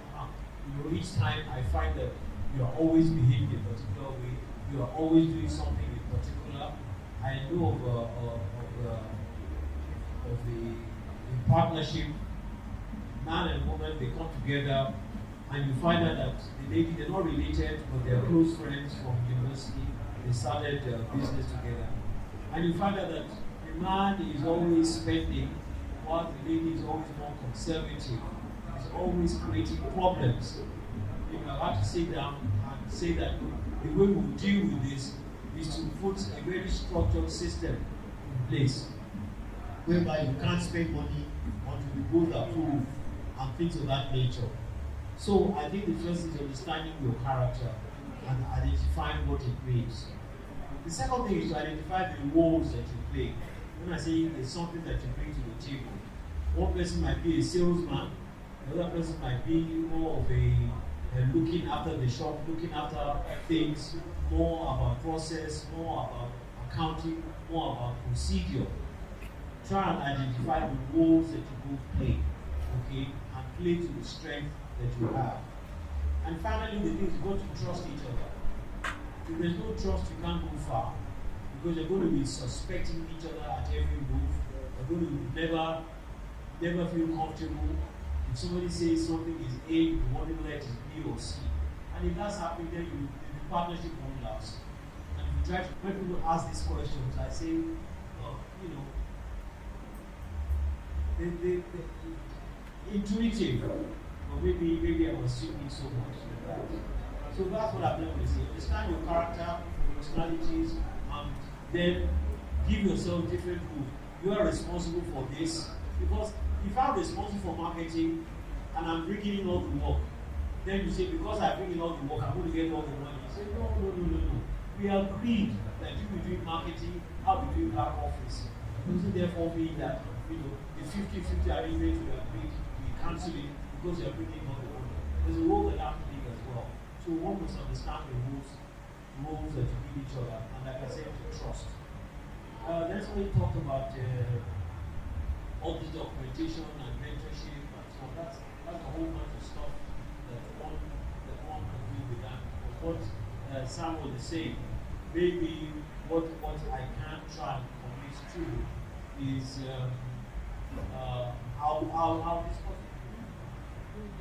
each time I find that you are always behaving a particular way, you are always doing something in particular. I know of a partnership, man and woman, they come together, and you find out that the lady, they're not related, but they're close friends from university. They started business together. And you find out that the man is always spending, while the lady is always more conservative. Is always creating problems. You have to sit down and say that the way we deal with this is to put a very structured system in place, whereby you can't spend money until we both approve and things of that nature. So I think the first is understanding your character and identifying what it means. The second thing is to identify the roles that you play. When I say there's something that you bring to the table, one person might be a salesman, the other person might be more of a looking after the shop, looking after things, more about process, more about accounting, more about procedure. Try and identify the roles that you both play, okay, and play to the strength that you have. And finally, the thing is you've got to trust each other. If there's no trust, you can't go far, because you're going to be suspecting each other at every move. You're going to never feel comfortable. If somebody says something is A, you want to let it B or C. And if that's happening, then the partnership won't last. And if you try to, when people ask these questions, I say, intuitive, or maybe I was assuming so much like that. So that's what I've done with you. Understand your character, personalities, and then give yourself different roles. You are responsible for this, because if I'm responsible for marketing and I'm bringing in all the work, then you say, because I bring in all the work, I'm going to get all the money. You say, no. We agreed that you will be doing marketing, I'll be doing back office. It doesn't therefore mean that the 50-50 arrangement we agreed, we cancel it because you're bringing in all the money. There's a role that I have to play as well. So one must understand the roles that you give each other, and like I said, to trust. Let's only talk about all the documentation and mentorship and so on. That's a whole bunch of stuff that one can do with that. But what Sam was saying, maybe what I can try and commit to is I'll discuss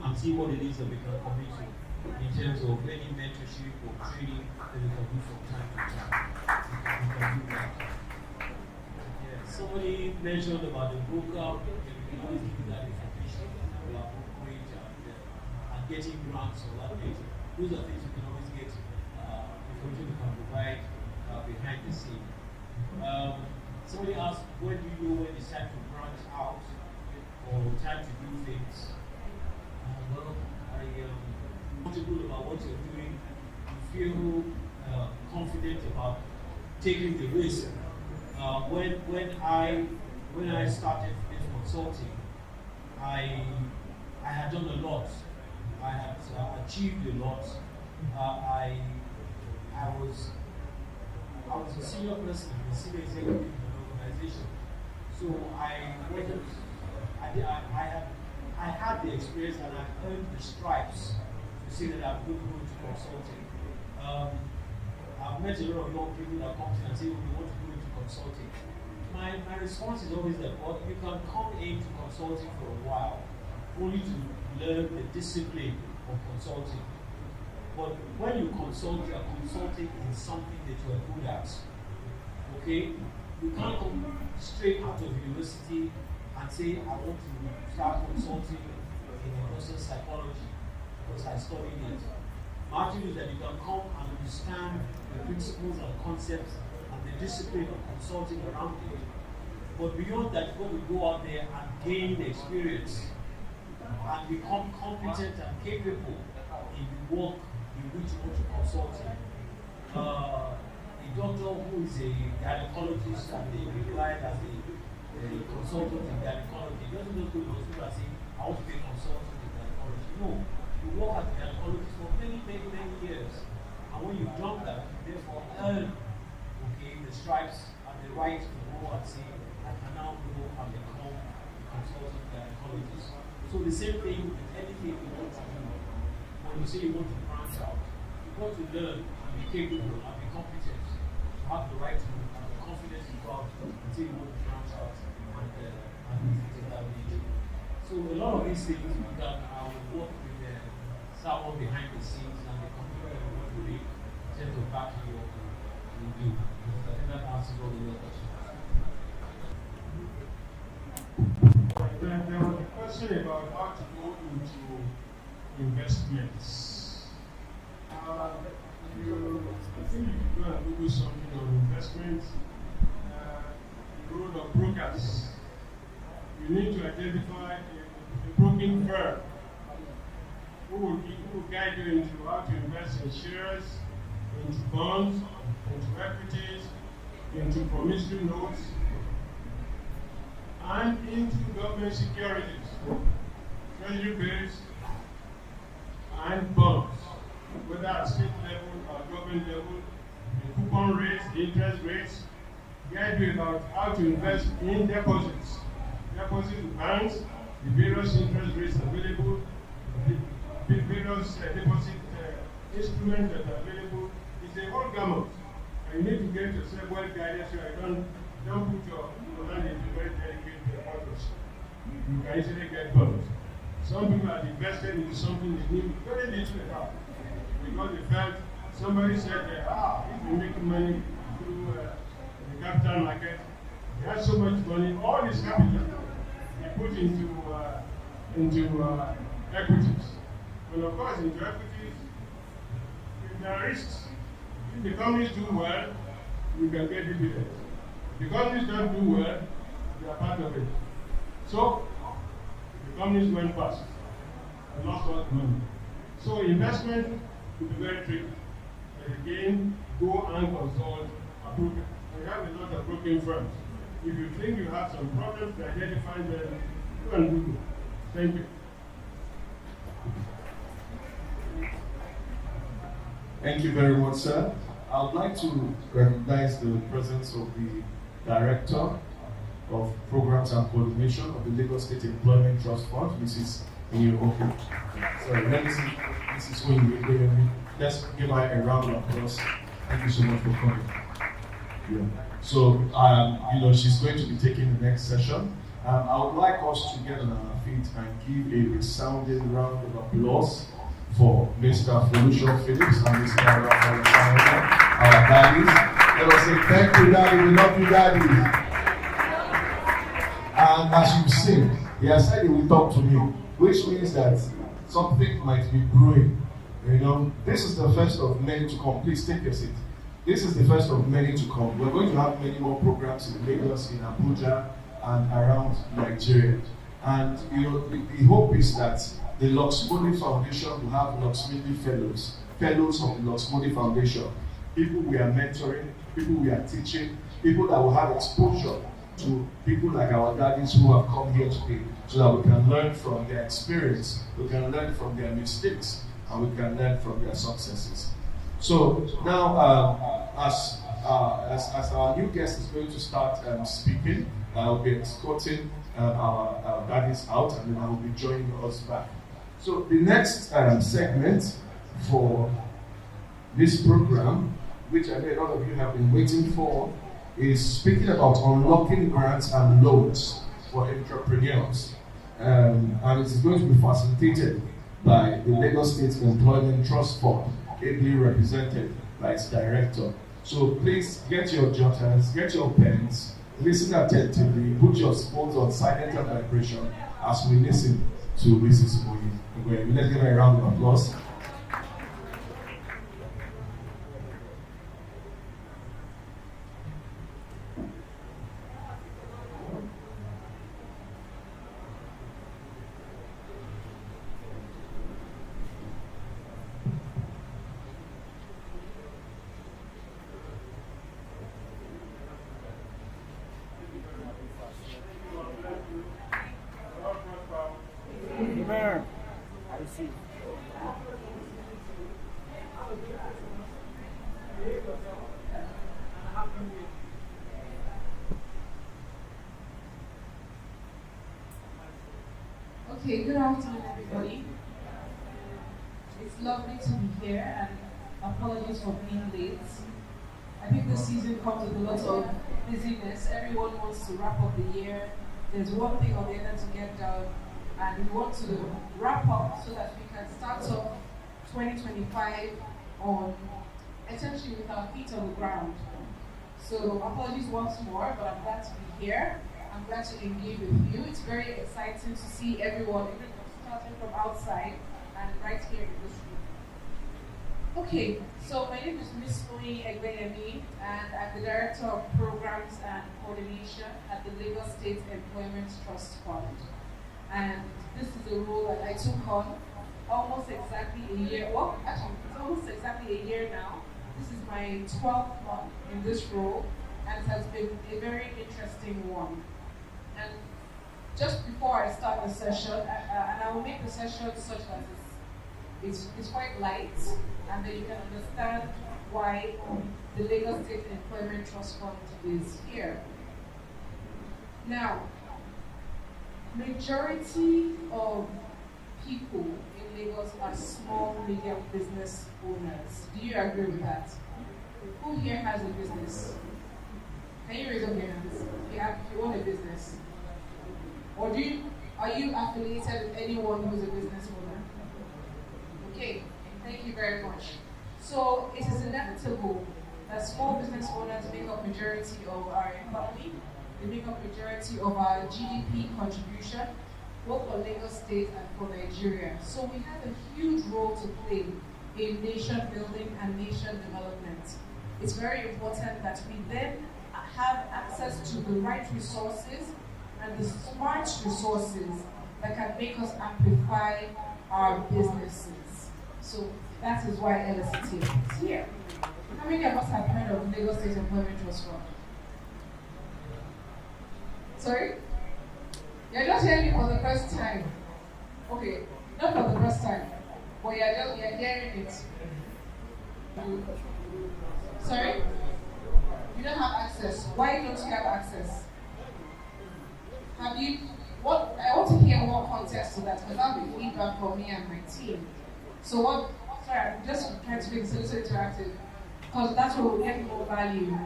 and see what it is that we can commit to. in terms of any mentorship or training that we can do from time to time. We can do that. Yeah, somebody mentioned about the broker. We can always give that information about brokerage and getting grants or that nature. Those are things you can always get information we can provide behind the scene. Somebody asked, when do you know when it's time to branch out or time to do things? Well, I am comfortable about what you're doing. You feel confident about taking the risk. When I started this consulting, I had done a lot. I had achieved a lot. I was a senior person, a senior executive in an organization. So I had the experience and I earned the stripes to say that I'm going to go into consulting. I've met a lot of young people that come to me and say, we want to go into consulting. My response is always that, well, you can come into consulting for a while, only to learn the discipline of consulting. But when you consult, you are consulting in something that you are good at. Okay? You can't come straight out of university and say, I want to start consulting in industrial psychology because I studied it. My attitude is that you can come and understand the principles and concepts and the discipline of consulting around it. But beyond that, you've got to go out there and gain the experience and become competent and capable in the work in which you want to consult in. A doctor who is a gynecologist and they required as a consultant in gynecology doesn't just go to the hospital and say, I want to be a consultant in gynecology. No, you work as a gynecologist for many years. And when you've done that, you therefore earn the stripes and the right to go and say, I can now go and become a consultant gynecologist. So the same thing with anything you want to do. When you say you want to branch out, you want to learn and be capable and be competent. You have the right to and the confidence to go out and say you want to branch out and do things of that nature. So a lot of these things we can work with someone behind the scenes and the computer and what we in terms of backing what we do. Because I think that answers all the other questions. There was a question about how to go into investments. I think you can go and Google something on investments. The role of brokers. You need to identify a broking firm who will guide you into how to invest in shares, into bonds, into equities, into promissory notes, and into government securities, treasury bills, and bonds, whether at state level or government level, the coupon rates, the interest rates, guide you about how to invest in deposits. Deposit banks, the various interest rates available, the various deposit instruments that are available. It's a whole gamut. And you need to get yourself well guided so you don't put your hand into very delicate waters. You can easily get burned. Some people are invested into something they knew very little about because they felt somebody said, if you're making money through the capital market, you have so much money, all this capital you put into equities. Well, of course, into equities, if there are risks, if the companies do well, you can get dividends. If the companies don't do well, you are part of it. So, the companies went fast and lost all the money. So, investment will be very tricky. But again, go and consult a broker. We have a lot of broking firms. If you think you have some problems to identify them, go and Google. Thank you. Thank you very much, sir. I would like to recognize the presence of the Director of Programs and Coordination of the Lagos State Employment Trust Fund, Mrs. Inyoke. Sorry, let me see Mrs. Inyoke. Let's give her a round of applause. Thank you so much for coming. Yeah. So, she's going to be taking the next session. I would like us to get on our feet and give a resounding round of applause for Mr. Felucio Phillips and Mr. Rafael Sayana, our daddies. Let us say thank you, Daddy. We love you, Daddy. And as you sing, he has said he will talk to me, which means that something might be brewing. You know, this is the first of many to come. Please take your seat. This is the first of many to come. We're going to have many more programs in Lagos, in Abuja, and around Nigeria. And you know, the hope is that the Lux Mundi Foundation will have Lux Mundi fellows of the Lux Mundi Foundation, people we are mentoring, people we are teaching, people that will have exposure to people like our daddies who have come here today, so that we can learn from their experience, we can learn from their mistakes, and we can learn from their successes. So now, as our new guest is going to start speaking, I'll be escorting our daddies out, and then I will be joining us back. So the next segment for this program, which I know a lot of you have been waiting for, is speaking about unlocking grants and loans for entrepreneurs. And it is going to be facilitated by the Lagos State Employment Trust Fund, ably represented by its director. So please get your jotters, get your pens, listen attentively, put your phones on silent and vibration as we listen to Mrs. Moyi. Let's give her a round of applause. Okay, good afternoon, everybody. It's lovely to be here, and apologies for being late. I think this season comes with a lot of busyness. Everyone wants to wrap up the year. There's one thing or the other to get done, and we want to wrap up so that we can start off 2025 on essentially with our feet on the ground. So apologies once more, but I'm glad to be here. I'm glad to engage with you. It's very exciting to see everyone starting from outside and right here in this room. Okay, so my name is Ms. Oyi Egbeyemi, and I'm the Director of Programs and Coordination at the Lagos State Employment Trust Fund. And this is a role that I took on almost exactly a year, well, actually, it's almost exactly a year now. This is my 12th month in this role, and it has been a very interesting one. And just before I start the session, and I will make the session such that it's quite light, and then you can understand why the Lagos State Employment Trust Fund is here. Now, majority of people in Lagos are small, medium business owners. Do you agree with that? Who here has a business? Can you raise up your hands if you own a business? Or are you affiliated with anyone who is a business owner? Okay, thank you very much. So it is inevitable that small business owners make up majority of our economy. They make up majority of our GDP contribution, both for Lagos State and for Nigeria. So we have a huge role to play in nation building and nation development. It's very important that we then have access to the right resources and the smart resources that can make us amplify our businesses. So that is why LST is here. How many of us have heard of Lagos State Employment Trust Fund? Sorry? You're just hearing it for the first time. Okay, not for the first time, but you're hearing it. Sorry? You don't have access. Why don't you have access? Have you, I want to hear more context to that, because that will be feedback from me and my team. So I'm just trying to make it a little interactive, because that's where we'll get more value.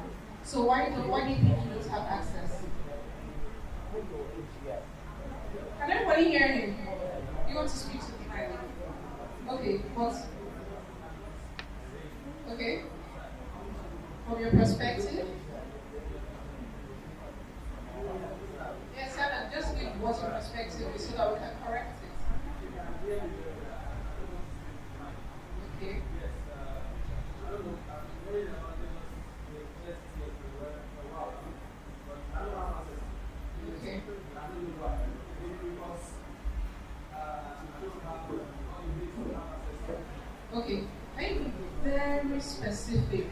So why do you think you don't have access? Can everybody hear him? You want to speak to the mic? Okay, but okay, from your perspective, yes, Anna, just give what your perspective is so that we can correct it. Okay. Okay, maybe very specific.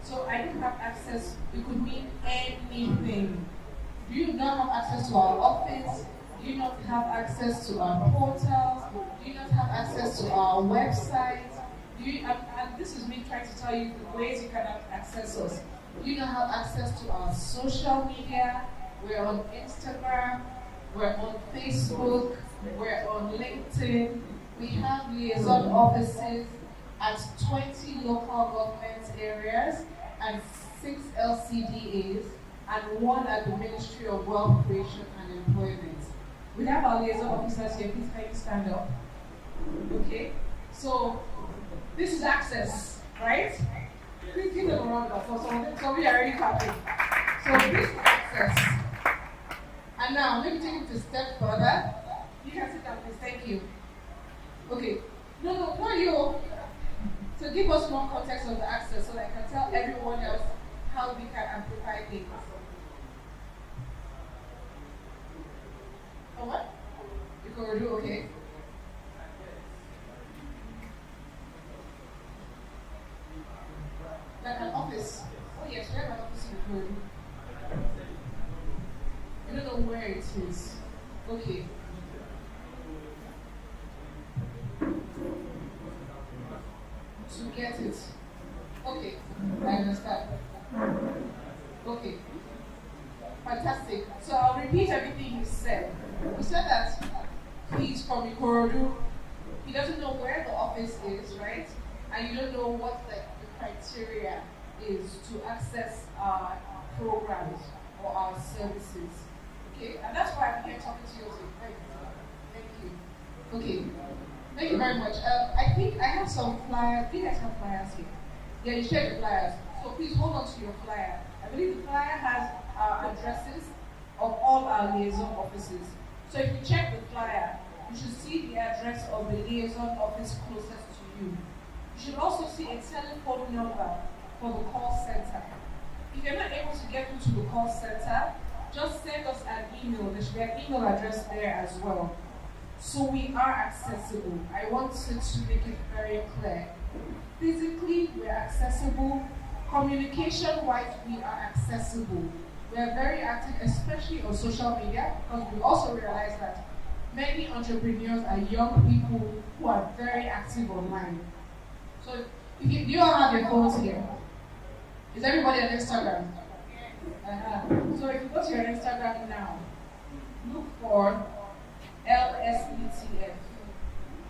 So I don't have access, it could mean anything. Do you not have access to our office? Do you not have access to our portals? Do you not have access to our website? Do you, and this is me trying to tell you the ways you cannot access us. Do you not have access to our social media? We're on Instagram, we're on Facebook, we're on LinkedIn. We have liaison offices at 20 local government areas and 6 LCDAs and 1 at the Ministry of Wealth Creation and Employment. We have our liaison officers here. Please can you stand up? Okay. So this is access, right? Please give them a round of applause. So we are already clapping. So this is access. And now let me take it a step further. You can sit down, please. Thank you. Okay. No, not you. So give us more context of the access so that I can tell everyone else how we can amplify things. Oh, what? You can do, okay. Like an office. Oh yes, we have an office in the room. I don't know where it is. Okay. To get it. Okay, I understand. Okay. Fantastic. So I'll repeat everything he said. He said that he's from Ikorodu. He doesn't know where the office is, right? And you don't know what the criteria is to access our programs or our services. Okay? And that's why I'm here talking to you today. Thank you. Okay. Thank you very much. I think I have some flyers. Do you guys have flyers here? Yeah, you shared the flyers. So please hold on to your flyer. I believe the flyer has our addresses of all our liaison offices. So if you check the flyer, you should see the address of the liaison office closest to you. You should also see a telephone number for the call center. If you're not able to get through to the call center, just send us an email. There should be an email address there as well. So we are accessible. I wanted to make it very clear. Physically, we're accessible. Communication-wise, we are accessible. We are very active, especially on social media, because we also realize that many entrepreneurs are young people who are very active online. So, do you all have your phones here? Is everybody on Instagram? So if you go to your Instagram now, look for LSETF.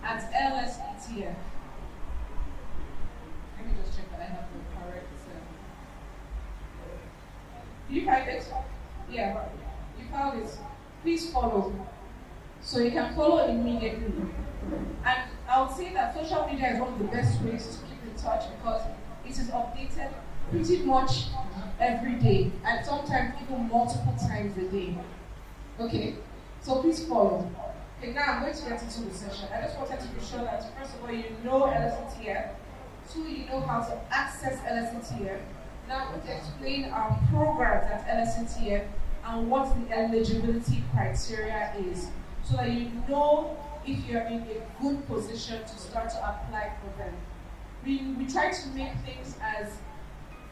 At LSETF. Let me just check that I have the correct. Do you find it? Yeah, you found it. Please follow. So you can follow immediately. And I would say that social media is one of the best ways to keep in touch because it is updated pretty much every day and sometimes even multiple times a day. Okay? So please follow. Okay, now I'm going to get into the session. I just wanted to be sure that first of all you know LSETF, 2, you know how to access LSETF. Now I'm going to explain our programs at LSETF and what the eligibility criteria is so that you know if you're in a good position to start to apply for them. We try to make things as,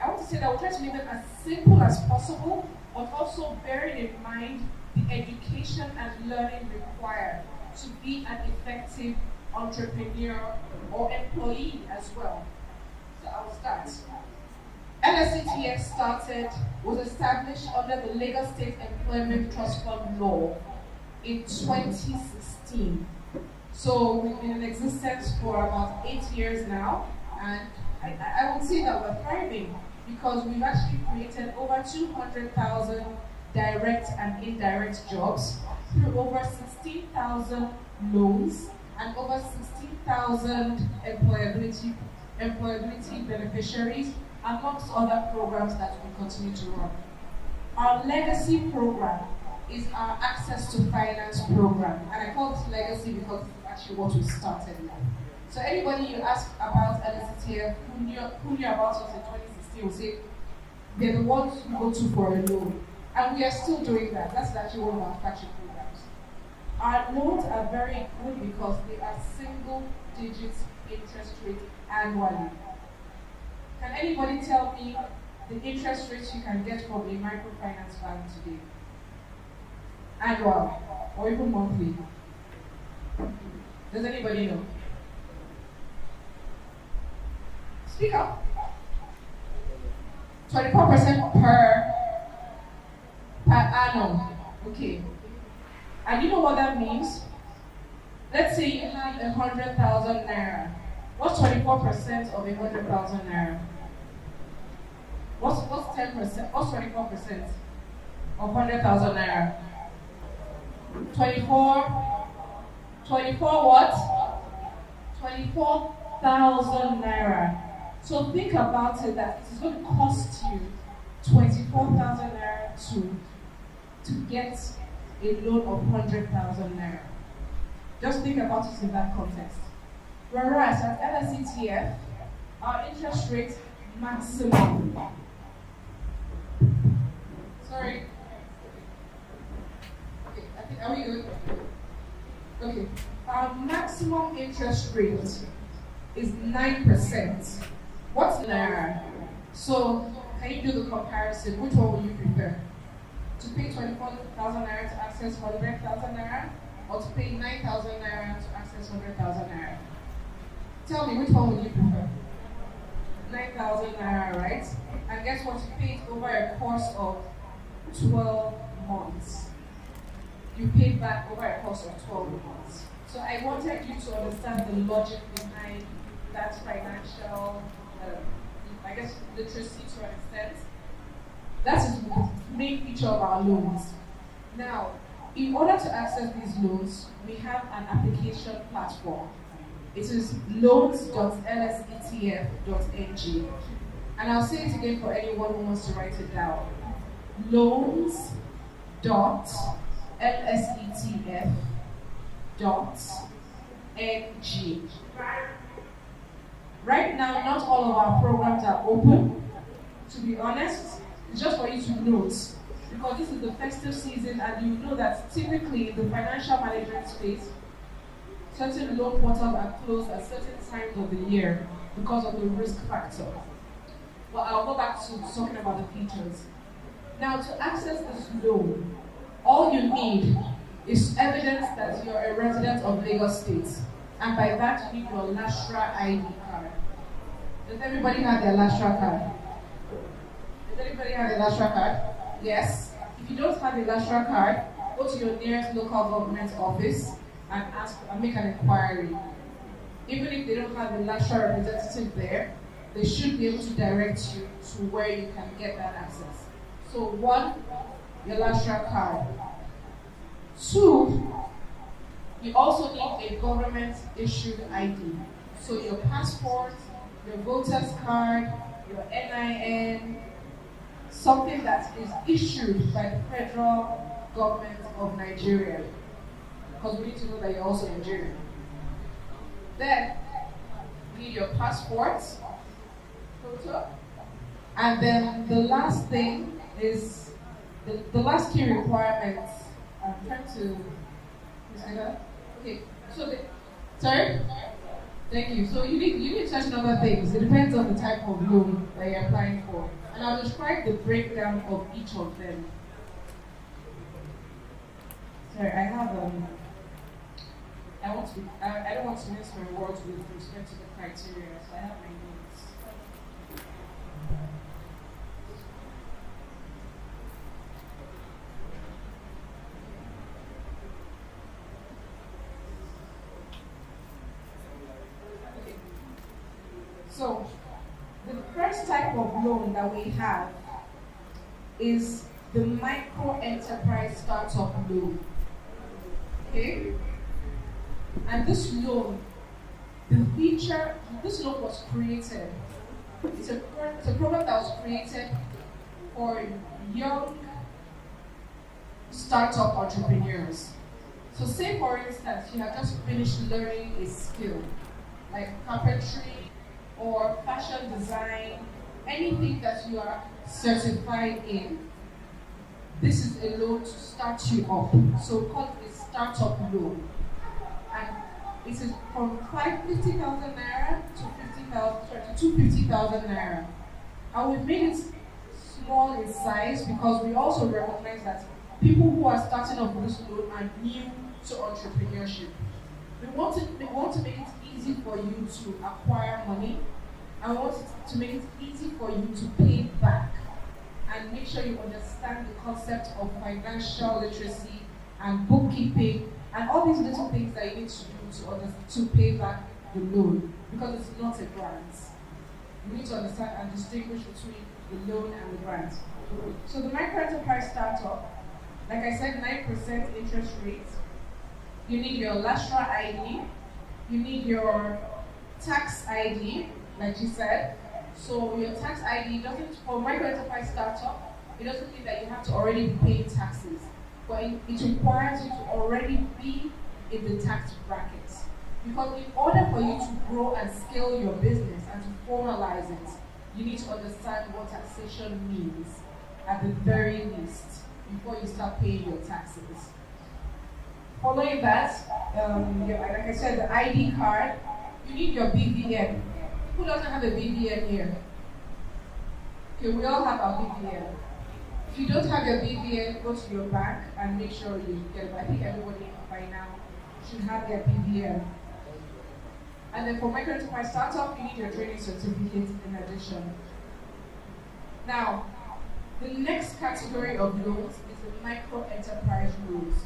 I want to say that we try to make them as simple as possible, but also bearing in mind the education and learning required to be an effective entrepreneur or employee as well. So I'll start. LSETF was established under the Lagos State Employment Trust Fund law in 2016. So we've been in existence for about 8 years now, and I would say that we're thriving because we've actually created over 200,000 direct and indirect jobs through over 16,000 loans and over 16,000 employability beneficiaries, amongst other programs that we continue to run. Our legacy program is our access to finance program, and I call it legacy because it's actually what we started with. So anybody you ask about LSTF who knew about us in 2016 will say they're the ones who go to for a loan, and we are still doing that. That's actually one of our flagship programs. Our loans are very good because they are single-digit interest rate annually. Can anybody tell me the interest rates you can get from a microfinance bank today? Annual or even monthly? Does anybody know? Speak up. 24% per annum. Okay. And you know what that means? Let's say you have 100,000 naira. What's 24% of 100,000 naira? What's 10%? What's 24% of 100,000 naira? 24 what? 24,000 naira. So think about it, that it is going to cost you 24,000 naira to get a loan of 100,000 naira. Just think about it in that context. Whereas at LSETF, our interest rate maximum. Sorry. Okay, are we good? Okay. Our maximum interest rate is 9%. What's naira? So can you do the comparison? Which one would you prefer? To pay 24,000 naira to access 100,000 naira, or to pay 9,000 naira to access 100,000 naira? Tell me, which one would you prefer? 9,000 naira, right? And guess what? You pay it over a course of 12 months. You pay back over a course of 12 months. So I wanted you to understand the logic behind that financial, I guess, literacy to an extent. That is the main feature of our loans. Now, in order to access these loans, we have an application platform. It is loans.lsetf.ng. And I'll say it again for anyone who wants to write it down. Loans.lsetf.ng. Right now, not all of our programs are open, to be honest. It's just for you to note, because this is the festive season, and you know that typically in the financial management space, certain loan portals are closed at certain times of the year because of the risk factor. But I'll go back to talking about the features. Now, to access this loan, all you need is evidence that you're a resident of Lagos State. And by that, you need your Lastra ID card. Does everybody have their Lastra card? Does anybody have a Lastra card? Yes. If you don't have a Lastra card, go to your nearest local government office and ask and make an inquiry. Even if they don't have a Lastra representative there, they should be able to direct you to where you can get that access. So 1, your Lastra card. 2, you also need a government-issued ID. So your passport, your voter's card, your NIN, something that is issued by the federal government of Nigeria. Because we need to know that you're also Nigerian. Then, you need your passport, photo, and then the last thing is, the last key requirements. I'm trying to, okay, so sorry? Thank you. So you need certain other things. It depends on the type of loan that you're applying for. And I'll describe the breakdown of each of them. Sorry, I don't want to mince my words with respect to the criteria, so I have my notes. Okay. So, the first type of loan that we have is the micro enterprise startup loan. Okay? And this loan was created. It's a program that was created for young startup entrepreneurs. So say for instance, you have just finished learning a skill, like carpentry or fashion design, anything that you are certified in. This is a loan to start you up. So called a startup loan. And it is from 50,000 naira to 250,000 naira. And we've made it small in size because we also recognize that people who are starting off with this loan are new to entrepreneurship. We want to make it easy for you to acquire money, and we want to make it easy for you to pay back, and make sure you understand the concept of financial literacy and bookkeeping and all these little things that you need to do to pay back the loan, because it's not a grant. You need to understand and distinguish between the loan and the grant. So the microenterprise startup, like I said, 9% interest rate. You need your Lastra ID. You need your tax ID, like you said. So your tax ID doesn't, for microenterprise startup, it doesn't mean that you have to already be paying taxes, but it requires you to already be in the tax bracket. Because in order for you to grow and scale your business and to formalize it, you need to understand what taxation means at the very least before you start paying your taxes. Following that, like I said, the ID card, you need your BVN. Who doesn't have a BVN here? Okay, we all have our BVN. If you don't have your BVN, go to your bank and make sure you get it. I think everybody by now should have their BVN. And then for microenterprise startup, you need your training certificate in addition. Now, the next category of loans is the microenterprise loans.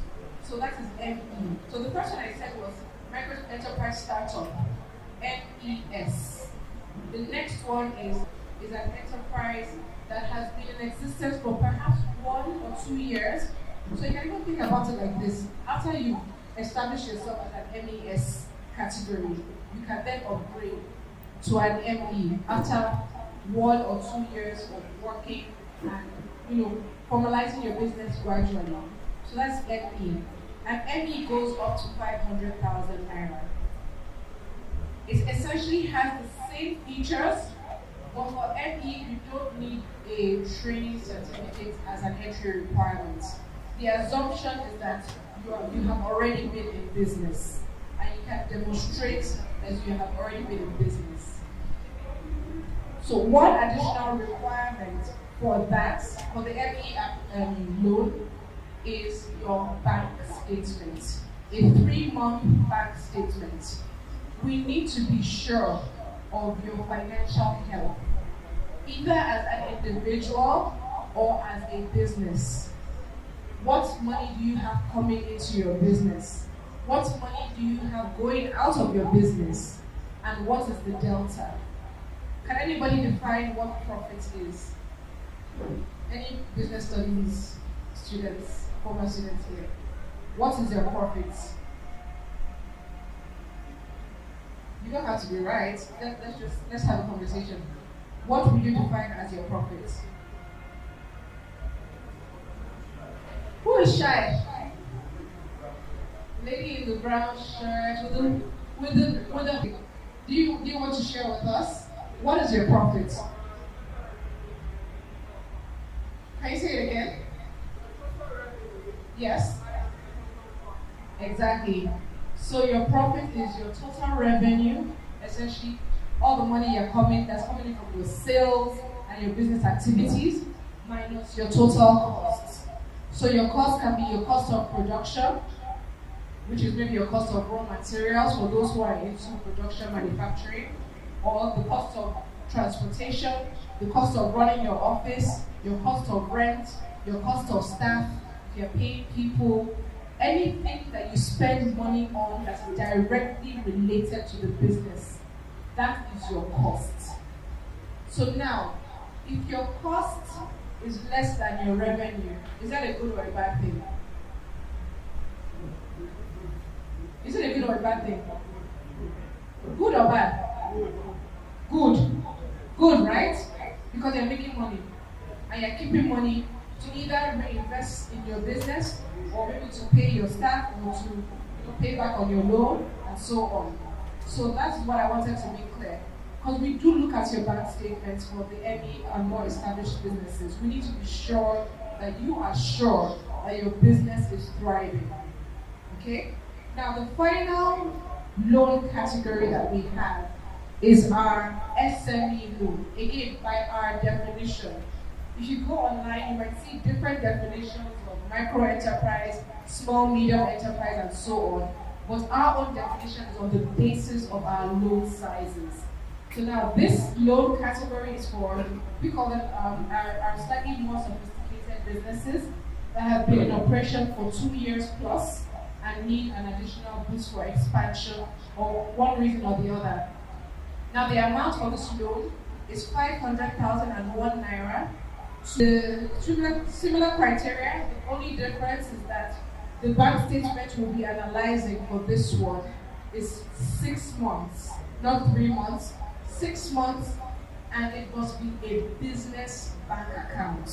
So that is ME. So the first one I said was microenterprise startup, MES. The next one is an enterprise that has been in existence for perhaps 1 or 2 years. So you can even think about it like this. After you establish yourself as an MES category, you can then upgrade to an ME after 1 or 2 years of working and formalizing your business gradually. So that's ME. And ME goes up to 500,000 naira. It essentially has the same features, but for ME, you don't need a training certificate as an entry requirement. The assumption is that you have already been in business, and you can demonstrate that you have already been in business. So one additional requirement for that, for the ME loan, is your bank statement, a 3-month bank statement. We need to be sure of your financial health, either as an individual or as a business. What money do you have coming into your business? What money do you have going out of your business? And what is the delta? Can anybody define what profit is? Any business studies students, former students here? What is your profit? You don't have to be right. Let's have a conversation. What would you define as your profit? Who is shy? Lady in the brown shirt with the do you want to share with us? What is your profit? Can you say it again? Yes. Exactly. So your profit is your total revenue, essentially all the money that's coming in from your sales and your business activities, minus your total costs. So your cost can be your cost of production, which is maybe your cost of raw materials for those who are into production manufacturing, or the cost of transportation, the cost of running your office, your cost of rent, your cost of staff, if you're paying people, anything that you spend money on that's directly related to the business, that is your cost. So now, if your cost is less than your revenue, is that a good or a bad thing? Is it a good or a bad thing? Good or bad? Good. Good, right? Because you're making money. And you're keeping money to either reinvest in your business or maybe to pay your staff or to pay back on your loan and so on. So that's what I wanted to make clear. Because we do look at your bank statements for the ME and more established businesses. We need to be sure that you are sure that your business is thriving. Okay? Now the final loan category that we have is our SME loan. Again, by our definition. If you go online, you might see different definitions of micro enterprise, small, medium enterprise, and so on. But our own definition is on the basis of our loan sizes. So now this loan category is for, we call them our slightly more sophisticated businesses that have been in operation for 2 years plus and need an additional boost for expansion or one reason or the other. Now the amount for this loan is 500,001 naira. The similar criteria, the only difference is that the bank statement we'll be analyzing for this one is 6 months, not 3 months, 6 months, and it must be a business bank account.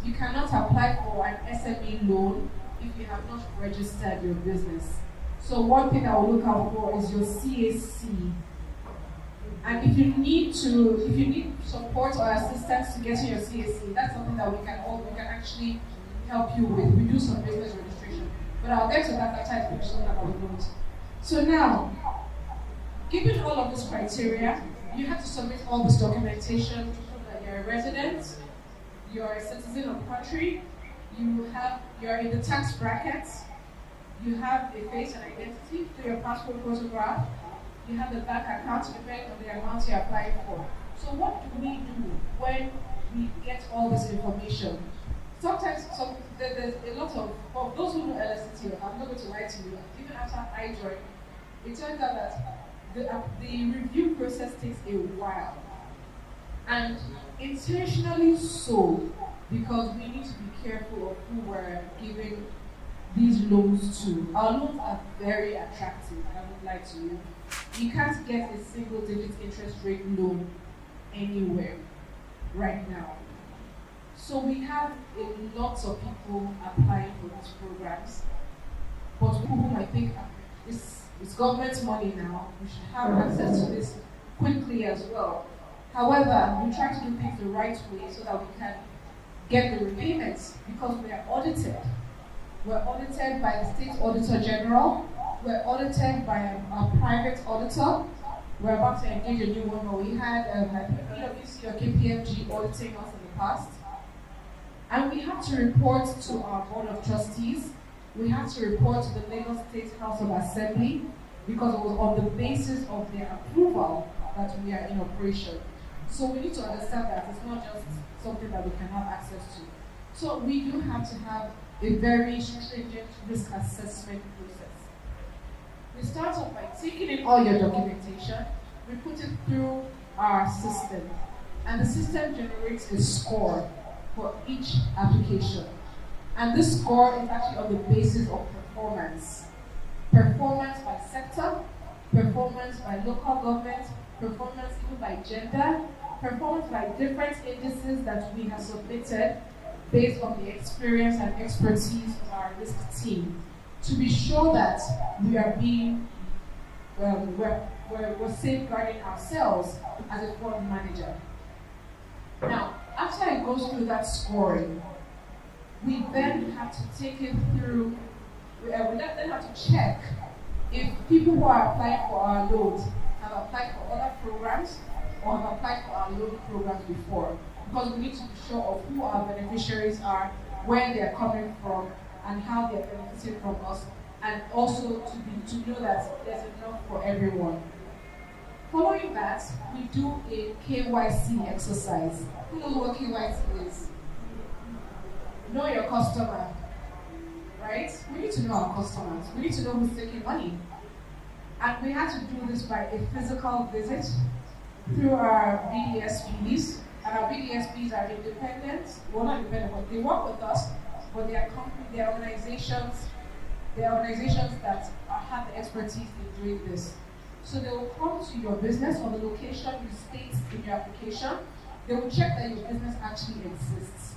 You cannot apply for an SME loan if you have not registered your business. So one thing I will look out for is your CAC. And if you need support or assistance to get to your CAC, that's something that we can actually help you with. We do some business registration. But I'll get to that after I finish talking about the loans. So now, given all of this criteria, you have to submit all this documentation to prove that you're a resident, you're a citizen of the country, you're in the tax bracket, you have a face and identity through your passport photograph, you have the bank account depending on the amount you're applying for. So what do we do when we get all this information? Sometimes there's a lot of, for those who know LSCT, I'm not going to lie to you, even after I joined, it turns out that the review process takes a while. And intentionally so, because we need to be careful of who we're giving these loans to. Our loans are very attractive, I would lie to you. You can't get a single-digit interest rate loan anywhere right now. So we have a lot of people applying for these programs, but whom I think it's government money now. We should have access to this quickly as well. However, we try to do things the right way so that we can get the repayments because we are audited. We're audited by the State Auditor General. We're audited by a private auditor. We're about to engage a new one, but we had PwC or KPMG auditing us in the past. And we have to report to our Board of Trustees. We have to report to the Lagos State House of Assembly because it was on the basis of their approval that we are in operation. So we need to understand that it's not just something that we can have access to. So we do have to have a very stringent risk assessment process. We start off by taking in all your documentation, we put it through our system, and the system generates a score for each application. And this score is actually on the basis of performance. Performance by sector, performance by local government, performance even by gender, performance by different indices that we have submitted based on the experience and expertise of our risk team to be sure that we are being, we're safeguarding ourselves as a fund manager. Now, after it goes through that scoring, we then have to take it through, we then have to check if people who are applying for our loans have applied for other programs or have applied for our loan programs before. Because we need to be sure of who our beneficiaries are, where they are coming from, and how they are benefiting from us, and also to know that there's enough for everyone. Following that, we do a KYC exercise. Who knows what KYC is? Know your customer, right? We need to know our customers. We need to know who's taking money. And we had to do this by a physical visit through our BDSPs. And our BDSPs are independent, well not independent, but they work with us, but they are company, they are organizations, There are organizations that have the expertise in doing this. So they will come to your business or the location you state in your application. They will check that your business actually exists.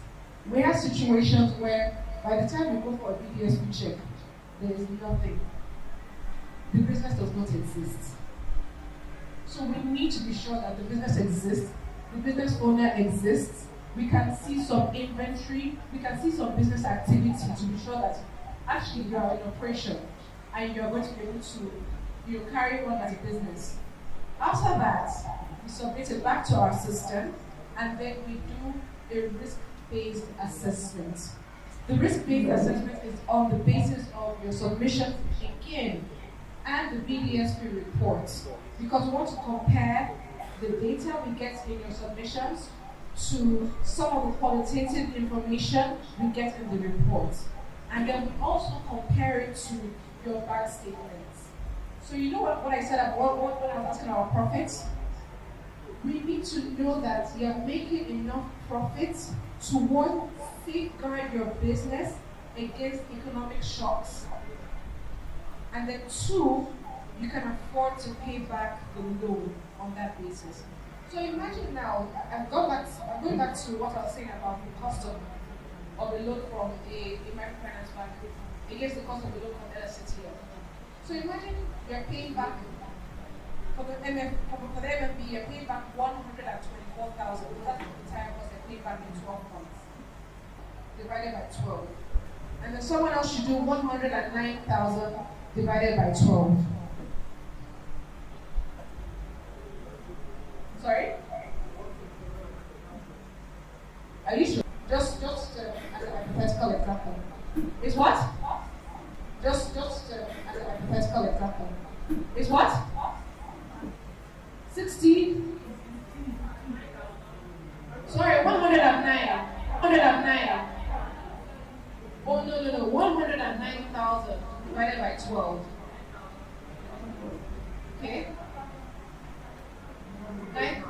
We have situations where by the time you go for a BDSP check, there is nothing. The business does not exist. So we need to be sure that the business exists, the business owner exists. We can see some inventory, we can see some business activity to be sure that actually you are in operation and you are going to be able to carry on as a business. After that, we submit it back to our system and then we do a risk-based assessment. The risk-based assessment is on the basis of your submission again and the BDSP report, because we want to compare the data we get in your submissions to some of the qualitative information we get in the report. And then we also compare it to your bank statements. So you know what I said about what I was asking our profits? We need to know that you're making enough profits to, one, safeguard your business against economic shocks. And then two, you can afford to pay back the loan on that basis. So imagine now, I'm going back to what I was saying about the cost of the loan from a microfinance bank against the cost of the loan from LSCTL. So imagine you're paying back for the MFB, you're paying back 124,000. That's the entire cost they pay back in 12 months, divided by 12. And then someone else should do 109,000 divided by 12. Sorry? Are you sure? Just as a hypothetical example. Is what? Just as a hypothetical example. Is what? 60? Sorry, 109. 109. Oh, no. 109,000 divided by 12. Okay? Right?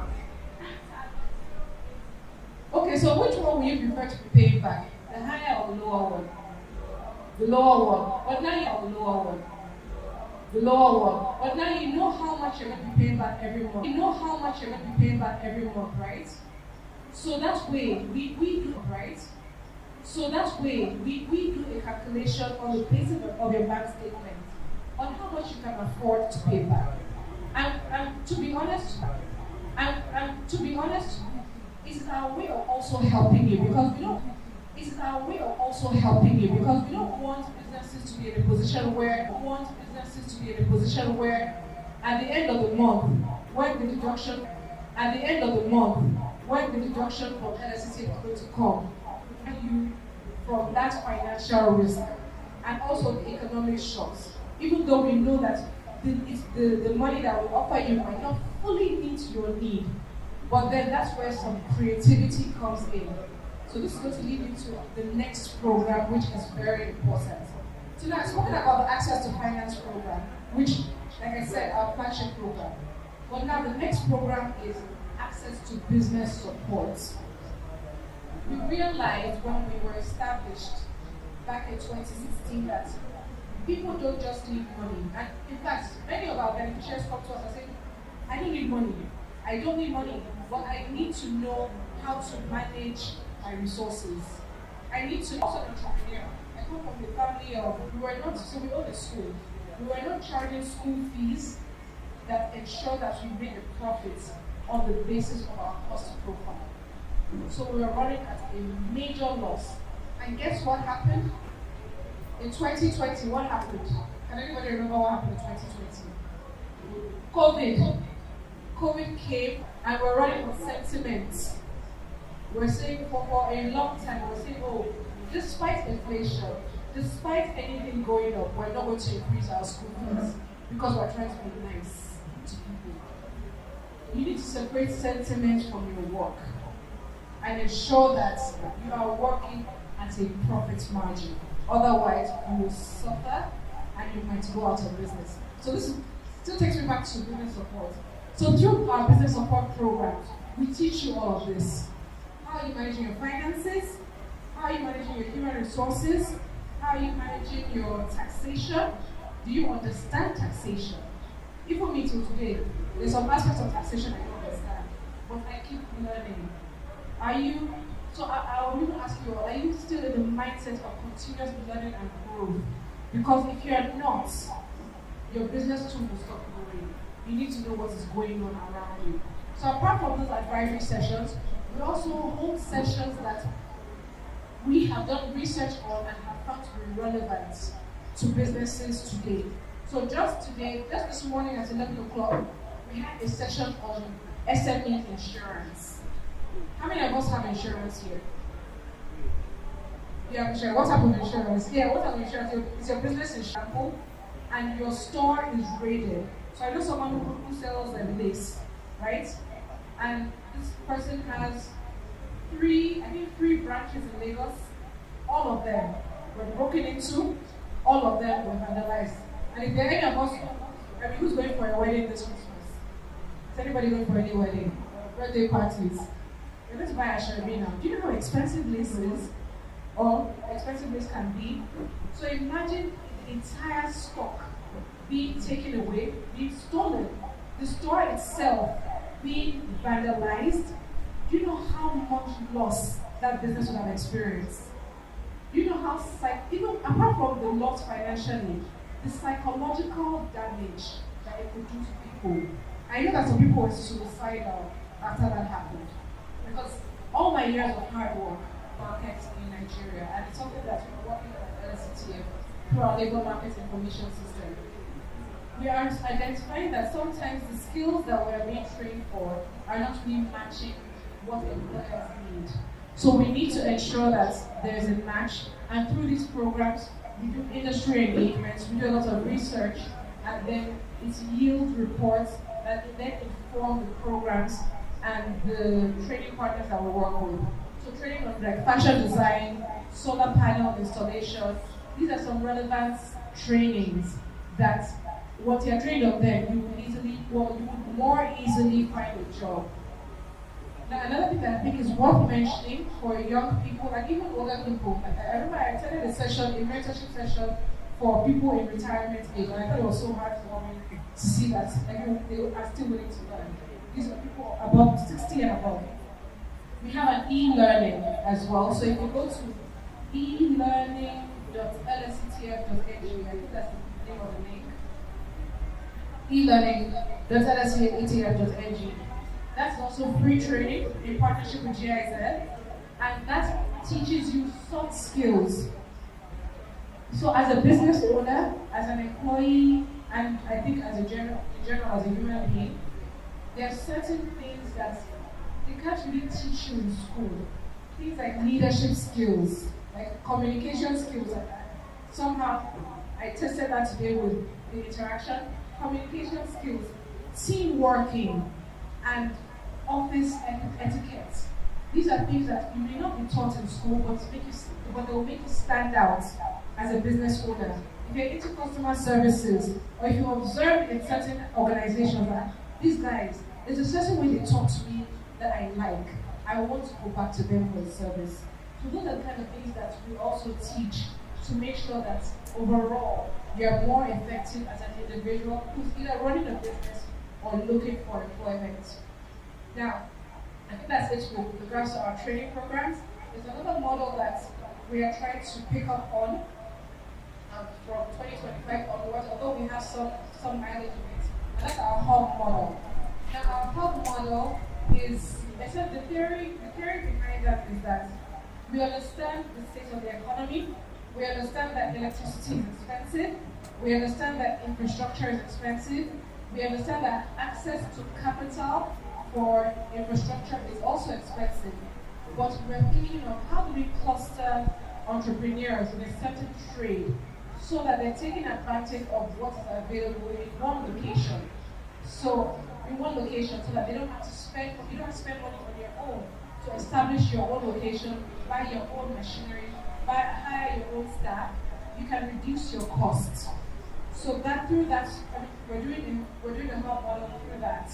Okay, so which one will you prefer to be paying back? The higher or the lower one? The lower one. But now you have the lower one. The lower one. But now you know how much you're going to be paying back every month. You know how much you're going to be paying back every month, right? So that way, we do, right? So that way, we do a calculation on the basis of your bank statement on how much you can afford to pay back. And to be honest, it is our way of also helping you because we don't. It is our way of also helping you because we don't want businesses to be in a position where at the end of the month, when the deduction from LSCT is going to come, you from that financial risk and also the economic shocks. Even though we know that the money that we offer you might not fully meet your need, but then that's where some creativity comes in. So this is going to lead into the next program, which is very important. So now, spoken about the Access to Finance program, which, like I said, our flagship program. But now the next program is Access to Business Support. We realized when we were established back in 2016 that people don't just need money. And in fact, many of our beneficiaries come to us and say, I don't need money. I don't need money, but I need to know how to manage my resources. I need to also an entrepreneur. I come from the family of we own a school. We were not charging school fees that ensure that we make a profit on the basis of our cost profile. So we were running at a major loss. And guess what happened? In 2020, what happened? Can anybody remember what happened in 2020? COVID came and we're running on sentiment. We're saying for a long time, we're saying, oh, despite inflation, despite anything going up, we're not going to increase our school fees because we're trying to be nice to people. You need to separate sentiment from your work and ensure that you are working at a profit margin. Otherwise, you will suffer and you might go out of business. So this still takes me back to business support. So through our business support programs, we teach you all of this. How are you managing your finances? How are you managing your human resources? How are you managing your taxation? Do you understand taxation? Even me till today, there's some aspects of taxation I don't understand, but I keep learning. Are you, so I will even ask you, are you still in the mindset of continuous learning and growth? Because if you're not, your business too will stop growing. You need to know what is going on around you. So apart from those advisory sessions, we also hold sessions that we have done research on and have found to be relevant to businesses today. So just today, just this morning at 11 o'clock, we had a session on SME insurance. How many of us have insurance here? You have insurance. What type of insurance? Yeah, what type of insurance? Is your business in shambles and your store is raided? So I know someone who sells lace, right? And this person has three branches in Lagos. All of them were broken into. All of them were vandalized. And if there are any of us, I mean, who's going for a wedding this Christmas? Is anybody going for any wedding? Birthday parties? You're going to buy a sherry now. Do you know how expensive lace is? Or expensive lace can be? So imagine the entire stock being taken away, being stolen. The store itself being vandalized. Do you know how much loss that business would have experienced? Do you know how, even apart from the loss financially, the psychological damage that it could do to people? I know that some people were suicidal after that happened. Because all my years of hard work, markets in Nigeria, and it's something that we're working on at LCTF through our labor market information system. We are identifying that sometimes the skills that we are being trained for are not really matching what employers need. So we need to ensure that there is a match, and through these programs, we do industry engagements, we do a lot of research, and then it yields reports that then inform the programs and the training partners that we work with. So training on like fashion design, solar panel installation, these are some relevant trainings that once you're trained on them, you would more easily find a job. Now, another thing that I think is worth mentioning for young people and even older people, I remember I attended a session, a mentorship session for people in retirement age, and I thought it was so hard for me to see that they are still willing to learn. These are people above 60 and above. We have an e-learning as well, so if you go to elearning.lsctf.ng, I think that's the name of the link. e-learning.lsctf.ng. That's also free training in partnership with GIZ, and that teaches you soft skills. So as a business owner, as an employee, and I think as a general as a human being, there are certain things that they can't really teach you in school. Things like leadership skills, like communication skills. Somehow, I tested that today with the interaction. Communication skills, team working, and office etiquette. These are things that you may not be taught in school, but they will make you stand out as a business owner. If you're into customer services, or if you observe in certain organizations that these guys, there's a certain way they talk to me that I like. I want to go back to them for the service. So those are the kind of things that we also teach to make sure that overall you're more effective as an individual who's either running a business or looking for employment. Now, I think that's it with regards to our training programs. There's another model that we are trying to pick up on from 2025 onwards, although we have some mileage in it. And that's our hub model. Now, our hub model is, I said the theory behind that is that we understand the state of the economy, we understand that electricity is expensive, we understand that infrastructure is expensive, we understand that access to capital for infrastructure is also expensive. But we're thinking of how do we cluster entrepreneurs in a certain trade so that they're taking advantage of what is available in one location. So in one location, so that they don't have to spend, you don't have to spend money on your own to establish your own location, buy your own machinery, hire your own staff. You can reduce your costs. So that through that, we're doing a hub model through that.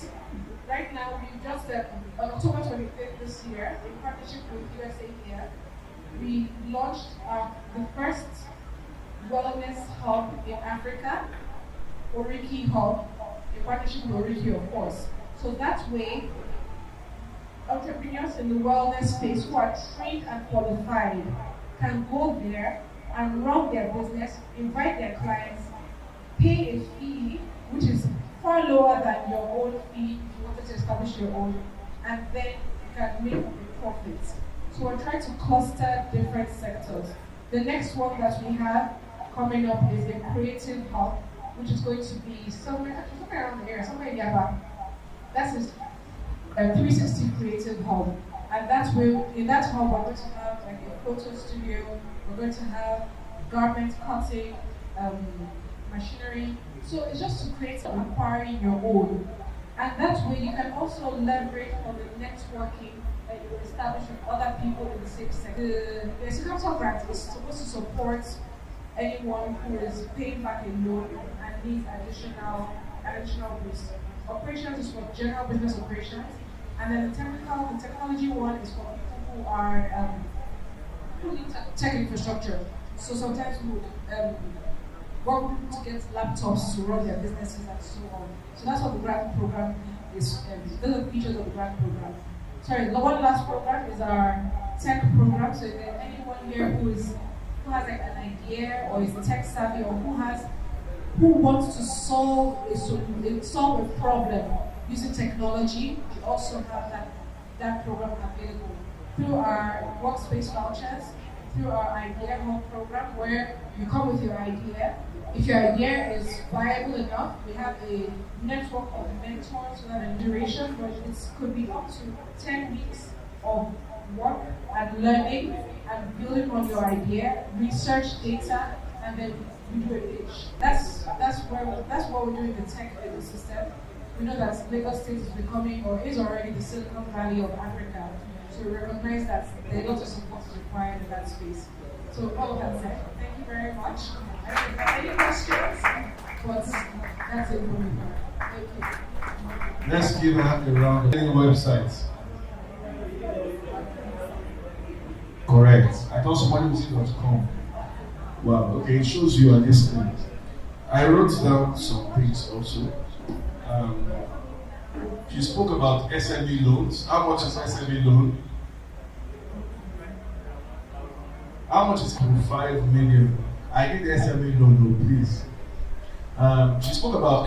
Right now, we just on October 25th this year, in partnership with USA here, we launched the first wellness hub in Africa, Oriki Hub, in partnership with Oriki, of course. So that way, entrepreneurs in the wellness space who are trained and qualified can go there and run their business, invite their clients, pay a fee which is far lower than your own fee if you wanted to establish your own, and then you can make a profit. So we're trying to cluster different sectors. The next one that we have coming up is a creative hub, which is going to be somewhere around the area, somewhere in Yaba. That's a 360 creative hub. And that's where, in that hub, we're going to have like a photo studio, we're going to have garment cutting, machinery. So it's just to create acquiring your own. And that way you can also leverage on the networking that you will establish with other people in the same sector. The Secretarial Grant is supposed to support anyone who is paying back a loan and needs additional boost. Operations is for general business operations, and then the technology one is for people who are who need tech infrastructure. So sometimes we would work with people to get laptops to run their businesses and so on. So that's what the grant program is. Those are the features of the grant program. Sorry, the one last program is our tech program. So if there's anyone here who has like an idea or is tech savvy or who wants to solve a problem using technology, we also have that program available through our workspace vouchers, through our idea hub program, where you come with your idea. If your idea is viable enough, we have a network of mentors who have a duration, but it could be up to 10 weeks of work and learning and building on your idea, research data, and then we do a pitch. That's what we're doing in the tech ecosystem. We know that Lagos State is becoming or is already the Silicon Valley of Africa. So we recognize that a lot of support is required in that space. So all of that said, thank you very much. Any questions? But that's it for me. Thank you. Let's give her a round of websites. Correct. I thought somebody was .com. Wow, okay, it shows you are listening. I wrote down some things also. You spoke about SME loans. How much is SME loan? How much is 5 million? I need SME loan, no, please. She spoke about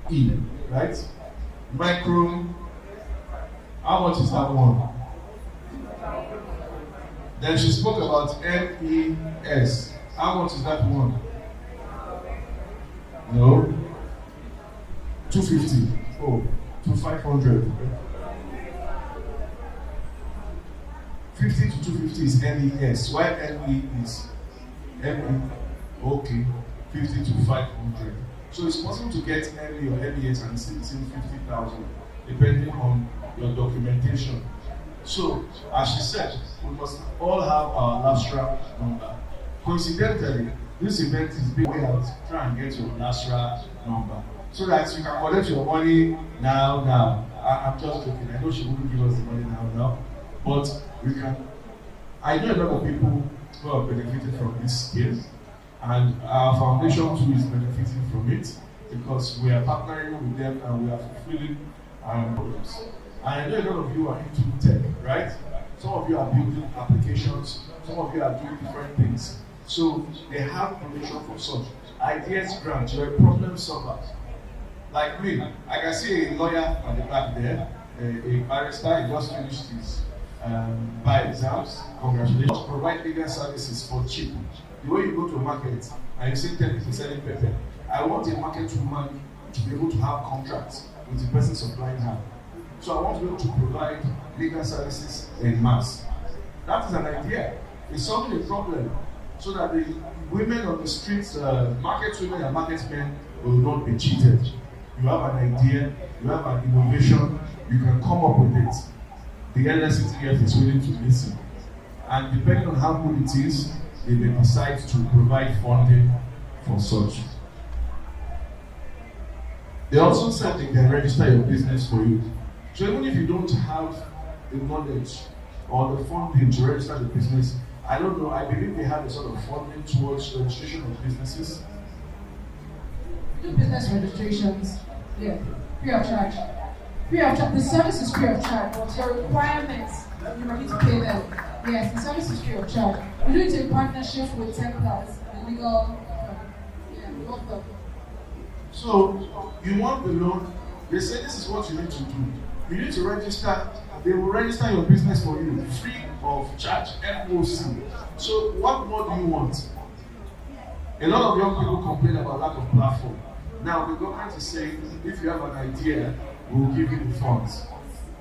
ME, right? Micro. How much is that one? Then she spoke about MES. How much is that one? No? 250. Oh, to 500. 50 to 250 is MES. Why ME is ME? Okay. 50 to 500. So it's possible to get ME or MES and still 50,000, depending on your documentation. So, as she said, we must all have our LASTRA number. Coincidentally, this event is being way out to try and get your LASTRA number so that you can collect your money now. I'm just joking. I know she wouldn't give us the money now, but we can. I know a lot of people who have benefited from this scheme, and our foundation too is benefiting from it because we are partnering with them and we are fulfilling our programs. And I know a lot of you are into tech, right? Some of you are building applications, some of you are doing different things. So they have provision for such. Ideas grant, you're a problem solver. Like me, I can see a lawyer at the back there, a barrister, he just finished his bar exams. Congratulations. Provide legal services for cheap. The way you go to a market and you see 10 people selling pepper, I want a market woman to be able to have contracts with the person supplying her. So I want to be able to provide legal services en masse. That is an idea. It's solving a problem so that the women on the streets, market women and market men will not be cheated. You have an idea, you have an innovation, you can come up with it. The LSETF is willing to listen. And depending on how good it is, they may decide to provide funding for such. They also said they can register your business for you. So even if you don't have the knowledge or the funding to register the business, I don't know, I believe they have a sort of funding towards registration of businesses. We do business registrations, yeah, free of charge. Free of charge. The service is free of charge, but your requirements, you need to pay them. Yes, the service is free of charge. We do it in partnership with Templars, the legal, we love them. So, you want the loan, they say this is what you need to do. You need to register, they will register your business for you, free of charge, FOC. So, what more do you want? A lot of young people complain about lack of platform. Now, the government is saying, if you have an idea, we will give you the funds.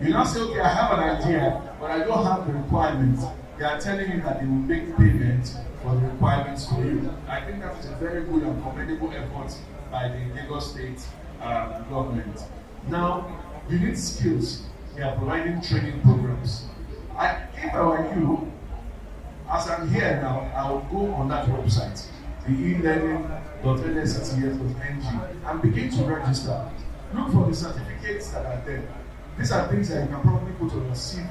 You now say, okay, I have an idea, but I don't have the requirements. They are telling you that they will make payment for the requirements for you. I think that is a very good and commendable effort by the Lagos State government. Now, you need skills. They are providing training programs. If I were you, as I'm here now, I will go on that website, the elearning.nsctf.ng, and begin to register. Look for the certificates that are there. These are things that you can probably put on your CV.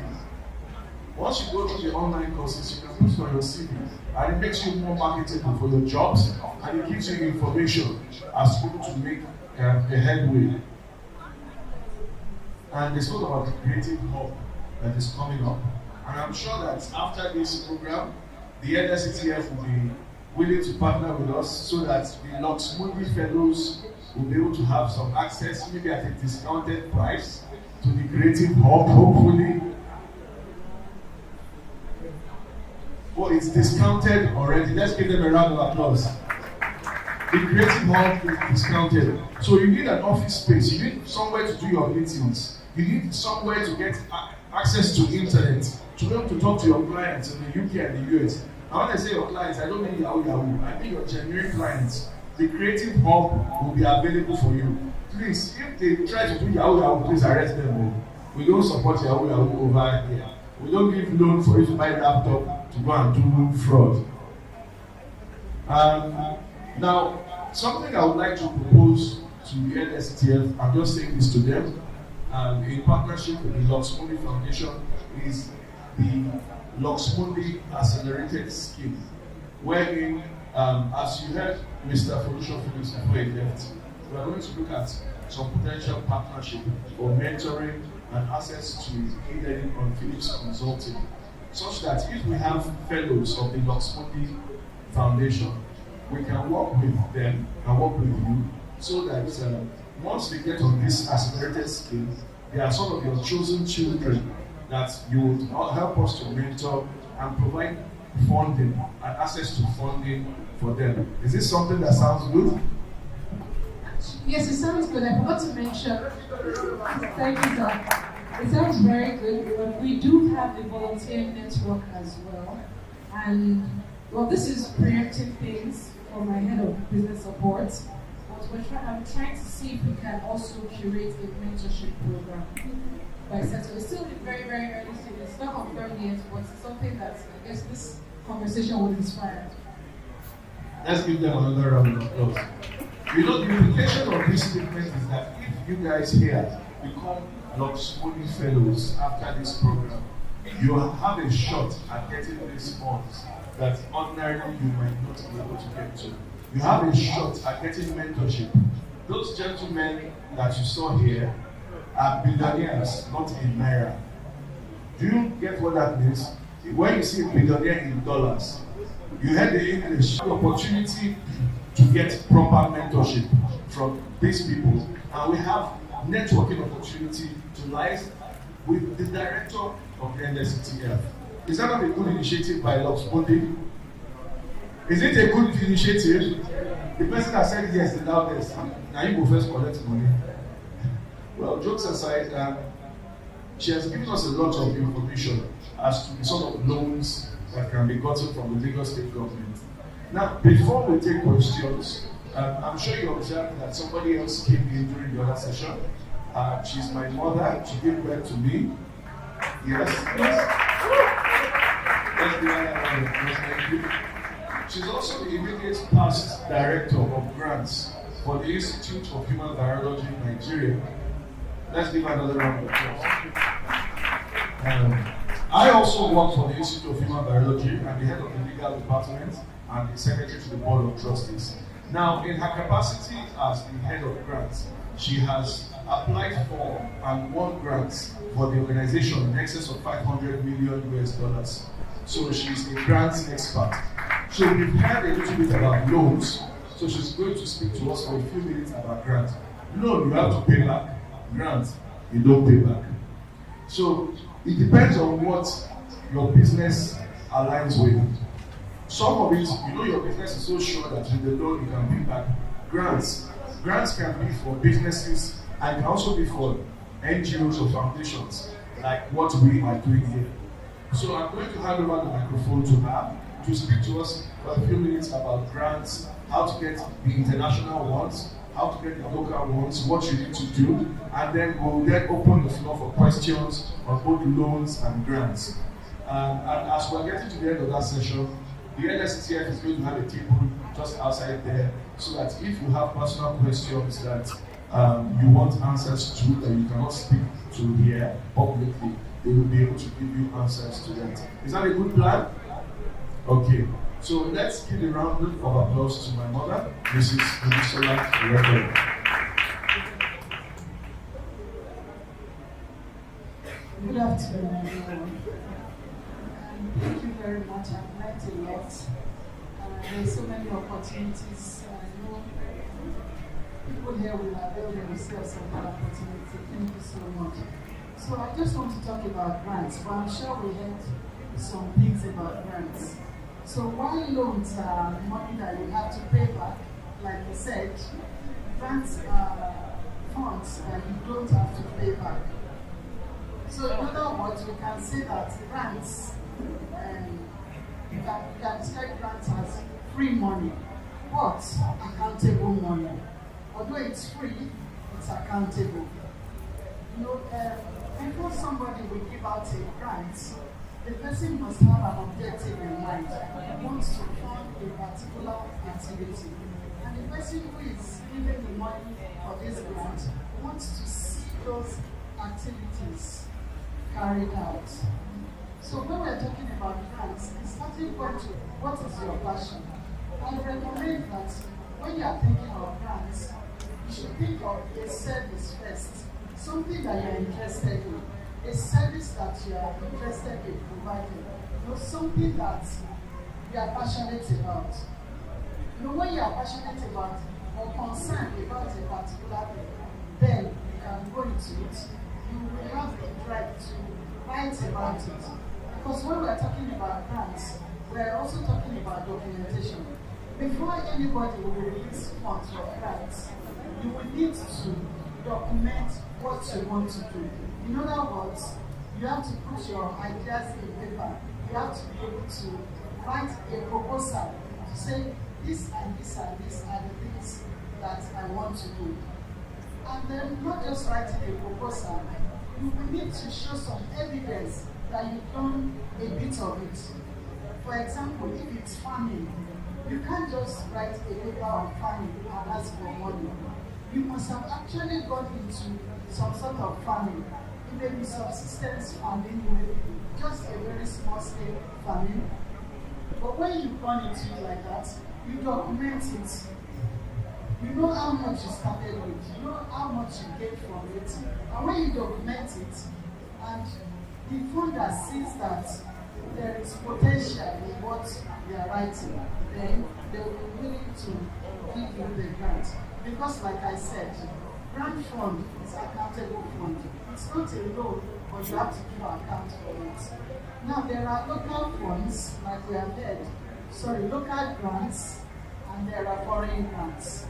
Once you go through the online courses, you can put it on your CV, and it makes you more marketable for your jobs, and it gives you information as to to make a headway. And they spoke about the creative hub that is coming up, and I'm sure that after this program, the NSCTF will be willing to partner with us so that the Lux Mundi fellows will be able to have some access, maybe at a discounted price, to the creative hub, hopefully. Oh, it's discounted already. Let's give them a round of applause. The creative hub is discounted. So you need an office space. You need somewhere to do your meetings. You need somewhere to get access to internet, to be able to talk to your clients in the UK and the US. Now when I say your clients, I don't mean Yahoo Yahoo. I mean your genuine clients. The creative hub will be available for you. Please, if they try to do Yahoo Yahoo, please arrest them. We don't support Yahoo Yahoo over here. We don't give loan for you to buy a laptop to go and do fraud. Now, something I would like to propose to the NSTF, I'm just saying this to them, in partnership with the Lux Mundi Foundation, is the Lux Mundi Accelerated Scheme, wherein, as you heard Mr. Folusho Phillips before he left, we are going to look at some potential partnership for mentoring and access to e-learning on Phillips Consulting, such that if we have fellows of the Lux Mundi Foundation, we can work with them and work with you so that once they get on this accelerated scheme, they are sort of your chosen children that you would help us to mentor and provide funding and access to funding for them. Is this something that sounds good? Yes, it sounds good. I forgot to mention. Thank you, sir. It sounds very good. We do have a volunteer network as well. And, well, this is preemptive things for my head of business support. But I'm trying to see if we can also curate a mentorship program by sector. It's still in very, very early stages. It's not confirmed yet, but it's something that I guess this conversation will inspire. Let's give them another round of applause. You know, the implication of this statement is that if you guys here become Lux Mundi fellows after this program, you have a shot at getting these funds that ordinarily you might not be able to get to. You have a shot at getting mentorship. Those gentlemen that you saw here are billionaires, not in Naira. Do you get what that means? When you see a billionaire in dollars, you heard the English, the opportunity to get proper mentorship from these people. And we have networking opportunity to liaise with the director of the NSCTF. Is that not a good initiative by Lux Mundi? Is it a good initiative? The person that said yes, the loudest. Now you go first collect money. Well, jokes aside, she has given us a lot of information as to the sort of loans that can be gotten from the Lagos State government. Now, before we take questions, I'm sure you observed that somebody else came in during the other session. She's my mother. She gave birth to me. Yes. Let's give her a round. She's also the immediate past director of grants for the Institute of Human Biology in Nigeria. Let's give her another round of applause. I also work for the Institute of Human Biology and the head of the legal department and the secretary to the board of trustees. Now, in her capacity as the head of grants, she has applied for and won grants for the organization in excess of $500 million US. So she's a grants expert. So we've heard a little bit about loans. So she's going to speak to us for a few minutes about grants. Loan, you have to pay back. Grants, you don't pay back. So it depends on what your business aligns with. Some of it, you know your business is so sure that with the loan you can pay back. Grants can be for businesses and can also be for NGOs or foundations, like what we are doing here. So I'm going to hand over the microphone to her to speak to us for a few minutes about grants, how to get the international ones, how to get the local ones, what you need to do, and then we'll then open the floor for questions on both loans and grants. And as we're getting to the end of that session, the NSCTF is going to have a table just outside there, so that if you have personal questions that you want answers to, that you cannot speak to here publicly, they will be able to give you answers to that. Is that a good plan? Okay. So let's give a round of applause to my mother, Mrs. Mudisola Reverend. Good afternoon, everyone. Thank you very much. I've learned a lot. There's so many opportunities. I know people here will avail themselves of that opportunity. Thank you so much. So I just want to talk about grants, but I'm sure we heard some things about grants. So while loans are money that you have to pay back, like you said, grants are funds that you don't have to pay back. So in other words, we can say that grants, you can describe grants as free money, but accountable money. Although it's free, it's accountable. You know, before somebody will give out a grant, the person must have an objective in mind. He wants to fund a particular activity. And the person who is giving the money for this grant wants to see those activities carried out. So when we're talking about grants, the starting point is what is your passion? I recommend that when you are thinking of grants, you should think of a service first, something that you are interested in. A service that you are interested in providing, something that you are passionate about. When you are passionate about or concerned about a particular thing, then you can go into it. You will have the drive to write about it. Because when we are talking about grants, we are also talking about documentation. Before anybody will release funds for grants, you will need to document what you want to do. In other words, you have to put your ideas in paper. You have to be able to write a proposal to say this and this and this are the things that I want to do. And then not just writing a proposal, you will need to show some evidence that you've done a bit of it. For example, if it's farming, you can't just write a paper on farming and ask for money. You must have actually gone into some sort of farming. It may be subsistence farming, it may be just a very small scale farming. But when you've gone into it like that, you document it. You know how much you started with, you know how much you get from it. And when you document it, and the funder sees that there is potential in what you are writing, then they will be willing to give you the grant. Because like I said, grant fund is accountable fund. It's not a loan, but you have to give account for it. Now there are local funds, like we have heard, local grants, and there are foreign grants.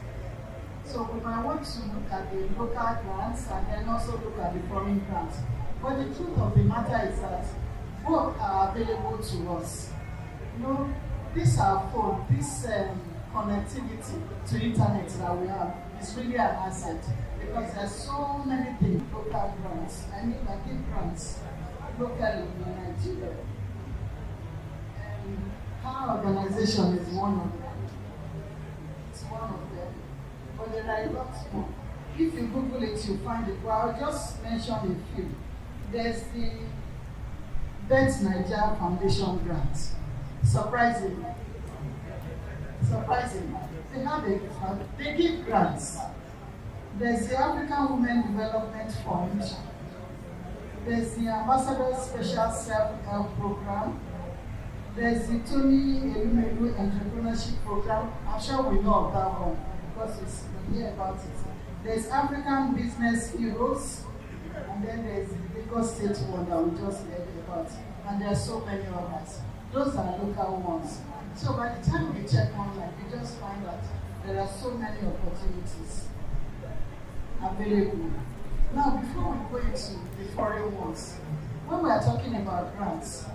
So we might want to look at the local grants and then also look at the foreign grants. But the truth of the matter is that both are available to us. This our phone, this connectivity to internet that we have is really an asset, because there's so many things. Local grants, I give grants locally in Nigeria. Our organization is one of them. It's one of them. But there are lots more. If you Google it, you find it. Well, I'll just mention a few. There's the Bet Nigeria Foundation grant. Surprisingly. They give grants. There's the African Women Development Fund. There's the Ambassador Special Self-Help Program. There's the Tony Elumelu Entrepreneurship Program. I'm sure we know of that one because we hear about it. There's African Business Heroes. And then there's the Lagos State one that we just heard about. And there are so many others. Those are local ones. So by the time you check online, you just find that there are so many opportunities available. Now, before we go into the foreign ones, when we are talking about grants,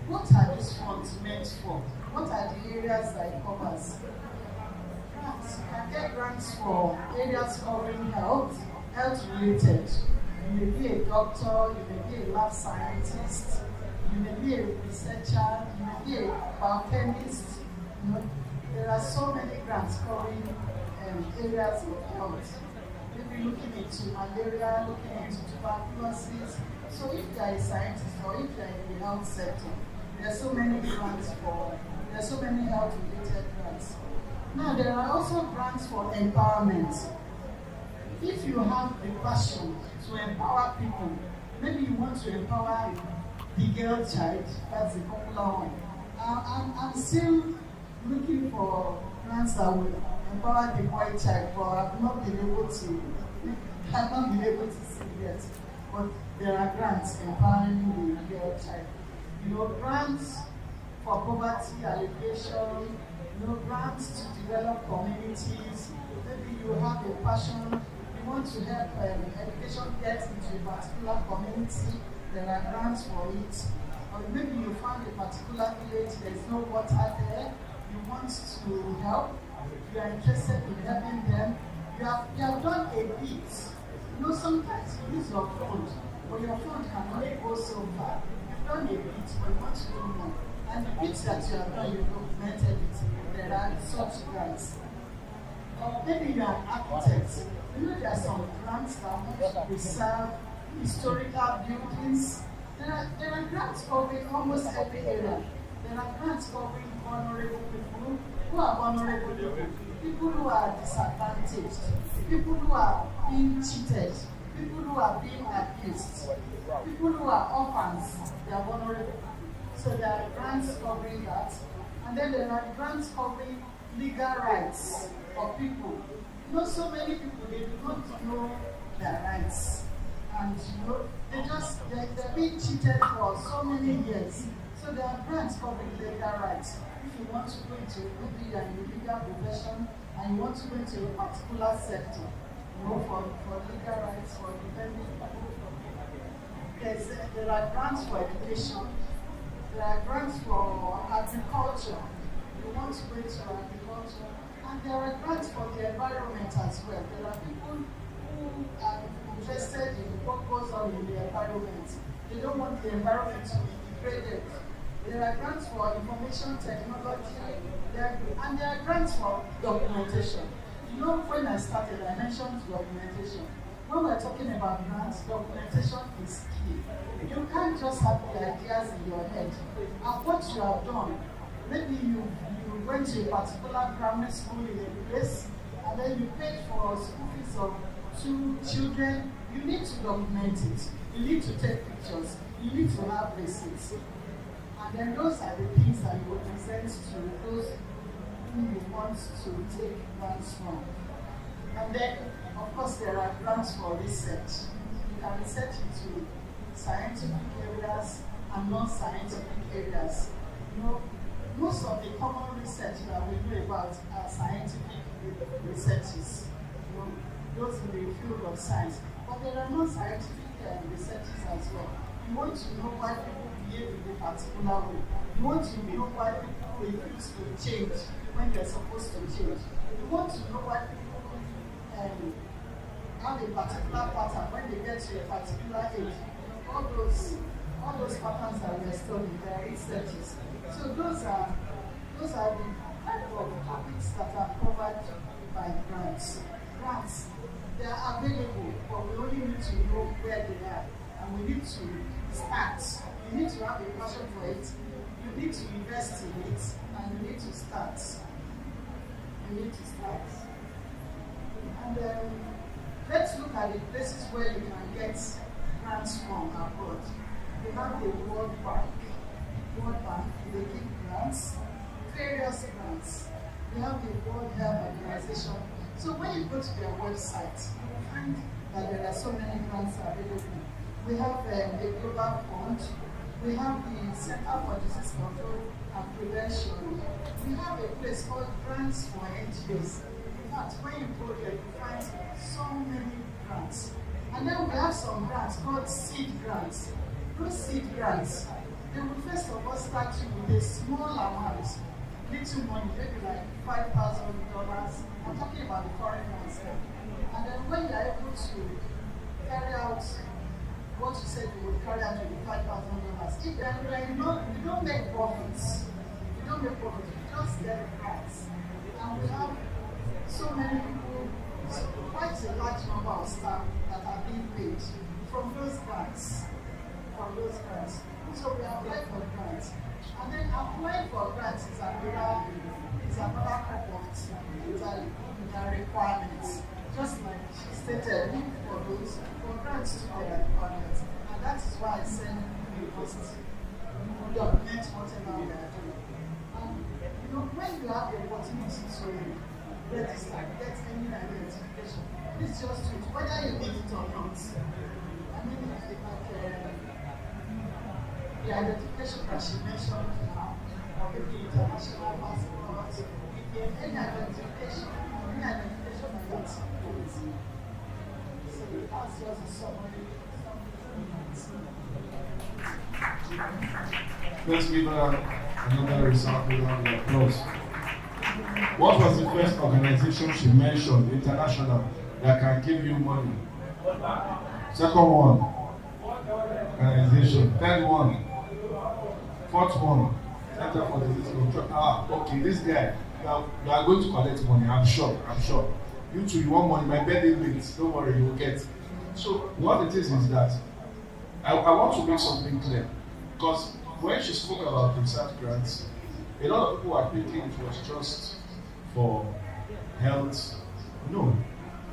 what are these funds meant for? What are the areas that it covers? Grants. You can get grants for areas covering health related. You may be a doctor, you may be a lab scientist, you may be a researcher, you may be a biochemist. There are so many grants covering areas of health. Maybe looking into malaria, looking into tuberculosis. So if you are a scientist or if you are in the health sector, there are so many grants there are so many health-related grants. Now there are also grants for empowerment. If you have the passion to empower people, maybe you want to empower the girl child, that's the popular one. I'm still looking for grants that will empower the boy child, but I've not been able to see yet. But there are grants empowering the girl child. Grants for poverty alleviation, grants to develop communities. Maybe you have a passion, you want to help education get into a particular community, there are grants for it. Or maybe you found a particular village, there's no water there, you want to help, you are interested in helping them, you have done a bit. Sometimes you use your phone, but your phone can only go so far. You've done a bit, but you want to do more. And the bits that you have done, you documented it. There are such grants. Or maybe you are an architect. There are some grants that want to preserve historical buildings. There are grants covering almost every area. There are grants covering vulnerable people. Who are vulnerable people? People who are disadvantaged. People who are being cheated. People who are being abused. People who are orphans. They are vulnerable. So there are grants covering that. And then there are grants covering legal rights of people. So many people, they do not know their rights. And they're being cheated for so many years. So there are grants covering legal rights. If you want to go into maybe you're in a legal profession and you want to go into a particular sector, for legal rights, for defending people. There are grants for education. There are grants for agriculture. You want to go into agriculture. And there are grants for the environment as well. There are people who are interested in what goes on in the environment. They don't want the environment to be degraded. There are grants for information technology, and there are grants for documentation. When I started, I mentioned documentation. When we're talking about grants, documentation is key. You can't just have the ideas in your head. And what you have done, maybe you went to a particular primary school in a place, and then you paid for school fees of 2 children. You need to document it. You need to take pictures. You need to have receipts. And then those are the things that you will present to those who you want to take grants from. And then, of course, there are grants for research. You can research into scientific areas and non-scientific areas. Most of the common research that we know about are scientific researches, those in the field of science. But there are non-scientific researches as well. You want to know why people behave in a particular way. You want to know why people refuse to change when they're supposed to change. You want to know why people have a particular pattern when they get to a particular age. All those patterns that we are studying, there are researches. So those are the type of topics that are covered by grants. Grants, they are available, but we only need to know where they are, and we need to start. You need to have a passion for it. You need to invest in it, and you need to start. You need to start. And let's look at the places where you can get grants from abroad. We have the World Bank. World Bank, they give grants, various grants. We have the World Health Organization. So when you go to their website, you find that there are so many grants available. We have the Global Fund. We have the Center for Disease Control and Prevention. We have a place called Grants for NGOs. In fact, when you go there, you find so many grants. And then we have some grants called seed grants. Those seed grants, they will first of all start you with a small amount, little money, maybe like $5,000. I'm talking about the foreign ones now. And then when you are able to carry out what you said you would carry out with the $5,000, if you don't make profits, you just get grants. And we have so many people, quite a large number of staff that are being paid from those grants. So we apply for grants. And then applying for grants is another cup of tea. There are requirements. Just like she stated, look for those for grants to their requirements. And that is why I said you must document whatever we are doing. And when you have the opportunity to register, get any identification, please just do it, whether you need it or not. I mean, the identification that she mentioned now, or maybe international passport, if you have any identification that you want to do it. So that's just a summary. Let's give another resounding round of applause. What was the first organization she mentioned, international, that can give you money? Second one, organization. Third one. Fourth one, Center for Disease Control. Okay, this guy, you are going to collect money, I'm sure. You too, you want money, my birthday means, don't worry, you will get. So what it is that I want to make something clear. Because when she spoke about research grants, a lot of people are thinking it was just for health. No.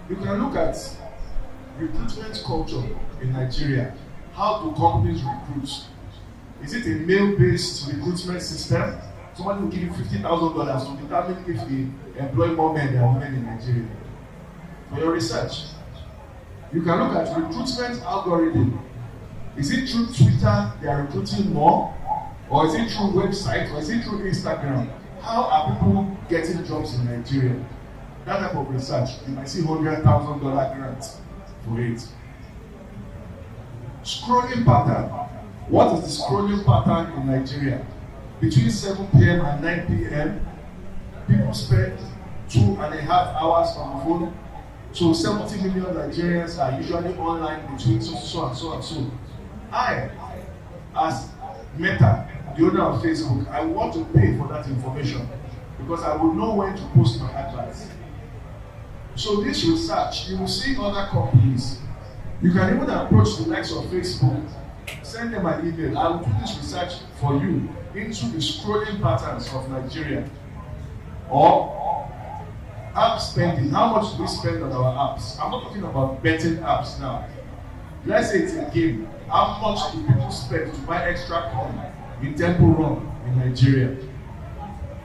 You can look at recruitment culture in Nigeria. How do companies recruit? Is it a male-based recruitment system? Someone will give you $50,000 to determine if they employ more men than women in Nigeria. For your research, you can look at recruitment algorithm. Is it through Twitter they are recruiting more? Or is it through website? Or is it through Instagram? How are people getting jobs in Nigeria? That type of research, you might see $100,000 grants for it. Scrolling pattern. What is the scrolling pattern in Nigeria? Between 7 p.m. and 9 p.m., people spend 2.5 hours on the phone. So 70 million Nigerians are usually online between so and so. I, as Meta, the owner of Facebook, I want to pay for that information because I will know when to post my adverts. So this research, you will see other companies. You can even approach the likes of Facebook, send them an email. I will do this research for you into the scrolling patterns of Nigeria. Or app spending. How much do we spend on our apps? I'm not talking about betting apps now. Let's say it's a game. How much do people spend to buy extra coin in Temple Run in Nigeria?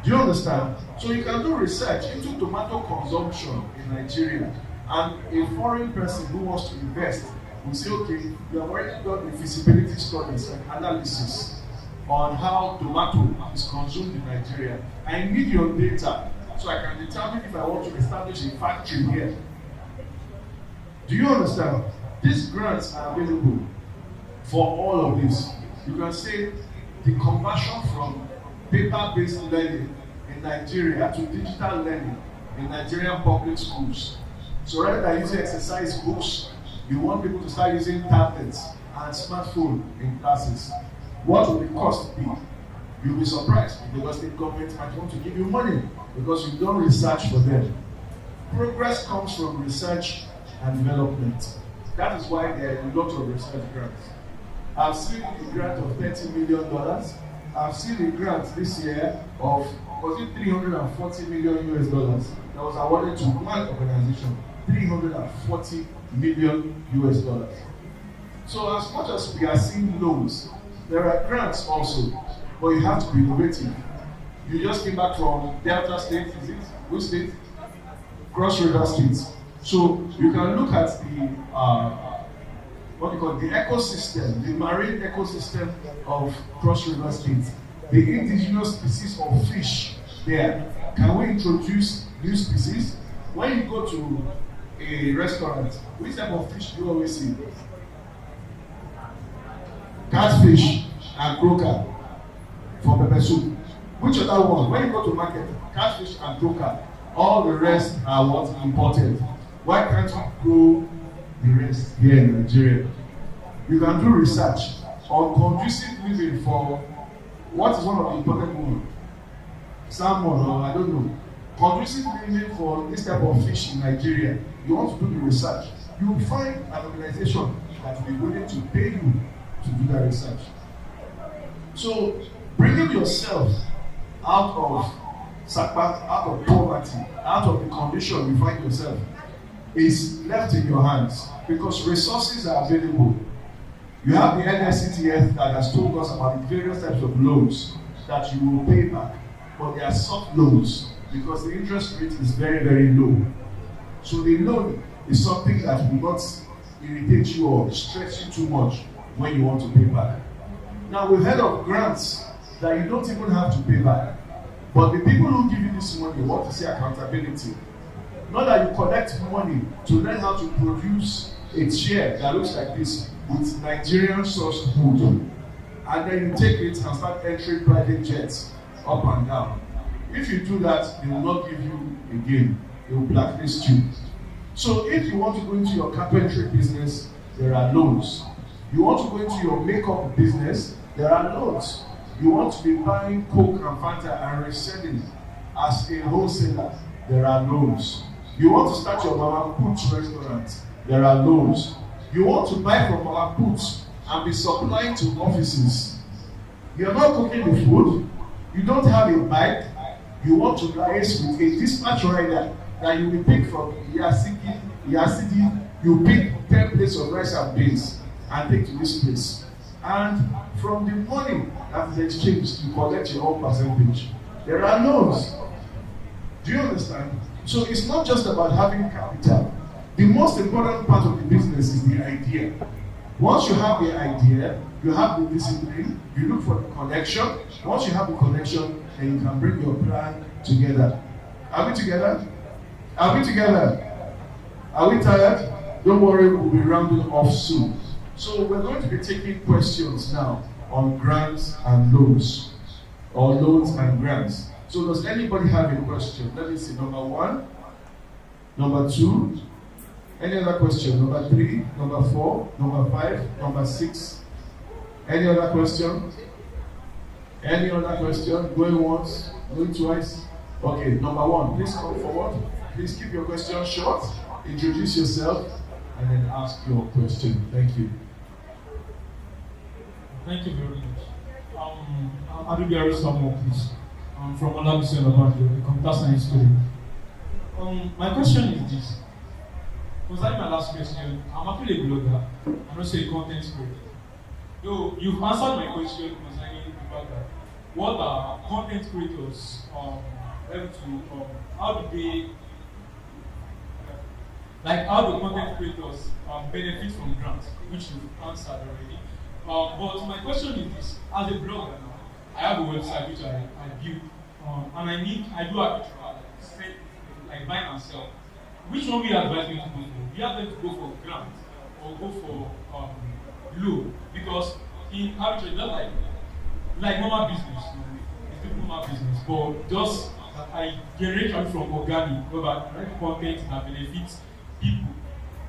Do you understand? So you can do research into tomato consumption in Nigeria, and a foreign person who wants to invest will say, okay, you have already done the feasibility studies and analysis on how tomato is consumed in Nigeria. I need your data so I can determine if I want to establish a factory here. Do you understand? These grants are available for all of this. You can say the conversion from paper-based learning in Nigeria to digital learning in Nigerian public schools. So rather than using exercise books, you want people to start using tablets and smartphones in classes. What will the cost be? You'll be surprised because the government might want to give you money because you've done research for them. Progress comes from research and development. That is why there are a lot of research grants. I've seen a grant of $30 million. I've seen a grant this year of, was it $340 million US dollars that was awarded to one organization, $340 million US dollars. So as much as we are seeing loans, there are grants also, but you have to be innovative. You just came back from Delta State, is it? Which state? Cross River State. So you can look at the what you call the ecosystem, the marine ecosystem of Cross River State. The indigenous species of fish there. Can we introduce new species? When you go to a restaurant, which type of fish do you always see? Catfish and croaker for pepper soup. Which other one? When you go to market, catfish and croaker. All the rest are what imported. Why can't we grow the rest here in Nigeria? You can do research on conducive living for what is one of the important ones? Salmon, or I don't know. Conducive living for this type of fish in Nigeria. You want to do the research. You will find an organization that will be willing to pay you to do that research. So bringing yourself out of poverty, out of the condition you find yourself, is left in your hands because resources are available. You have the NSCTF that has told us about the various types of loans that you will pay back, but they are soft loans because the interest rate is very, very low. So the loan is something that will not irritate you or stress you too much when you want to pay back. Now we've heard of grants that you don't even have to pay back. But the people who give you this money want to see accountability. Not that you collect money to learn how to produce a chair that looks like this with Nigerian sourced wood. And then you take it and start entering private jets up and down. If you do that, they will not give you again. They will blacklist you. So if you want to go into your carpentry business, there are loans. You want to go into your makeup business, there are loans. You want to be buying Coke and Fanta and reselling as a wholesaler, there are loans. You want to start your Mama Put's restaurant, there are loans. You want to buy from Mama Put's and be supplying to offices. You're not cooking the food, you don't have a bike, you want to liaise with a dispatch rider that you will pick from Yasidi, you pick 10 plates of rice and beans and take to this place. And from the money that is exchanged, you collect your own percentage. There are loans. Do you understand? So it's not just about having capital. The most important part of the business is the idea. Once you have the idea, you have the discipline, you look for the connection. Once you have the connection, then you can bring your plan together. Are we together? Are we together? Are we tired? Don't worry, we'll be rounding off soon. So we're going to be taking questions now on grants and loans, or loans and grants. So does anybody have a question? Let me see. Number 1, number 2, any other question? Number 3, number 4, number 5, number 6. Any other question? Any other question? Going once, going twice? Okay, number 1, please come forward. Please keep your question short, introduce yourself, and then ask your question. Thank you. Thank you very much. I'm Adubiari Samuel, please. I'm from Lux Mundi, a computer science student. My question is this. Concerning my last question, I'm actually a blogger. I'm also a content creator. Though you've answered my question concerning the fact that what are content creators able to, how do they, how do content creators benefit from grants, which you've answered already. But my question is this: as a blogger now, I have a website which I built, and I do arbitrage, like buy and sell. Which one will you advise me to go for? Do you have them to go for grant or go for loan? Because in arbitrage, just like normal business, it's a normal business, but just I generate revenue from organic, whereby I write content that benefits people.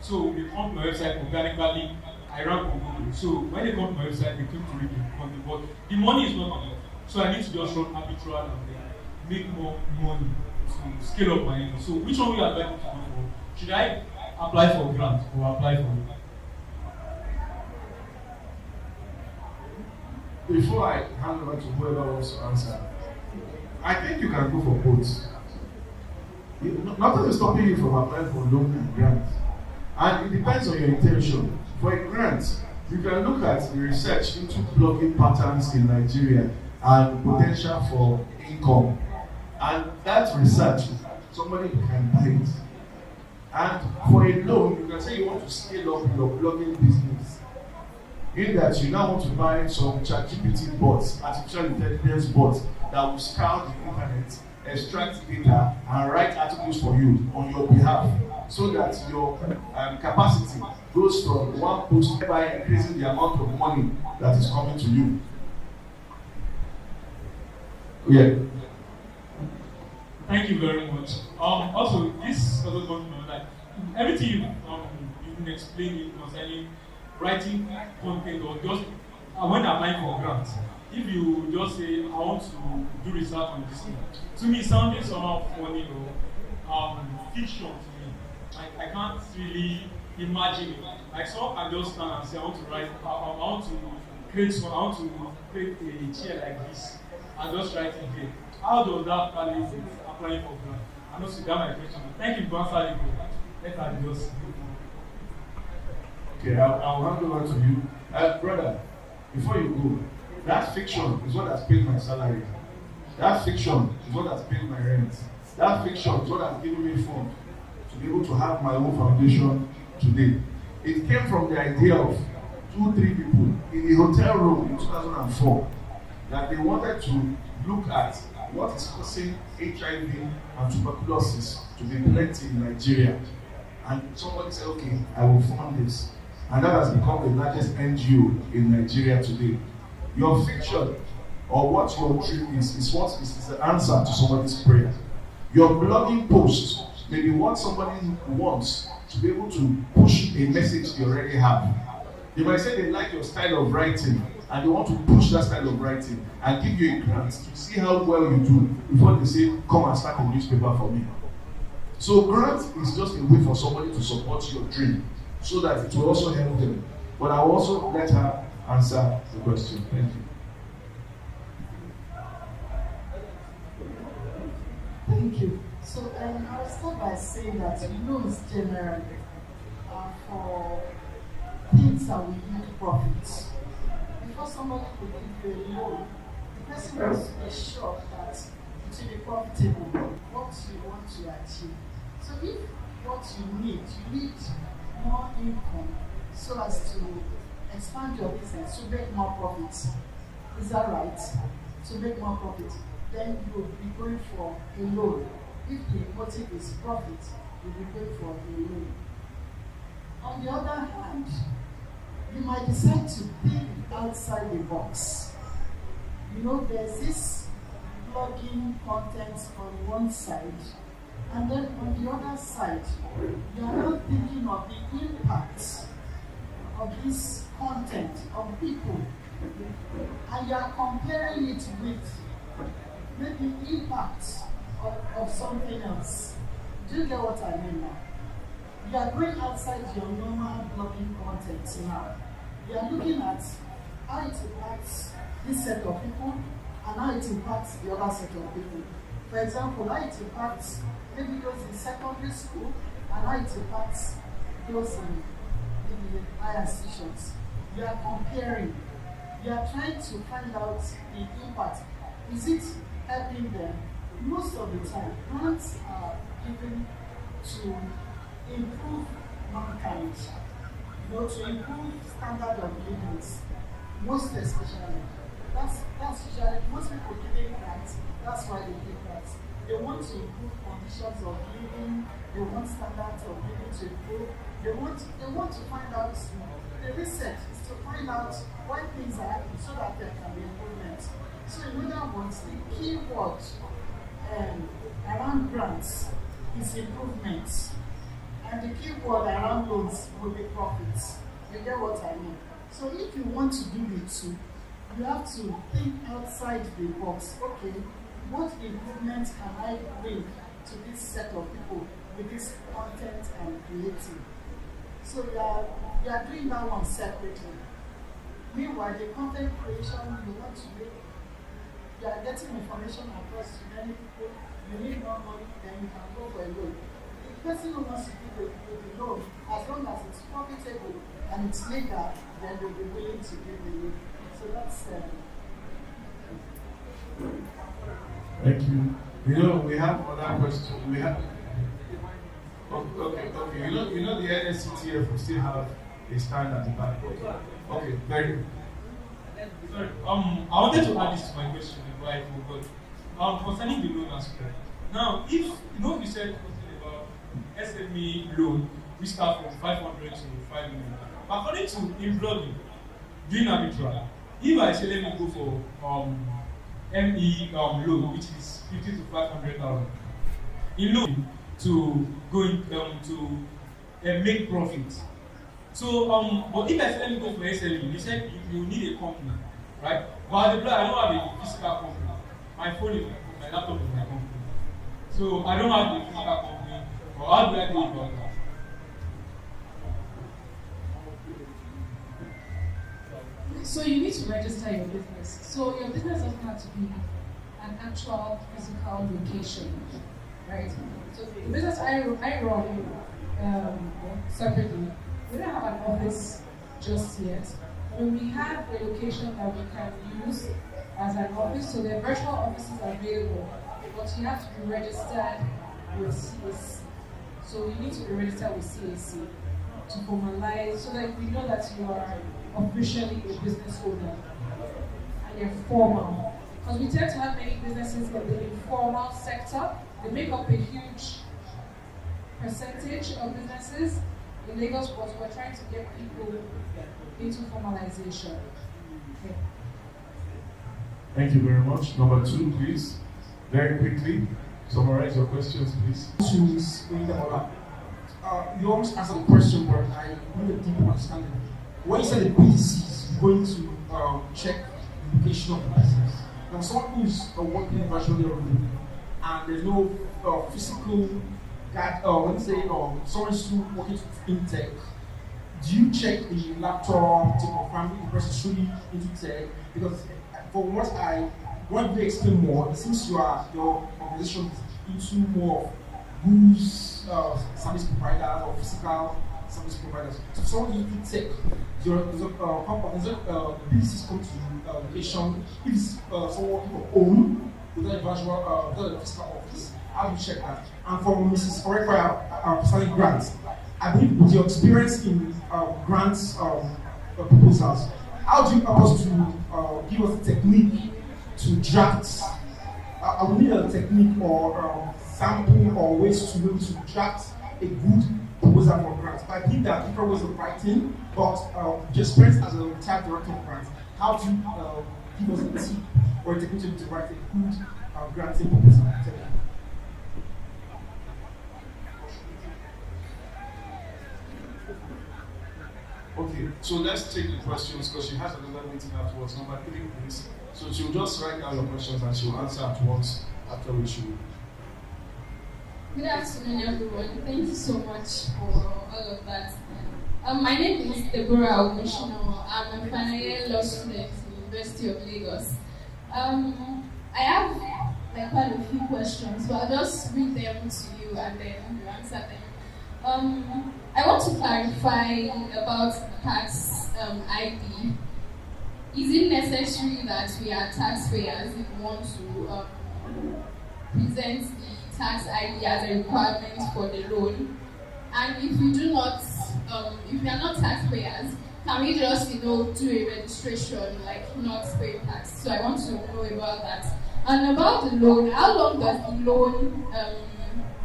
So they come to my website organically. I rank on Google. So when they come to my website, they come to read the content. But the money is not enough. So I need to just run arbitrage and then make more money to scale up my income. So which one will you advise me to go for? Should I apply for a grant or apply for before I hand over to whoever wants to answer, I think you can go for both. Nothing is stopping you from applying for loan and grant. And it depends on your intention. For a grant, you can look at the research into blogging patterns in Nigeria and potential for income. And that research, somebody can buy it. And for a loan, you can say you want to scale up your blogging business. In that you now want to buy some ChatGPT bots, artificial intelligence bots that will scour the internet, extract data, and write articles for you on your behalf, so that your capacity goes from one post by increasing the amount of money that is coming to you. Yeah. Thank you very much. Also, this also got to know that everything you've been explaining concerning writing content or just when applying for grants, if you just say, I want to do research on this thing, to me, sounding somehow funny or fiction to me. I can't really imagine it. Like someone can just stand and say, I want to write, I want to create a chair like this and just write it there. How does that apply with applying for grant? I know so that's my question. Thank you for answering it. Let her just. Okay, I'll hand over to you. Brother, before you go, that fiction is what has paid my salary. That fiction is what has paid my rent. That fiction is what has given me fund to be able to have my own foundation today. It came from the idea of 2-3 people in a hotel room in 2004 that they wanted to look at what is causing HIV and tuberculosis to be plenty in Nigeria. And somebody said, okay, I will fund this. And that has become the largest NGO in Nigeria today. Your fiction or what your dream is what is the answer to somebody's prayer. Your blogging post may be what somebody wants to be able to push a message you already have. They might say they like your style of writing and they want to push that style of writing and give you a grant to see how well you do before they say, come and start a newspaper for me. So grant is just a way for somebody to support your dream so that it will also help them. But I will also let her answer the question. Thank you. Thank you. So I'll start by saying that loans generally are for things that will yield profits. Before somebody could give you a loan, the person must be sure that it will be profitable, what you want to achieve. So if what you need more income so as to expand your business, to make more profits. Is that right? To make more profit, then you will be going for a loan. If the motive is profit, you will be going for a loan. On the other hand, you might decide to think outside the box. You know, there's this blogging content on one side, and then on the other side, you are not thinking of the impact of this content on people, and you are comparing it with maybe impact of something else. Do you get what I mean now? You are going outside your normal blogging content now. You are looking at how it impacts this set of people and how it impacts the other set of people. For example, how it impacts maybe those in secondary school and how it impacts those in maybe higher institutions. You are comparing. You are trying to find out the impact. Is it helping them? Most of the time, grants are given to improve mankind, to improve standard of living, most especially. That's usually, most people giving grants, that's why they give grants. They want to improve conditions of living, they want standards of living to improve, they want to find out, the research is to find out why things are happening so that there can be improvement. So in other words, the key word around grants is improvements. And the key word around loans will be profits. You get what I mean? So if you want to do the two, you have to think outside the box. Okay, what improvements can I bring to this set of people with this content I'm creating? So you are doing that one separately. Meanwhile, the content creation you want to make, you are getting information across to many people, you need more money, then you can go for a loan. The person who wants to do the loan, as long as it's profitable and it's legal, then they'll be willing to give the loan. So that's Thank you. You know, we have other questions. We have. Okay. You know the NSCTF will still have a stand at the back. Okay, very good. Sorry, I wanted to add this to my question before I forgot. Concerning the loan aspect. Now, if you said something about SME loan, we start from 500 to 5 million. According to employee, doing arbitrage, if I say let me go for ME loan, which is 50 to 500,000, in loan to go in, to make profit. So, but if I say let me go for SME, you said you need a company, right? But as a player, I don't have a physical company. My phone is my laptop is my company. So I don't have a physical company. Or how do I go about that? So you need to register your business. So your business doesn't have to be an actual physical location, right? So the business I run separately, we don't have an office just yet. But we have a location that we can use as an office. So there are virtual offices available, but you have to be registered with CAC. So you need to be registered with CAC to formalize, so that we know that you are officially a business owner and you're formal. Because we tend to have many businesses in the informal sector. They make up a huge percentage of businesses in Lagos, but we're trying to get people into formalization. Okay. Thank you very much. Number 2, please. Very quickly, summarize your questions, please. You almost answered the question, but I need a deeper understanding. When you say the BDC is going to check the location of the business, now someone who is working virtually already, and there's no physical someone is still working in tech, do you check the laptop to confirm if the person is truly into tech? Because for what you explain more, it seems your organization is into more goods service providers or physical service providers. So someone into tech, businesses come to location. If it's someone people own without a virtual, without a physical office, how do you check that? And for Mrs. Orekwa, concerning grants, I believe with your experience in grants proposals, how do you help us to give us a technique to draft? I would need a technique or sample or ways to be able to draft a good proposal for grants. But I believe there are different ways of writing, but just experience as a retired director of grants, how do you give us a tip or a technique to write a good granting proposal? Okay, so let's take the questions because she has another meeting afterwards. Number 3, please. So she'll just write down your questions and she'll answer at once, after which you. Good afternoon, everyone. Thank you so much for all of that. My name is Deborah Ogushino. I'm a final year law student at the University of Lagos. I have quite a few questions, but I'll just read them to you and then you answer them. I want to clarify about tax ID. Is it necessary that we are taxpayers if we want to present the tax ID as a requirement for the loan? And if we do not, if we are not taxpayers, can we just do a registration, not pay tax? So I want to know about that. And about the loan, how long does the loan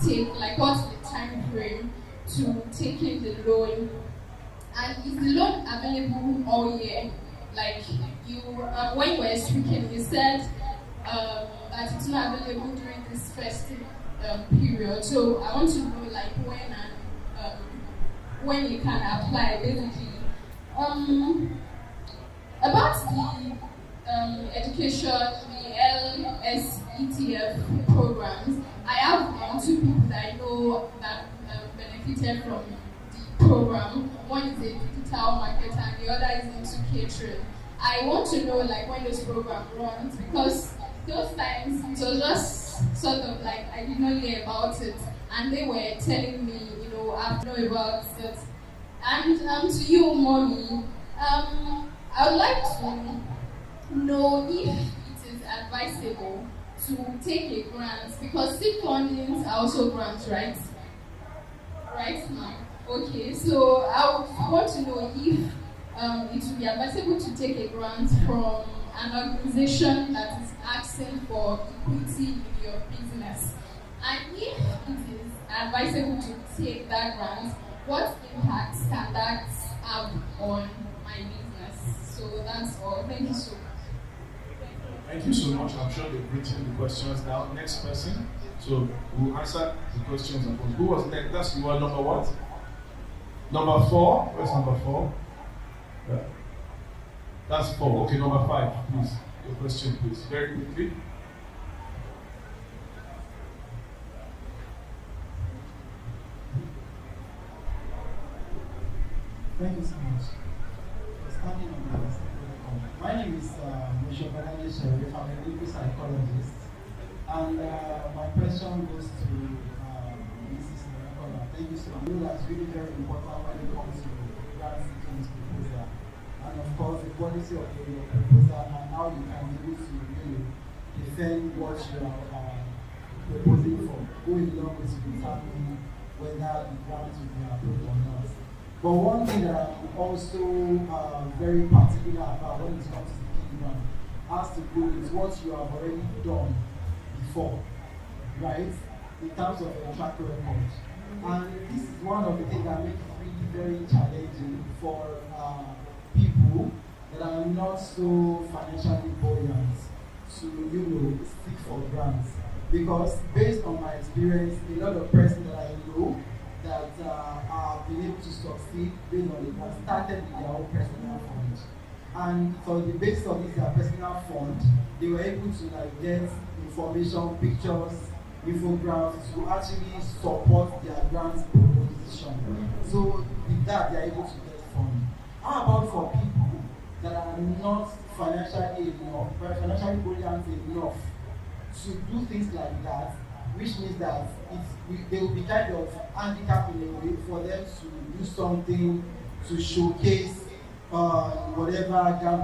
take? What's the time frame to taking the loan? And is the loan available all year? When you were speaking, you said that it's not available during this festive period. So I want to know when you can apply, basically. About the education, the LSETF programs, I have 2 people that I know that benefited from the program. One is a digital marketer and the other is into catering. I want to know like when those programs run, because those times it was just sort of like I did not hear about it, and they were telling me, I know about it. And to you, mommy, I would like to know if it is advisable to take a grant, because seed fundings are also grants, right? Right now. Okay, so I would want to know if it would be advisable to take a grant from an organization that is asking for equity in your business. And if it is advisable to take that grant, what impacts can that have on my business? So that's all. Thank you so much. Thank you so much. I'm sure they've written the questions down. Next person. So we'll answer the questions. Who was next? That's you are number what? Number 4. Where's number 4? Yeah. That's 4. Okay, number 5, please. Your question, please. Very quickly. Thank you so much for standing on my list. My name is Mr. Banani Sharif. I'm a clinical psychologist. And my question goes to Mrs. Narakola. Thank you so much. That's really very important when it comes to grant seeking proposal. And of course, the quality of your proposal and how you can be able to really defend what you are proposing for, going along with determining whether the grant will be approved or not. But one thing that I'm also very particular about when it comes to seeking grant has to do with what you have already done before, right? In terms of your track record. And this is one of the things that makes it really very challenging for people that are not so financially buoyant to, seek for grants. Because based on my experience, a lot of persons that I know that have been able to succeed based on it have started with their own personal fund. And so the basis of this their personal fund, they were able to get information, pictures, infographics to actually support their grant proposition. So with that, they are able to get funding. How about for people that are not financially buoyant enough to do things like that, which means that they will be kind of handicapped in a way for them to do something to showcase whatever grant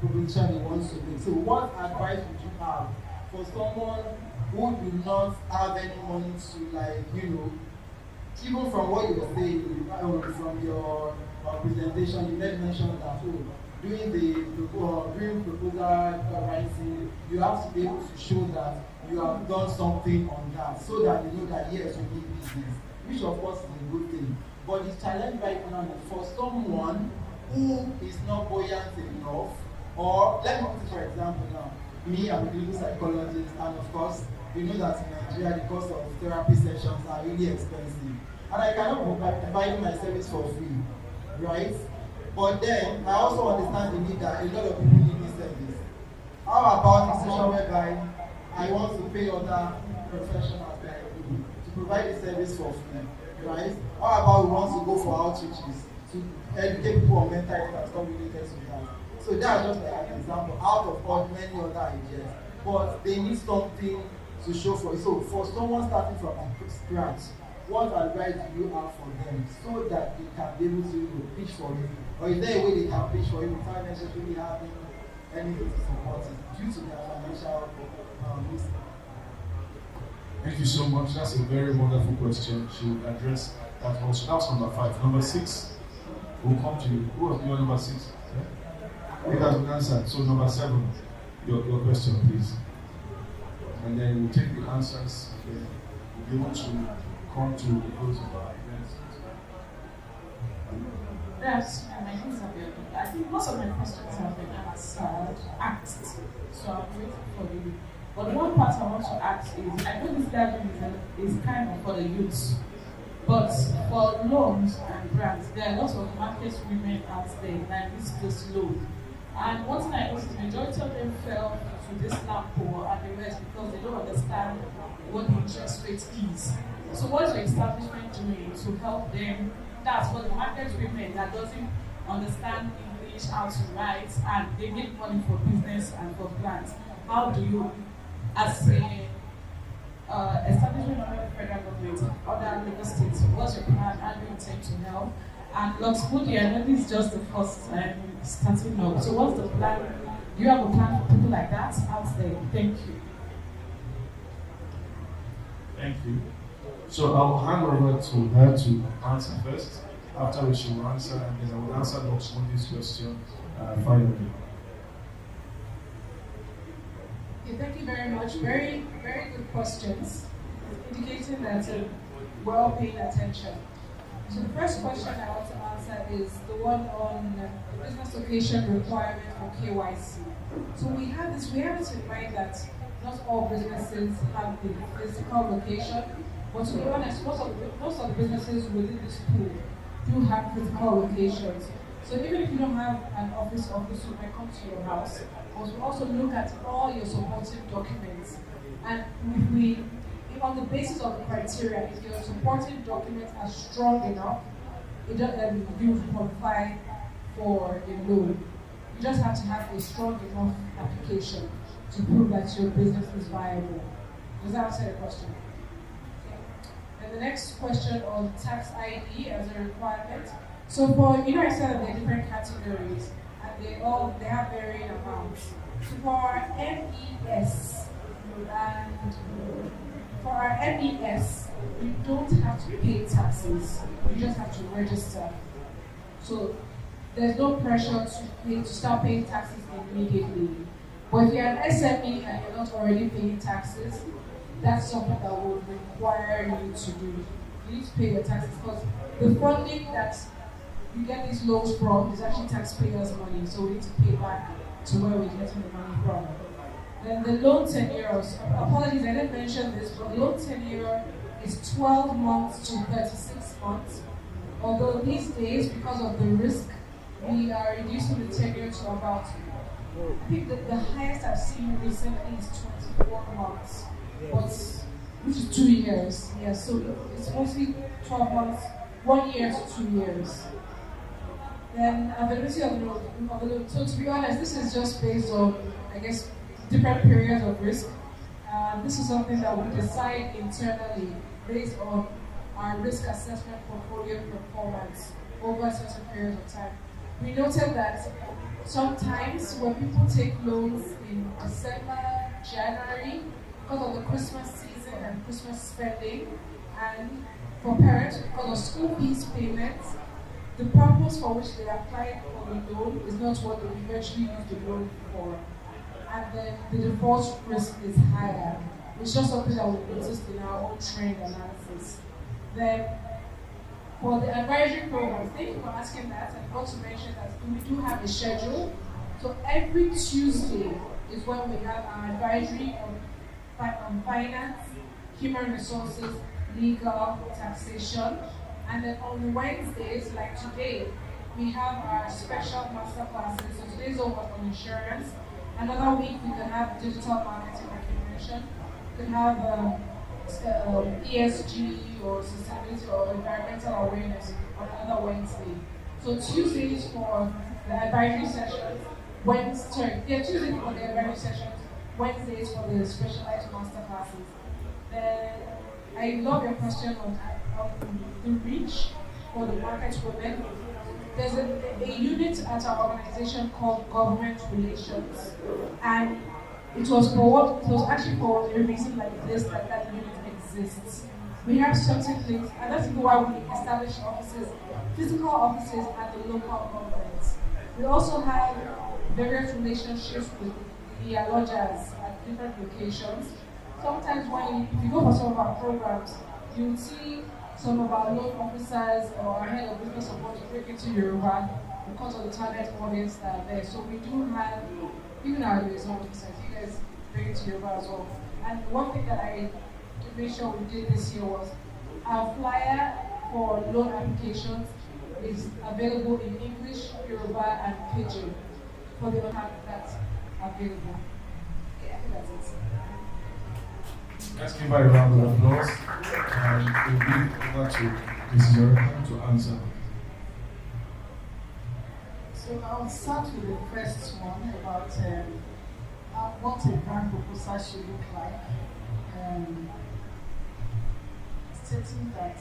proposition they want to make. So what advice would you have for someone who do not have any money to even from what you were saying, from your presentation, you made mention that during proposal writing, you have to be able to show that you have done something on that, so that you know that yes, you need business, which of course is a good thing. But the challenge right now is for someone who is not buoyant enough, or let me put it for example now, me, I'm a clinical psychologist, and of course, you know that in Nigeria the cost of therapy sessions are really expensive. And I cannot provide my service for free, right? But then, I also understand the need that a lot of people need this service. How about a situation whereby I want to pay other professionals like me to provide the service for free, right? How about we want to go for outreaches to educate people on mental health and stuff related to that? So that's just like an example out of all many other ideas. But they need something to show for it. So for someone starting from scratch, what advice do you have for them so that they can be able to pitch for it? Or is there a way they can pitch for it without necessarily having anything to support it due to their financial risk? Thank you so much. That's a very wonderful question. She'll address that also. That's number 5. Number 6, we'll come to you. Who was your number 6? Yeah? It has been answered. So number 7, your question, please. And then we'll take the answers and then we'll be able to come to the close of our event. Yes, my name is Abiodun. I think most of my questions have been asked, so I'm waiting for you. But one part I want to ask is, I know this gathering is kind of for the youths, but for loans and grants, there are lots of market women out there that need this loan. And one thing I noticed, the majority of them fell to this lampo and the rest because they don't understand what the interest rate is. So what is your establishment doing to help them that's for the market women that doesn't understand English, how to write, and they need money for business and for plans. How do you, as a establishment under the federal government, other legal states, what's your plan? How do you intend to help? And Lux Mundi, I know this is just the first time starting up. So what's the plan? Do you have a plan for people like that out there? Thank you. Thank you. So I'll hand over to her to answer first, after which she will answer, and then I will answer Lux Mundi's question finally. Okay, thank you very much. Very, very good questions, indicating that we're all paying attention. So the first question I want to answer is the one on the business location requirement for KYC. So we have this in mind that not all businesses have the physical location, but to be honest, most of the businesses within this pool do have physical locations. So even if you don't have an office who might come to your house, we also look at all your supporting documents. And if on the basis of the criteria, if your supporting documents are strong enough, you qualify for a loan. You just have to have a strong enough application to prove that your business is viable. Does that answer your question? Okay. And the next question on tax ID as a requirement. So I said that there are different categories and they have varying amounts. So for our MES, you don't have to pay taxes. You just have to register. So there's no pressure to start paying taxes immediately. But if you're an SME and you're not already paying taxes, that's something that would require you to do. You need to pay your taxes because the funding that you get these loans from is actually taxpayers' money, so we need to pay back to where we're getting the money from. Then the loan tenure, apologies, I didn't mention this, but loan tenure is 12 months to 36 months. Although these days, because of the risk, we are reducing the tenure to about, I think the highest I've seen recently is 24 months, which is 2 years. Yeah, so it's mostly 12 months, 1 year to 2 years. Then availability of the loan. So to be honest, this is just based on, I guess, different periods of risk. This is something that we decide internally based on our risk assessment portfolio performance over a certain period of time. We noted that sometimes when people take loans in December, January, because of the Christmas season and Christmas spending, and for parents, because of school fees payments, the purpose for which they applied for the loan is not what they eventually use the loan for. And then the default risk is higher. It's just something that we noticed in our own trend analysis. Then, for the advisory program, thank you for asking that. I forgot to mention that we do have a schedule. So every Tuesday is when we have our advisory on finance, human resources, legal, taxation. And then on Wednesdays, like today, we have our special master classes. So today's one was on insurance. Another week we can have digital marketing, like you mentioned. We can have ESG or sustainability or environmental awareness on another Wednesday. So Tuesdays for the advisory sessions, Tuesdays for the advisory sessions, Wednesdays for the specialized master classes. Then I love your question on the reach for the market women. There's a unit at our organization called Government Relations, and it was actually for a reason like this that unit exists. We have certain things, and that's why we established offices, physical offices at the local governments. We also have various relationships with the lodgers at different locations. Sometimes if you go for some of our programs, you'll see some of our loan officers or our head of business support break into Yoruba because of the target audience that are there. So we do have, even our liaison officers, you guys break into Yoruba as well. And one thing that I made sure we did this year was our flyer for loan applications is available in English, Yoruba, and Pidgin for the have that available. Yeah, I think that's it. Let's give her a round of applause and we'll give over to Ms. Yorka to answer. So I'll start with the first one about what a grant proposal should look like. Stating that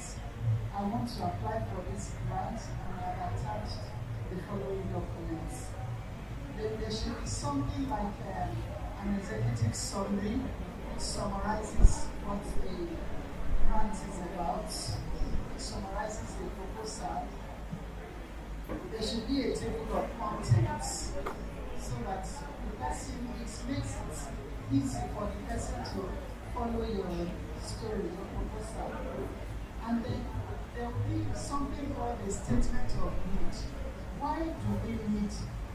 I want to apply for this grant and I've attached the following documents. There should be something like an executive summary which summarizes what the grant is about, summarizes the proposal. There should be a table of contents so that the person, it makes it easy for the person to follow your story, your proposal. And then there will be something called a statement of need. Why do we need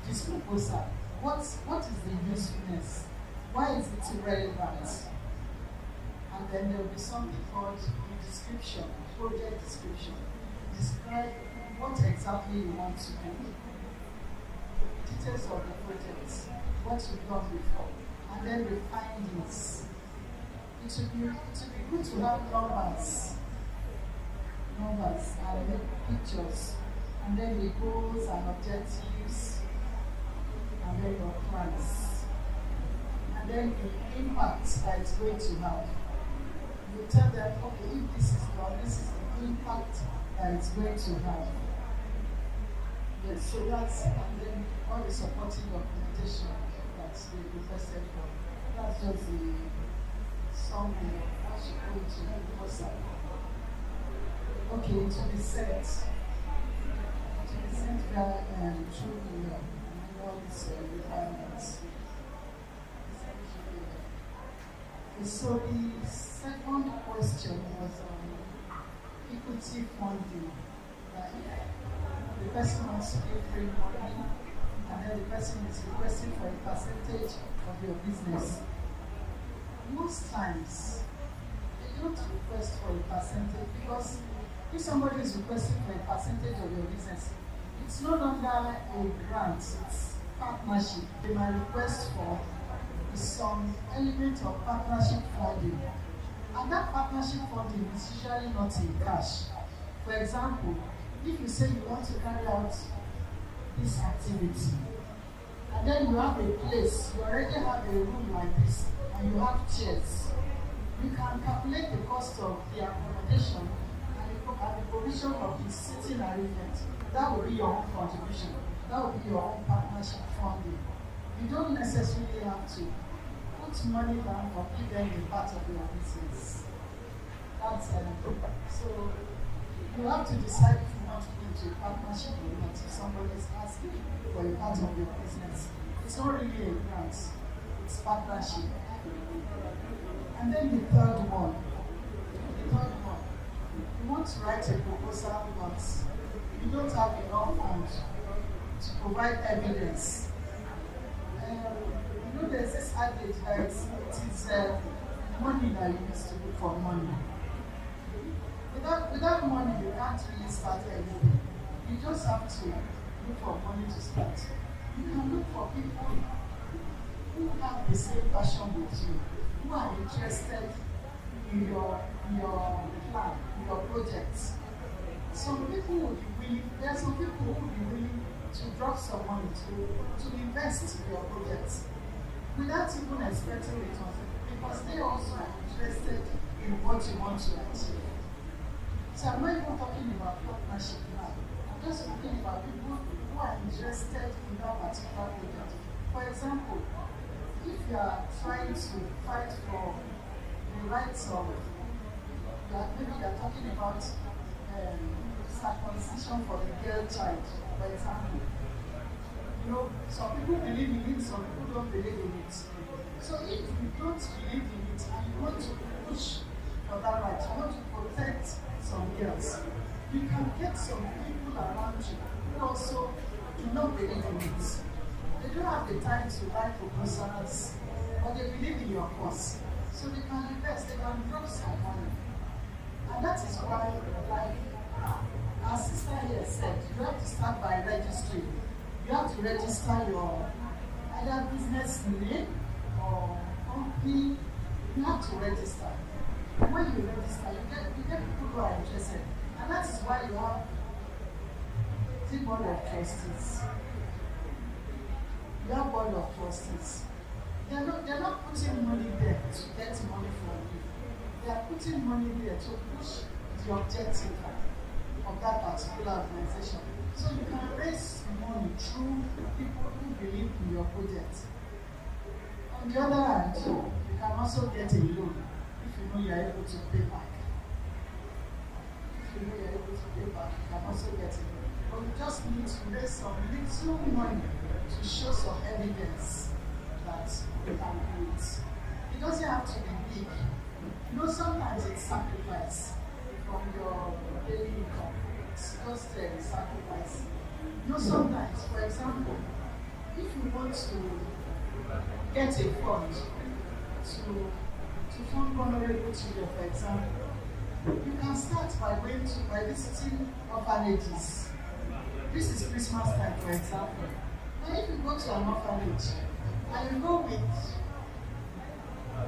this proposal? What is the usefulness? Why is it relevant? And then there will be something called the description, project description. Describe what exactly you want to do, details of the project, what you've done before, and then the findings. It would be good to have numbers and the pictures, and then the goals and objectives, and then your plans, and then the impact that it's going to have. You tell them, okay, if this is done, this is the impact that it's going to have. Yes, so that's, and then all the supporting documentation that they requested for. That's just the summary of what you're going to do. Okay, to be sent via through email, and all these requirements. Okay, so the second question was equity funding. The person wants to give free money, and then the person is requesting for a percentage of your business. Most times, they don't request for a percentage because if somebody is requesting for a percentage of your business, it's no longer a grant, it's partnership. They might request for some element of partnership funding. And that partnership funding is usually not in cash. For example, if you say you want to carry out this activity, and then you have a place, you already have a room like this, and you have chairs, you can calculate the cost of the accommodation and the provision of the sitting arrangement. That will be your own contribution. That will be your own partnership funding. You don't necessarily have to put money down or give them a part of your business. That's so you have to decide if you want to go into a partnership or not. If somebody is asking for a part of your business, it's not really a grant, it's partnership. And then the third one, you want to write a proposal, but you don't have enough funds to provide evidence. You know, there's this adage that it is money that you use to look for money. Without money, you can't really start anything. You just have to look for money to start. You can look for people who have the same passion with you, who are interested in your plan, in your projects. Some people will be willing, there are some people who will be willing to drop some money to invest in your projects without even expecting returns, because they also are interested in what you want to achieve. So I'm not even talking about partnership now. I'm just talking about people who are interested in that particular project. For example, if you are trying to fight for the rights of, maybe you are talking about circumcision for the girl child, for example. You know, some people believe in it, some people don't believe in it. So if you don't believe in it and you want to push for that right, you want to protect some girls, you can get some people around you who also do not believe in it. They don't have the time to write proposals, but they believe in your cause. So they can invest, they can drop some money. And that is why, like our sister here said, you have to start by registering. You have to register your either business name or company. You have to register. When you register, you get people who are interested. And that is why you have the board of trustees. you have board of trustees. They're not putting money there to get money from you. They are putting money there to push the objective of that particular organization. So you can raise money through people who believe in your project. On the other hand, you can also get a loan if you know you are able to pay back. If you know you are able to pay back, you can also get a loan. But you just need to raise some little money to show some evidence that you can do it. It doesn't have to be big. You know, sometimes it's sacrifice from your daily income. It's just sacrifice. You know, sometimes, for example, if you want to get a fund to fund vulnerable children, for example, you can start by visiting orphanages. This is Christmas time, for example. Now, if you go to an orphanage and you go with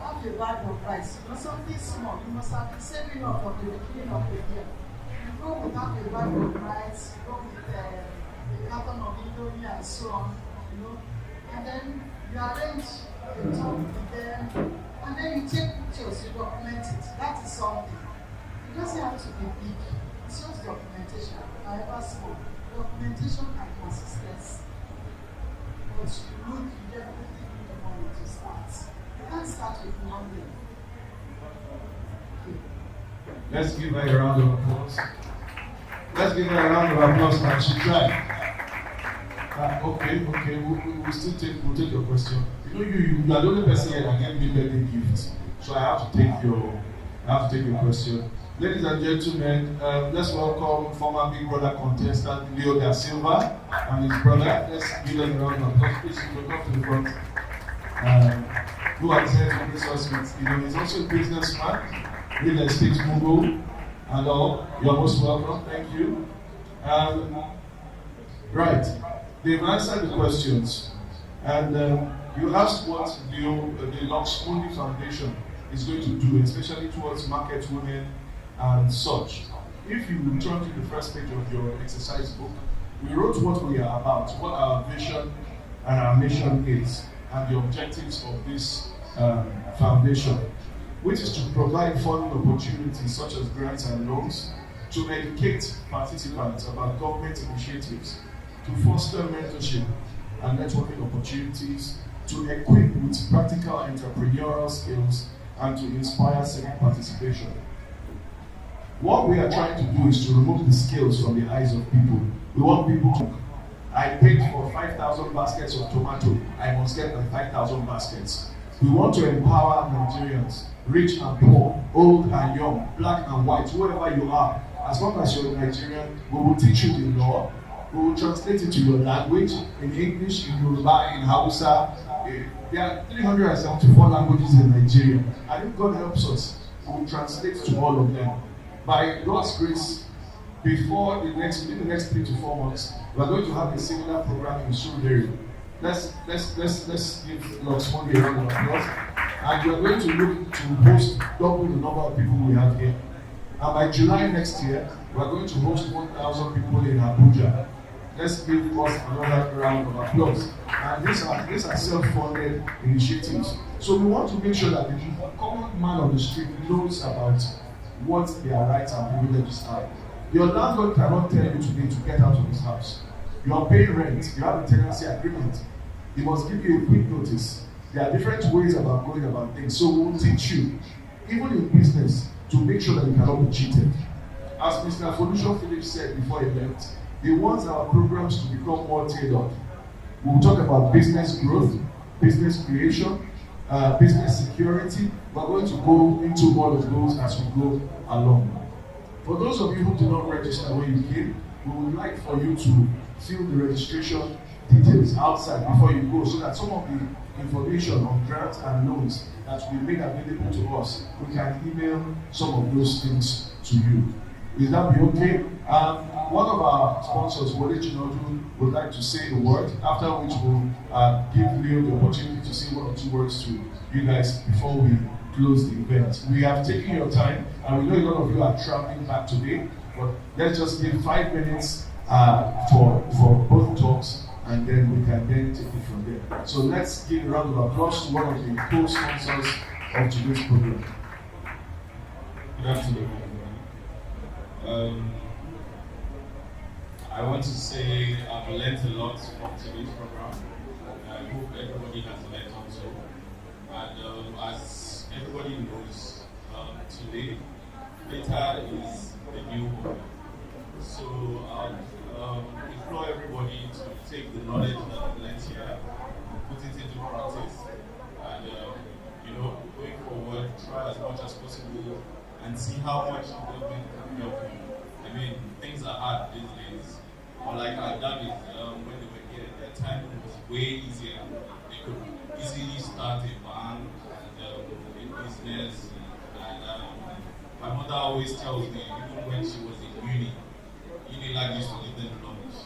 half a bag of rice, you know, something small, you must have been saving up from the beginning of the year. You go with half a bag of rice, you go with a carton of indomie and so on, you know, and then you arrange the talk with them, and then you take pictures, you document it. That is something. It doesn't have to be big. It's just documentation, however small. Documentation and consistency. But you definitely need the money to start. You can't start with nothing. Let's give her a round of applause. Let's give her a round of applause now. She tried. Okay. We'll take your question. You know, you are the only person here that can give birthday gifts. So I have to take your question. Ladies and gentlemen, let's welcome former Big Brother contestant Leo Da Silva and his brother. Let's give them a round of applause. Please, you can come to the front. Who has helped to grace us with, you know, he's also a businessman, real estate mogul, and all. You're most welcome. Thank you. Right. They've answered the questions, and you asked what the Lux Mundi Foundation is going to do, especially towards market women and such. If you turn to the first page of your exercise book, we wrote what we are about, what our vision and our mission is, and the objectives of this foundation, which is to provide funding opportunities such as grants and loans, to educate participants about government initiatives, to foster mentorship and networking opportunities, to equip with practical entrepreneurial skills, and to inspire civic participation. What we are trying to do is to remove the scales from the eyes of people. We want people to, I paid for 5,000 baskets of tomato, I must get my 5,000 baskets. We want to empower Nigerians, rich and poor, old and young, black and white, whoever you are. As long as you're Nigerian, we will teach you the law, we will translate it to your language, in English, in Yoruba, in Hausa. There are 374 languages in Nigeria. And if God helps us, we will translate to all of them. By God's grace, within the next 3 to 4 months, we are going to have a similar program in Surulere. Let's give Lux Mundi a round of applause. And we are going to look to host double the number of people we have here. And by July next year, we are going to host 1,000 people in Abuja. Let's give us another round of applause. And these are self-funded initiatives. So we want to make sure that the common man on the street knows about what their rights and privileges are. Your landlord cannot tell you today to get out of his house. You are paying rent, you have a tenancy agreement. He must give you a quick notice. There are different ways about going about things. So we will teach you, even in business, to make sure that you cannot be cheated. As Mr. Folusho Phillips said before he left, he wants our programs to become more tailored. We will talk about business growth, business creation, business security. We are going to go into all of those as we go along. For those of you who did not register when you came, we would like for you to fill the registration details outside before you go, so that some of the information on grants and loans that will be made available to us, we can email some of those things to you. Will that be okay? One of our sponsors, Wole Chinodu, would like to say a word, after which we'll give Leo the opportunity to say 1 or 2 words to you guys before we close the event. We have taken your time, and we know a lot of you are traveling back today, but let's just give 5 minutes for both talks, and then we can then take it from there. So let's give a round of applause to one of the co-sponsors of today's program. Good afternoon, everyone. I want to say I've learned a lot from today's program. I hope everybody has learned also. And as everybody knows, today, data is the new one. So I'll implore everybody to take the knowledge that I've learned here, put it into practice, and going forward, try as much as possible and see how much the government can help you. I mean, things are hard these days. Or like our David, when they were here, their time was way easier. They could easily start a bank and a business. And my mother always tells me, even when she was in Unilag used to give them lunch.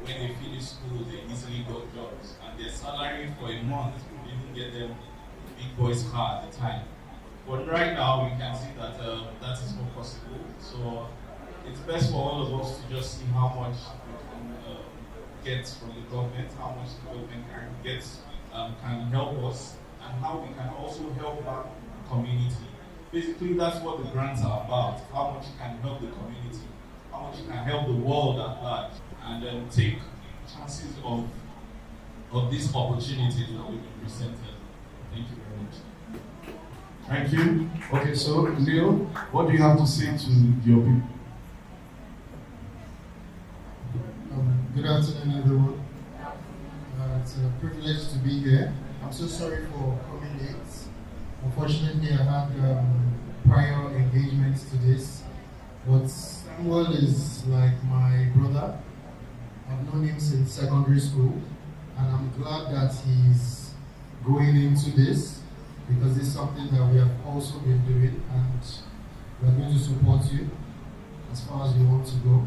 When they finish school, they easily got jobs. And their salary for a month would even get them a big boy's car at the time. But right now, we can see that that is not possible. So it's best for all of us to just see how much we can get from the government, how much the government can get, can help us, and how we can also help back the community. Basically, that's what the grants are about, how much you can help the community, how much you can help the world at large, and then take chances of these opportunities that we've been presented. Thank you very much. Thank you. Okay, so Leo, what do you have to say to your people? Good afternoon, everyone. It's a privilege to be here. I'm so sorry for coming late. Unfortunately, I had prior engagements to this, but Samuel is like my brother. I've known him since secondary school, and I'm glad that he's going into this because it's something that we have also been doing, and we're going to support you as far as you want to go.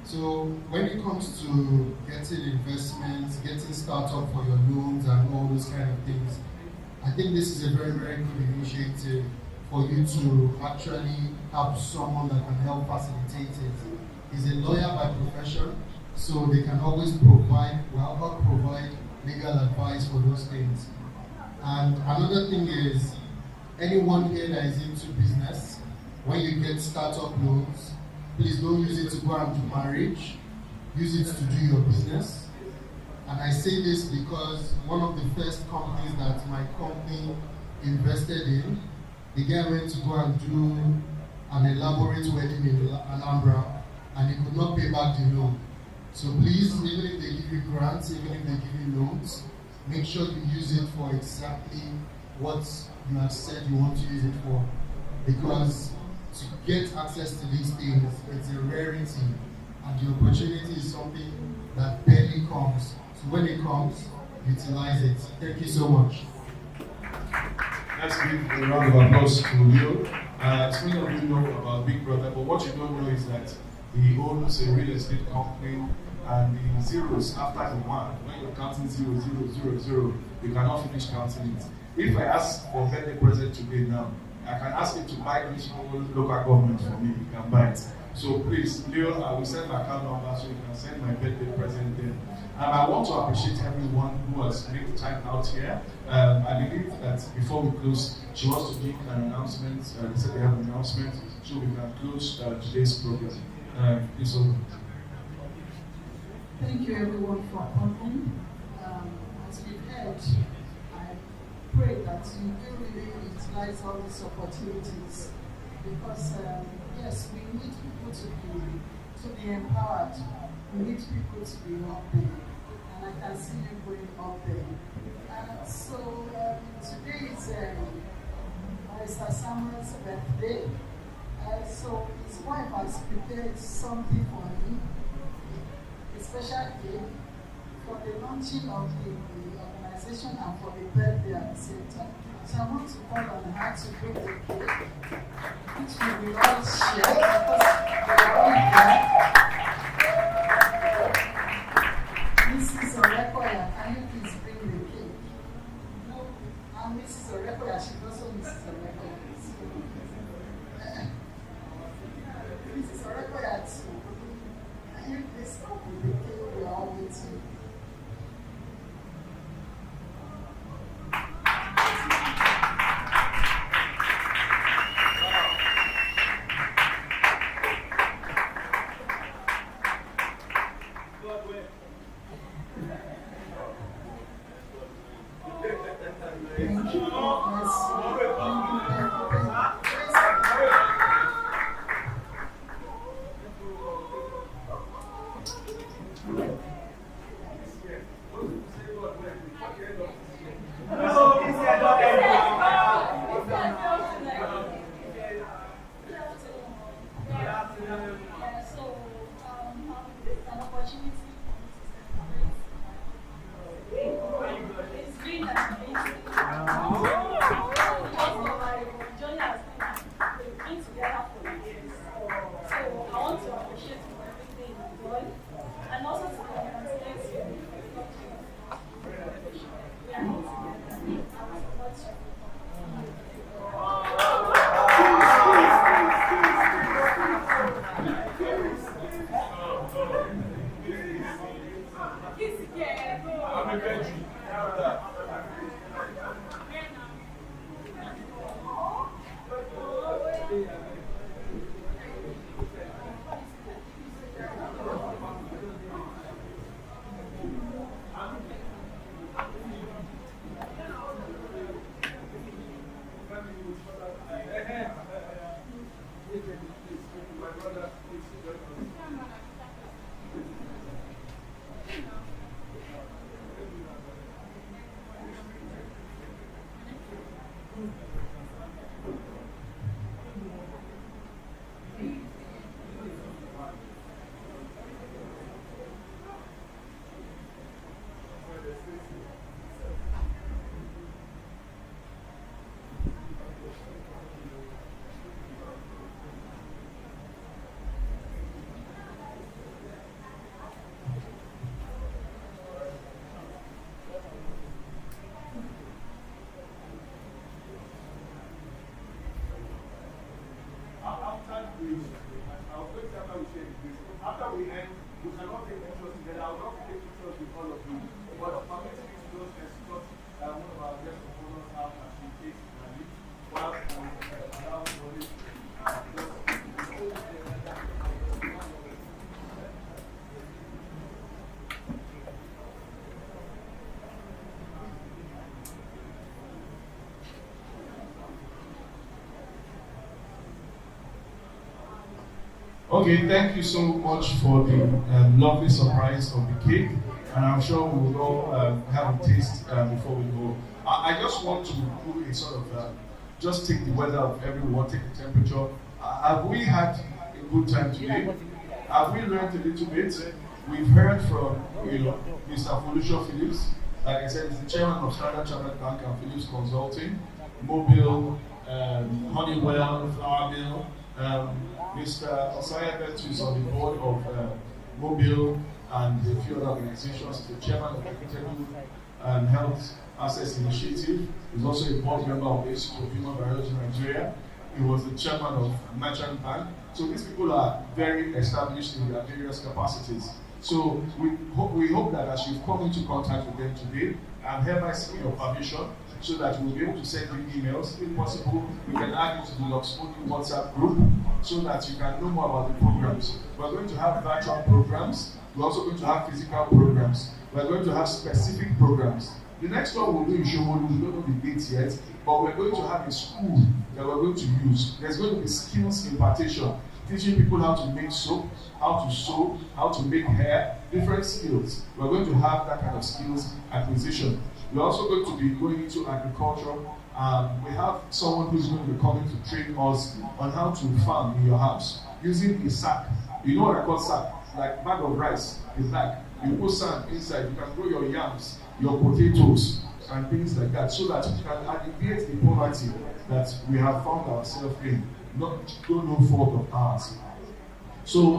So when it comes to getting investments, getting startup for your loans and all those kind of things, I think this is a very, very good initiative for you to actually have someone that can help facilitate it. He's a lawyer by profession, so they can always provide legal advice for those things. And another thing is, anyone here that is into business, when you get startup loans, please don't use it to go and do marriage. Use it to do your business. And I say this because one of the first companies that my company invested in, the guy went to go and do an elaborate wedding in Alhambra, and he could not pay back the loan. So please, even if they give you grants, even if they give you loans, make sure you use it for exactly what you have said you want to use it for. Because to get access to these things, it's a rarity, and the opportunity is something that barely comes. So when it comes, utilize it. Thank you so much. Let's give a round of applause to Leo. Many of you know about Big Brother, but what you don't know is that he owns a real estate company, and the zeros after the one, when you're counting 0, 0, 0, 0, you cannot finish counting it. If I ask for birthday present today now, I can ask him to buy each local government for me. He can buy it. So please, Leo, I will send my account number so you can send my birthday present there. And I want to appreciate everyone who has made time out here. I believe that before we close, she wants to make an announcement. They said they have an announcement, so we can close today's program. Please over. Thank you everyone for coming. As we've heard, I pray that you will really utilize all these opportunities because yes, we need people to be empowered. We need people to be up there, and I can see you going up there. So today is Mr. Samuel's birthday. So his wife has prepared something for him, a special cake for the launching of the organization and for the birthday at the same time. So I want to call on her to bring the cake, which we will all share because we are all here. Mrs. Orekoya, can you please bring the cake? And Mrs. Orekoya, she's also Mrs. Orekoya. Mrs. Orekoya too. After we end, we cannot take pictures together. I would love to take pictures with all of you. But permit me to just escort one of our guest of honors out as she takes the lead. While allow for it, okay, thank you so much for the lovely surprise of the cake, and I'm sure we will all have a taste before we go. I just want to do a sort of, just take the weather of everyone, take the temperature. Have we had a good time today? Have we learned a little bit? We've heard from, Mr. Felicia Phillips. Like I said, he's the chairman of Standard Chartered Bank and Phillips Consulting, Mobile, Honeywell, Flour Mill. Mr. Osaya Betu is on the board of Mobile and a few other organizations. He's the chairman of the Equitable Health Access Initiative. He's also a board member of the Institute of Human Biology Nigeria. He was the chairman of Merchant Bank. So these people are very established in their various capacities. So we hope that as you've come into contact with them today, I'm hereby seeking your permission so that we'll be able to send you emails. If possible, we can add you to the Lux Mundi WhatsApp group so that you can know more about the programs. We're going to have virtual programs. We're also going to have physical programs. We're going to have specific programs. The next one we'll do in Shomolu, we don't know the dates yet, but we're going to have a school that we're going to use. There's going to be skills impartation, teaching people how to make soap, how to sew, how to make hair, different skills. We're going to have that kind of skills acquisition. We're also going to be going into agriculture. We have someone who's going to be coming to train us on how to farm in your house using a sack. You know what I call sack? Like bag of rice, a bag. You put sand inside, you can grow your yams, your potatoes, and things like that, so that you can alleviate the poverty that we have found ourselves in, not through no fault of ours. So,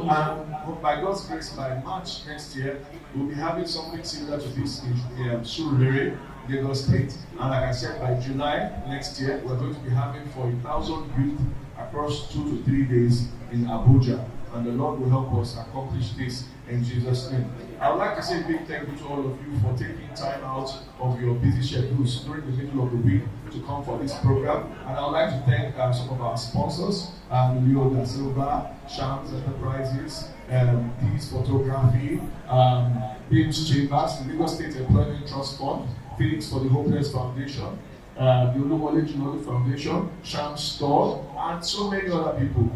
by God's grace, by March next year, we'll be having something similar to this in Surulere, Lagos State. And like I said, by July next year, we're going to be having for 1,000 youth across 2 to 3 days in Abuja. And the Lord will help us accomplish this in Jesus' name. I would like to say a big thank you to all of you for taking time out of your busy schedules during the middle of the week to come for this program. And I would like to thank some of our sponsors, Leo da Silva, Shams Enterprises, Peace Photography, James Chambers, the Lagos State Employment Trust Fund, Felix for the Hopeless Foundation, the Olumole Junolu Foundation, Shams Store, and so many other people.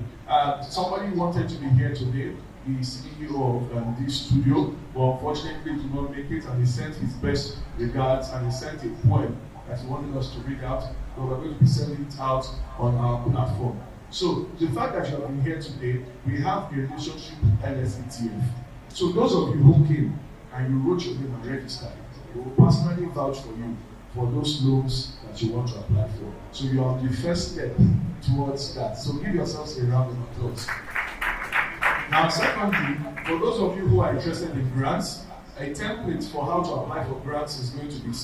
Somebody wanted to be here today, the CEO of this studio, but unfortunately did not make it, and he sent his best regards and he sent a poem that he wanted us to read out, but we're going to be sending it out on our platform. So the fact that you have been here today, we have a relationship with LSETF. So those of you who came and you wrote your name and registered, we will personally vouch for you for those loans that you want to apply for. So you are on the first step towards that. So give yourselves a round of applause. Now, secondly, for those of you who are interested in grants, a template for how to apply for grants is going to be sent.